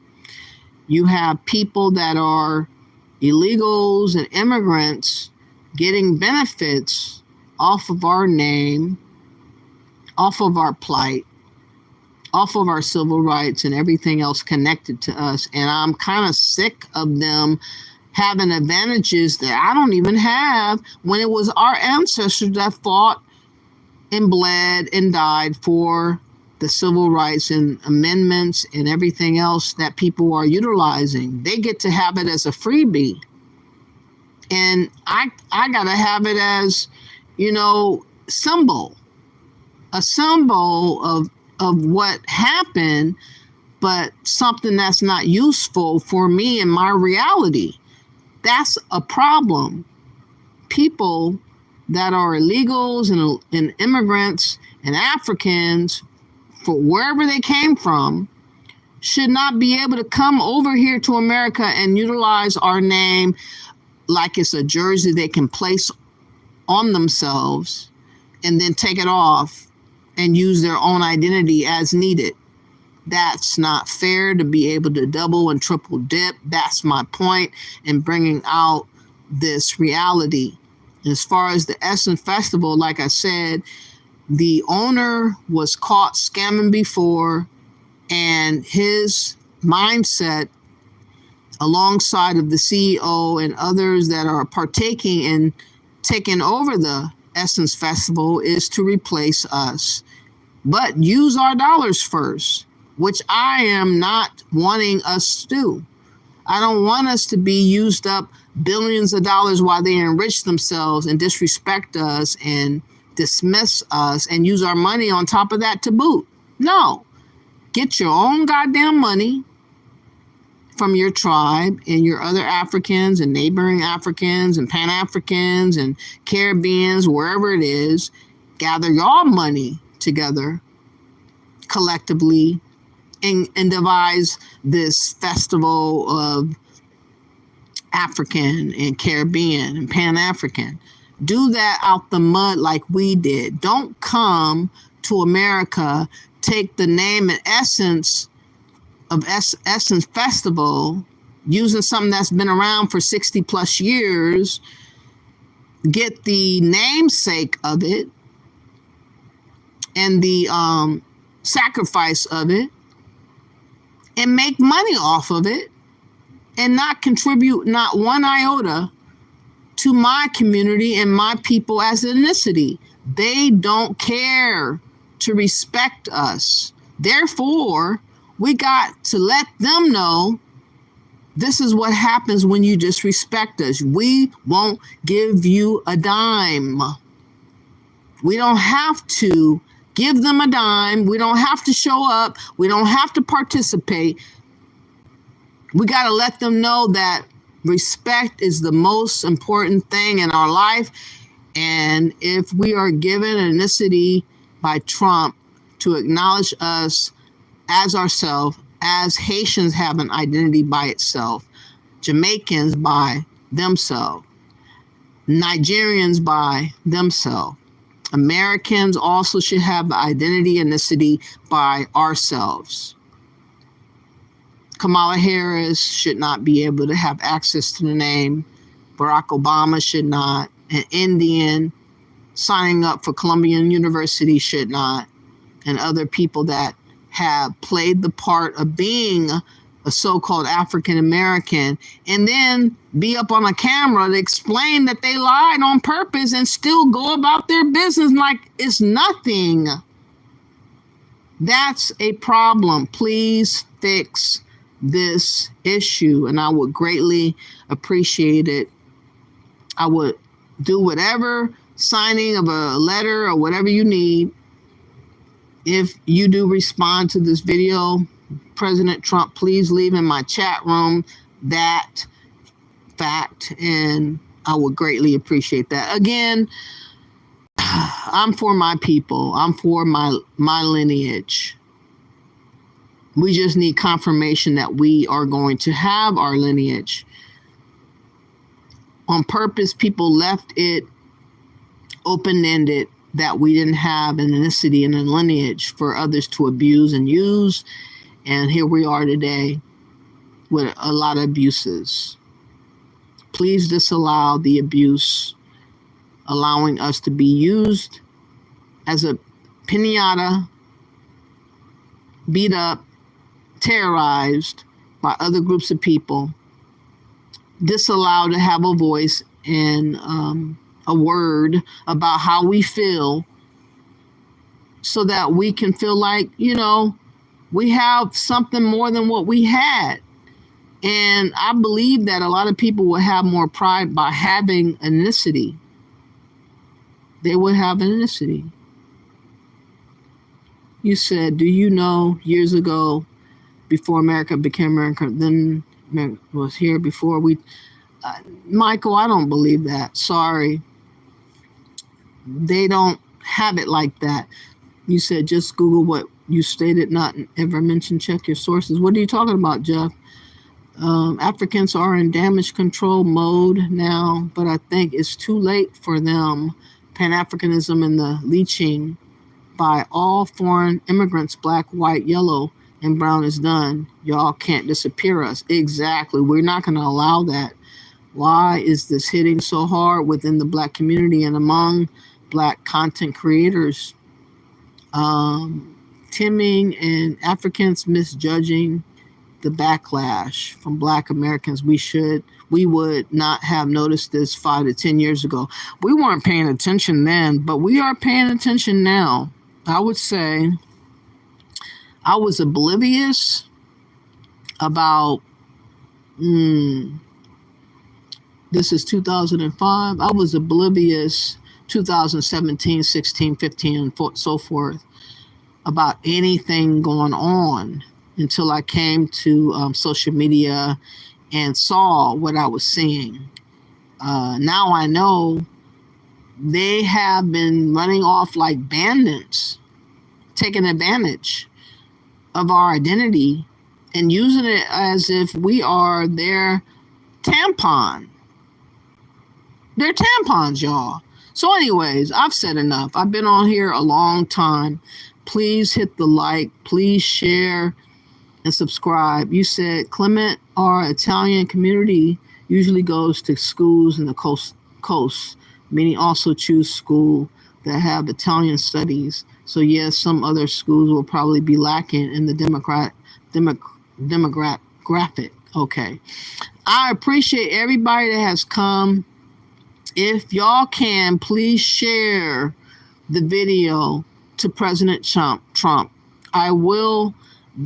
You have people that are illegals and immigrants getting benefits off of our name, off of our plight, off of our civil rights and everything else connected to us. And I'm kind of sick of them having advantages that I don't even have, when it was our ancestors that fought and bled and died for the civil rights and amendments and everything else that people are utilizing. They get to have it as a freebie. And I got to have it as, symbol, a symbol of what happened, but something that's not useful for me in my reality. That's a problem. People that are illegals and immigrants and Africans, for wherever they came from, should not be able to come over here to America and utilize our name like it's a jersey they can place on themselves and then take it off and use their own identity as needed. That's not fair to be able to double and triple dip. That's my point in bringing out this reality. As far as the Essence Festival, like I said, the owner was caught scamming before, and his mindset, alongside of the CEO and others that are partaking in taking over the Essence Festival, is to replace us. But use our dollars first, which I am not wanting us to do. I don't want us to be used up billions of dollars while they enrich themselves and disrespect us and dismiss us and use our money on top of that to boot. No. Get your own goddamn money from your tribe and your other Africans and neighboring Africans and Pan-Africans and Caribbeans, wherever it is. Gather your money together collectively and devise this festival of African and Caribbean and Pan-African. Do that out the mud like we did. Don't come to America, take the name and essence of Essence Festival, using something that's been around for 60 plus years, get the namesake of it and the sacrifice of it, and make money off of it, and not contribute not one iota to my community and my people as ethnicity. They don't care to respect us. Therefore, we got to let them know this is what happens when you disrespect us. We won't give you a dime. We don't have to give them a dime. We don't have to show up. We don't have to participate. We got to let them know that respect is the most important thing in our life. And if we are given ethnicity by Trump to acknowledge us as ourselves, as Haitians have an identity by itself, Jamaicans by themselves, Nigerians by themselves, Americans also should have the identity ethnicity by ourselves. Kamala Harris should not be able to have access to the name. Barack Obama should not. An Indian signing up for Columbia University should not. and other people that have played the part of being a so-called African American, and then be up on a camera to explain that they lied on purpose and still go about their business like it's nothing. That's a problem. Please fix this issue, and I would greatly appreciate it. I would do whatever, signing of a letter or whatever you need. If you do respond to this video, President Trump, please leave in my chat room that fact, and I would greatly appreciate that. Again, I'm for my people. I'm for my lineage. We just need confirmation that we are going to have our lineage. On purpose, people left it open-ended that we didn't have an ethnicity and a lineage for others to abuse and use. And here we are today with a lot of abuses. Please disallow the abuse, allowing us to be used as a piñata, beat up, terrorized by other groups of people, disallowed to have a voice and a word about how we feel, so that we can feel like, we have something more than what we had. And I believe that a lot of people will have more pride by having ethnicity. They would have ethnicity. You said, do you know years ago, before America became America, then was here before we... Michael, I don't believe that. Sorry. They don't have it like that. You said just Google what you stated, not ever mention, check your sources. What are you talking about, Jeff? Africans are in damage control mode now, but I think it's too late for them. Pan-Africanism and the leeching by all foreign immigrants, black, white, yellow, and brown is done. Y'all can't disappear us. Exactly. We're not going to allow that. Why is this hitting so hard within the black community and among black content creators? Timing and Africans misjudging the backlash from black Americans. We would not have noticed this 5 to 10 years ago. We weren't paying attention then, but we are paying attention now. I would say I was oblivious about, this is 2005. I was oblivious 2017, 16, 15, and so forth about anything going on until I came to social media and saw what I was seeing. Now I know they have been running off like bandits, taking advantage of our identity and using it as if we are their tampon. They're tampons, y'all. So anyways, I've said enough. I've been on here a long time. Please hit the like. Please share and subscribe. You said, Clement, our Italian community usually goes to schools in the coast, meaning also choose school that have Italian studies. So yes, some other schools will probably be lacking in the demographic. Okay. I appreciate everybody that has come. If y'all can, please share the video to President Trump. I will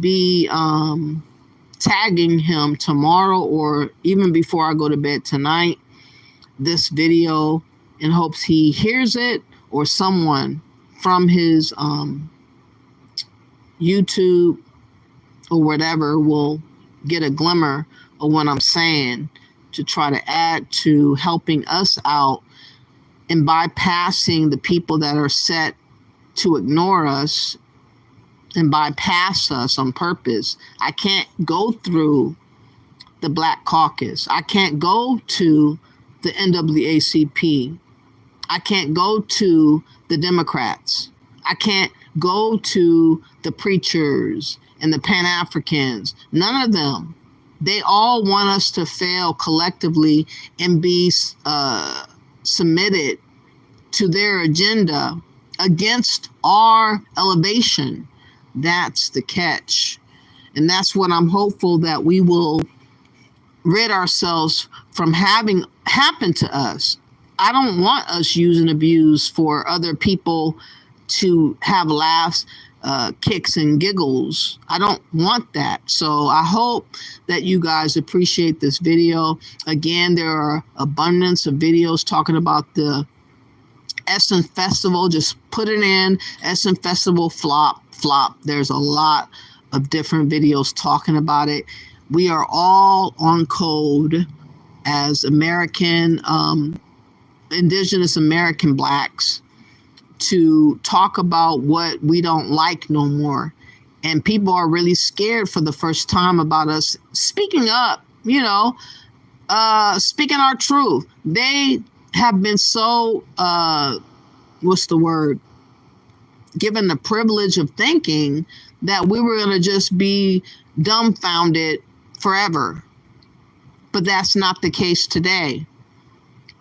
be tagging him tomorrow or even before I go to bed tonight, this video, in hopes he hears it or someone from his YouTube or whatever will get a glimmer of what I'm saying, to try to add to helping us out and bypassing the people that are set to ignore us and bypass us on purpose. I can't go through the Black Caucus. I can't go to the NAACP. I can't go to the Democrats. I can't go to the preachers and the Pan-Africans. None of them. They all want us to fail collectively and be submitted to their agenda against our elevation. That's the catch. And that's what I'm hopeful that we will rid ourselves from having happen to us. I don't want us used and abused for other people to have laughs, kicks and giggles. I don't want that. So I hope that you guys appreciate this video. Again, there are abundance of videos talking about the Essence Festival. Just put it in Essence Festival flop. There's a lot of different videos talking about it. We are all on code as American, Indigenous American Blacks to talk about what we don't like no more. And people are really scared for the first time about us speaking up, you know, speaking our truth. They have been so, given the privilege of thinking that we were going to just be dumbfounded forever. But that's not the case today.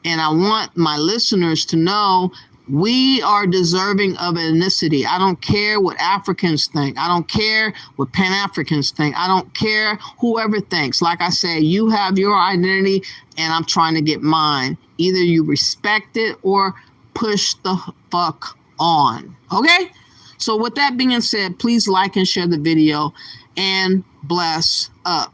And I want my listeners to know we are deserving of ethnicity. I don't care what Africans think. I don't care what Pan-Africans think. I don't care whoever thinks. Like I say, you have your identity and I'm trying to get mine. Either you respect it or push the fuck on. Okay? So with that being said, please like and share the video and bless up.